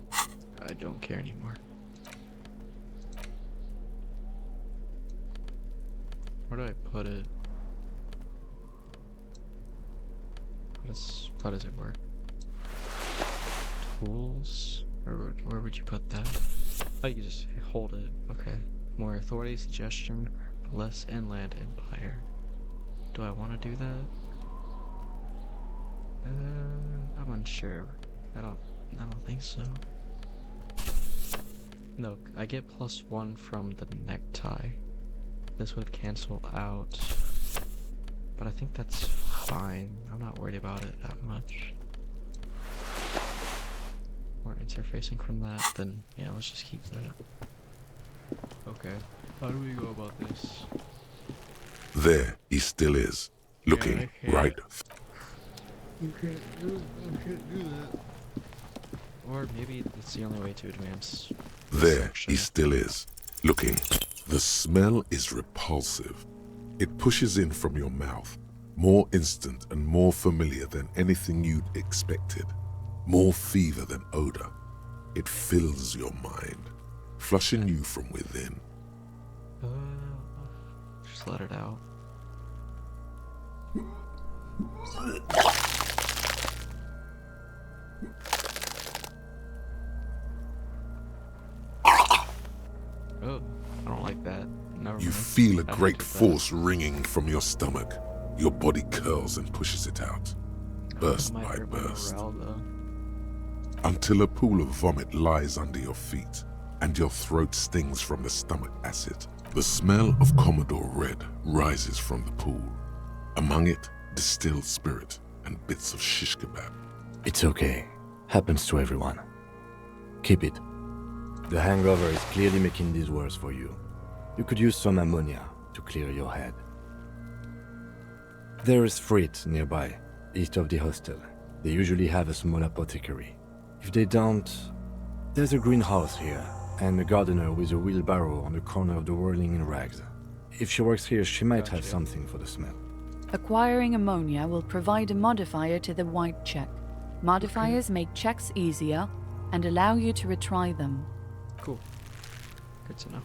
I don't care anymore. Where do I put it? How does it work? Tools? Or where would you put that? Oh, you just hold it. Okay. More authority, suggestion, less inland empire. Do I want to do that? I'm unsure. I don't think so. No, I get +1 from the necktie. This would cancel out. But I think that's fine. I'm not worried about it that much. More interfacing from that, then yeah, let's just keep that. Okay, how do we go about this? There he still is, looking right. You can't do that. Or maybe it's the only way to advance. There he still is, looking. The smell is repulsive. It pushes in from your mouth, more instant and more familiar than anything you'd expected. More fever than odor. It fills your mind, flushing you from within. Just let it out. Oh, I don't like that. Never You mind. feel a I great looked at force ringing from your stomach. Your body curls and pushes it out, burst by burst, until a pool of vomit lies under your feet and your throat stings from the stomach acid. The smell of Commodore Red rises from the pool. Among it, distilled spirit and bits of shish kebab. It's okay. Happens to everyone. Keep it. The hangover is clearly making these worse for you. You could use some ammonia to clear your head. There is Frit nearby, east of the hostel. They usually have a small apothecary. If they don't, There's a greenhouse here, and a gardener with a wheelbarrow on the corner of the whirling in rags. If she works here, she might have something for the smell. Acquiring ammonia will provide a modifier to the white check. Modifiers make checks easier and allow you to retry them. Cool. Good to know.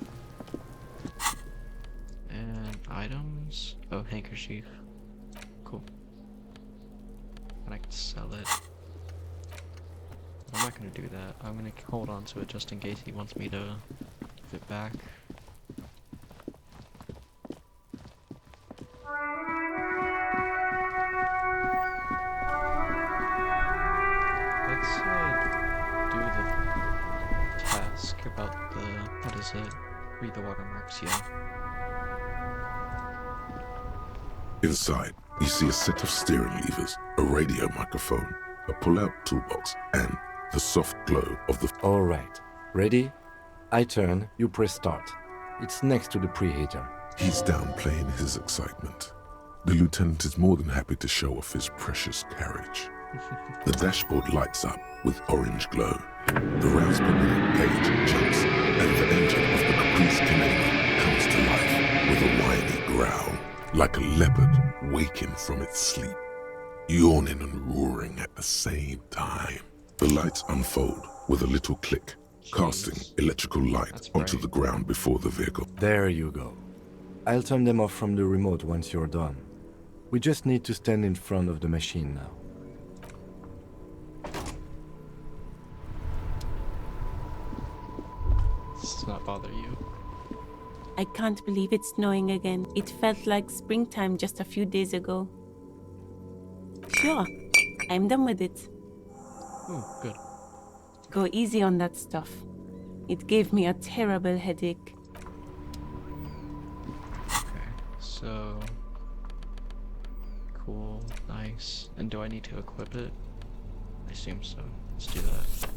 And items. Oh, handkerchief. Cool. And I can sell it. I'm not gonna do that. I'm gonna hold on to it just in case he wants me to give it back. Let's do the task about the, what is it? Read the watermarks, yeah. Inside, you see a set of steering levers, a radio microphone, a pull-out toolbox, and the soft glow of the... All right. Ready? I turn, you press start. It's next to the preheater. He's downplaying his excitement. The lieutenant is more than happy to show off his precious carriage. The dashboard lights up with orange glow. The rounds per minute gauge jumps, and the engine of the Caprice Canadian comes to life with a whiny growl, like a leopard waking from its sleep, yawning and roaring at the same time. The lights unfold with a little click, casting electrical light onto the ground before the vehicle. There you go. I'll turn them off from the remote once you're done. We just need to stand in front of the machine now. Does not bother you? I can't believe it's snowing again. It felt like springtime just a few days ago. Sure, I'm done with it. Oh, good. Go easy on that stuff. It gave me a terrible headache. Okay, so... Cool, nice. And do I need to equip it? I assume so. Let's do that.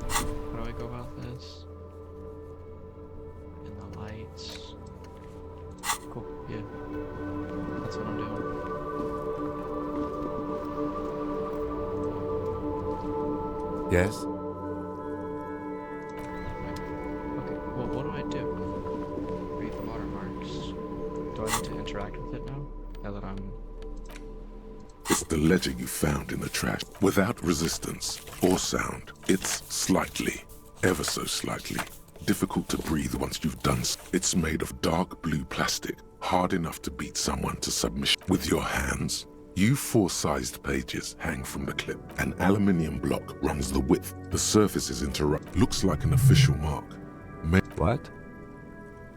How do I go about this? In the lights. Cool, yeah. That's what I'm doing. Yes? Okay, well, what do I do? Read the watermarks. Do I need to interact with it now that I'm... It's the ledger you found in the trash. Without resistance or sound, it's slightly, ever so slightly, difficult to breathe once you've done so. It's made of dark blue plastic, hard enough to beat someone to submission. With your hands, you four-sized pages hang from the clip. An aluminium block runs the width. The surface is interrupted. Looks like an official mark. What?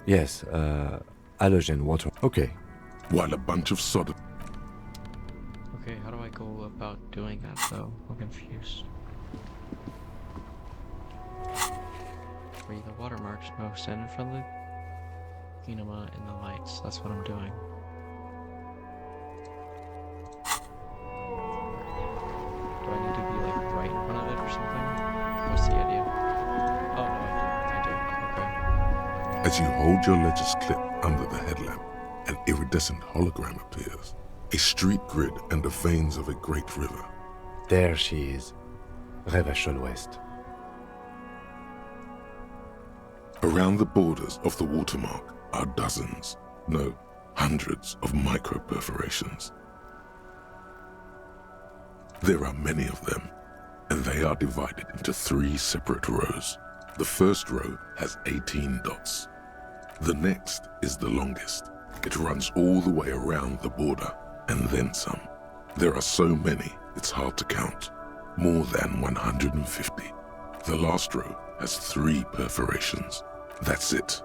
Yes, halogen water. Okay. While a bunch of soda... Okay, how do I go about doing that though? I'm confused. Read the watermarks. No, stand in front of the enema in the lights. That's what I'm doing. Do I need to be like right in front of it or something? What's the idea? Oh no, I do. Okay. As you hold your ledger's clip under the headlamp, an iridescent hologram appears. A street grid and the veins of a great river. There she is. Revachol West. Around the borders of the watermark are dozens, no, hundreds of micro-perforations. There are many of them, and they are divided into 3 separate rows. The first row has 18 dots. The next is the longest. It runs all the way around the border, and then some. There are so many, it's hard to count. More than 150. The last row has 3 perforations. That's it.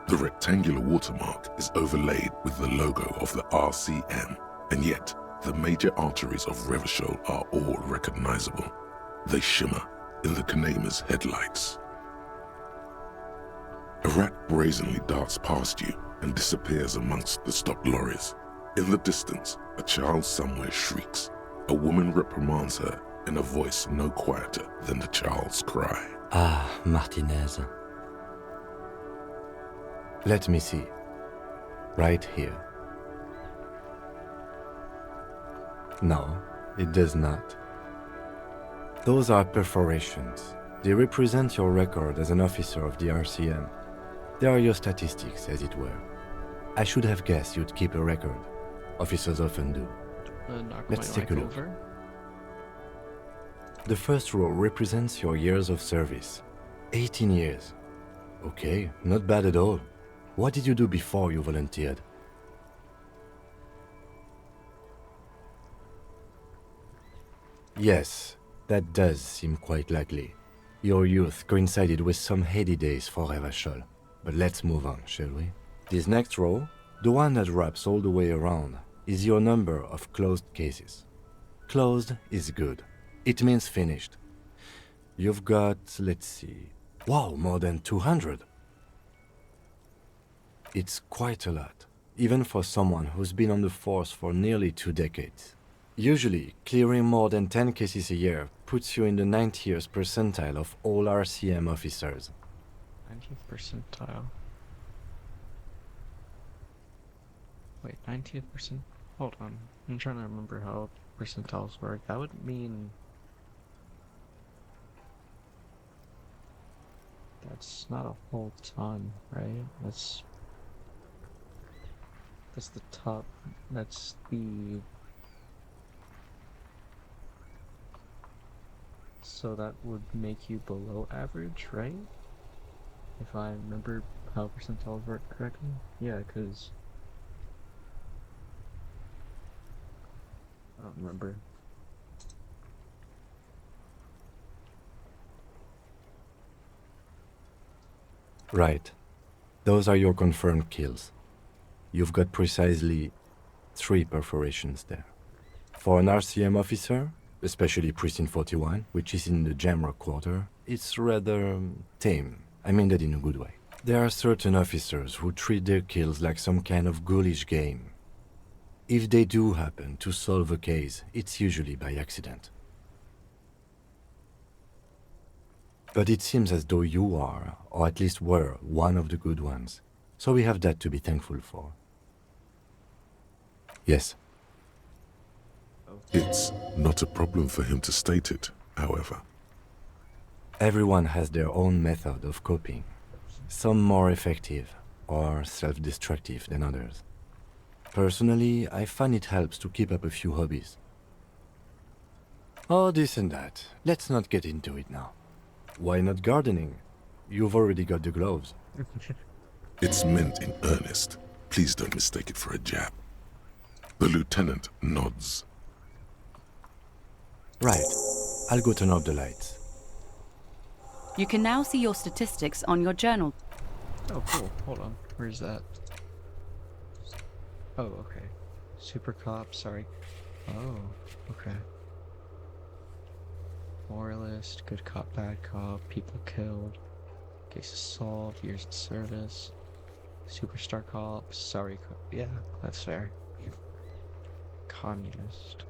The rectangular watermark is overlaid with the logo of the RCM, and yet the major arteries of Revachol are all recognizable. They shimmer in the Kanema's headlights. A rat brazenly darts past you and disappears amongst the stopped lorries. In the distance, a child somewhere shrieks. A woman reprimands her in a voice no quieter than the child's cry. Ah, Martinez. Let me see. Right here. No, it does not. Those are perforations. They represent your record as an officer of the RCM. They are your statistics, as it were. I should have guessed you'd keep a record. Officers often do. Let's take a look. The first row represents your years of service. 18 years. Okay, not bad at all. What did you do before you volunteered? Yes, that does seem quite likely. Your youth coincided with some heady days for Revachol. But let's move on, shall we? This next row, the one that wraps all the way around, is your number of closed cases. Closed is good. It means finished. You've got, let's see, wow, more than 200. It's quite a lot, even for someone who's been on the force for nearly 2 decades. Usually, clearing more than 10 cases a year puts you in the 90th percentile of all RCM officers. 90th percentile. Wait, 90th percent? Hold on. I'm trying to remember how percentiles work. That would mean... That's not a whole ton, right? That's the top. That's the... So that would make you below average, right? If I remember how percentiles work correctly? Yeah, because... I don't remember. Right. Those are your confirmed kills. You've got precisely 3 perforations there. For an RCM officer, especially Precinct 41, which is in the Jamrock quarter, it's rather tame. I mean that in a good way. There are certain officers who treat their kills like some kind of ghoulish game. If they do happen to solve a case, it's usually by accident. But it seems as though you are, or at least were, one of the good ones. So we have that to be thankful for. Yes. It's not a problem for him to state it, however. Everyone has their own method of coping. Some more effective or self-destructive than others. Personally, I find it helps to keep up a few hobbies. Oh, this and that. Let's not get into it now. Why not gardening? You've already got the gloves. It's meant in earnest. Please don't mistake it for a jab. The lieutenant nods. Right. I'll go turn off the lights. You can now see your statistics on your journal. Oh, cool. Hold on. Where's that? Oh, okay. Super cop, sorry. Oh, okay. Moralist, good cop, bad cop, people killed, cases solved, years in service, superstar cop, sorry cop. Yeah, that's fair. Communist.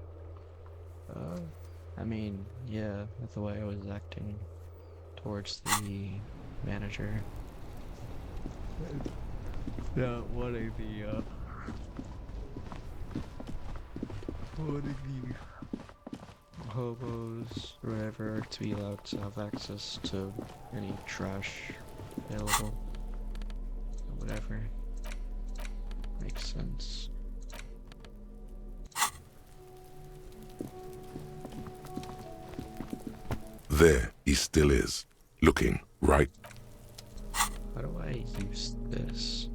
I mean, yeah, that's the way I was acting towards the manager. Yeah, wanting the hobos or whatever to be allowed to have access to any trash available. Whatever. Makes sense. There he still is, looking right. How do I use this?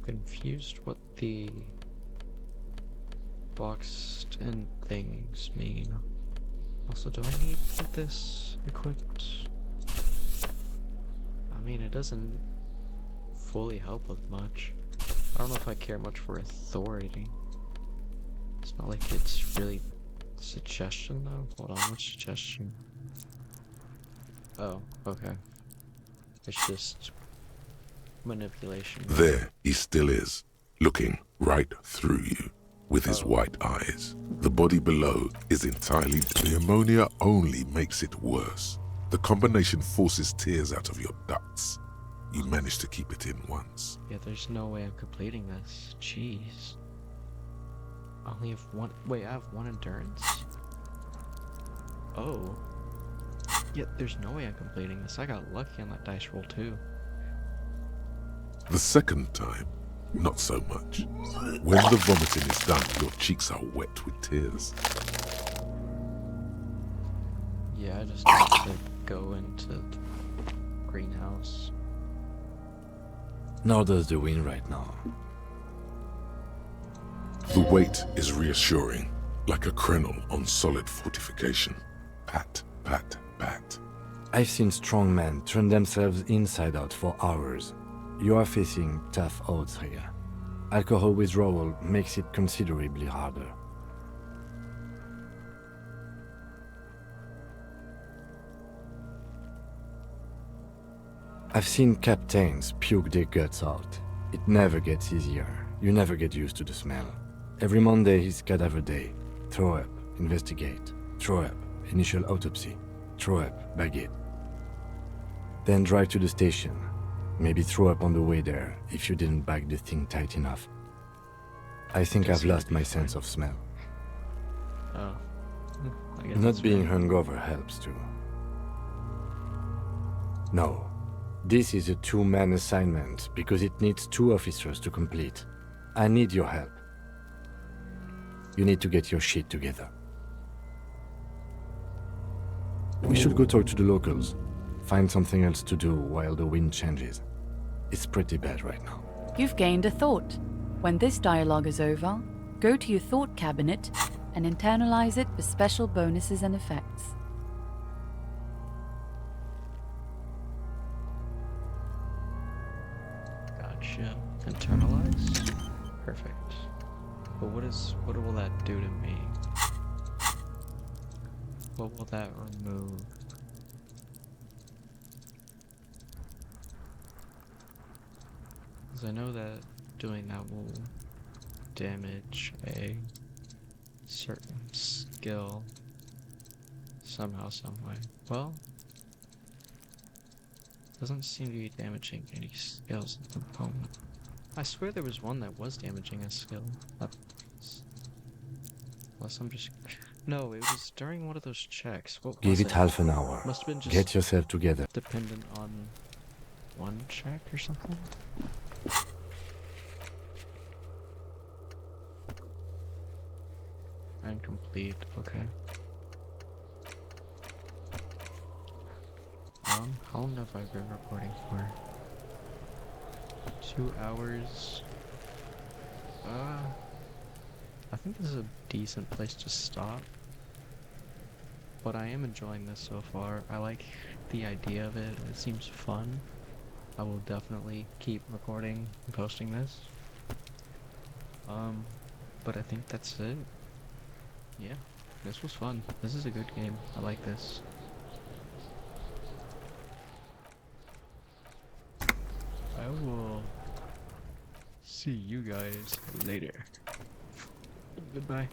Confused what the boxed in things mean. Also, do I need this equipped? I mean, it doesn't fully help with much. I don't know if I care much for authority. It's not like it's really suggestion though. Hold on, what's suggestion? Oh, okay. It's just manipulation. There he still is, looking right through you with his white eyes. The body below is entirely... The ammonia only makes it worse. The combination forces tears out of your ducts. You managed to keep it in once. Yeah, there's no way I'm completing this. Jeez. I only have one... Wait, I have one endurance? Oh. Yeah, there's no way I'm completing this. I got lucky on that dice roll too. The second time, not so much. When the vomiting is done, your cheeks are wet with tears. Yeah, I just have to go into the greenhouse. Nor does the wind right now. The weight is reassuring, like a crenel on solid fortification. Pat, pat, pat. I've seen strong men turn themselves inside out for hours. You are facing tough odds here. Alcohol withdrawal makes it considerably harder. I've seen captains puke their guts out. It never gets easier. You never get used to the smell. Every Monday is cadaver day. Throw up, investigate. Throw up, initial autopsy. Throw up, bag it. Then drive to the station. Maybe throw up on the way there if you didn't bag the thing tight enough. I think I've lost my sense of smell. Oh. I guess Not being hungover helps too. No. This is a two-man assignment because it needs 2 officers to complete. I need your help. You need to get your shit together. We should go talk to the locals. Find something else to do while the wind changes. It's pretty bad right now. You've gained a thought. When this dialogue is over, go to your thought cabinet and internalize it with special bonuses and effects. Gotcha. Internalize? Perfect. But what will that do to me? What will that remove? Because I know that doing that will damage a certain skill somehow, someway. Well, doesn't seem to be damaging any skills at the moment. I swear there was one that was damaging a skill. Unless I'm just... No, it was during one of those checks. What Give was it half an hour. Must have been just Get yourself together. dependent on one check or something? Incomplete, okay. How long have I been recording for? 2 hours. I think this is a decent place to stop. But I am enjoying this so far. I like the idea of it. It seems fun. I will definitely keep recording and posting this. But I think that's it. Yeah, this was fun. This is a good game. I like this. I will see you guys later. Goodbye.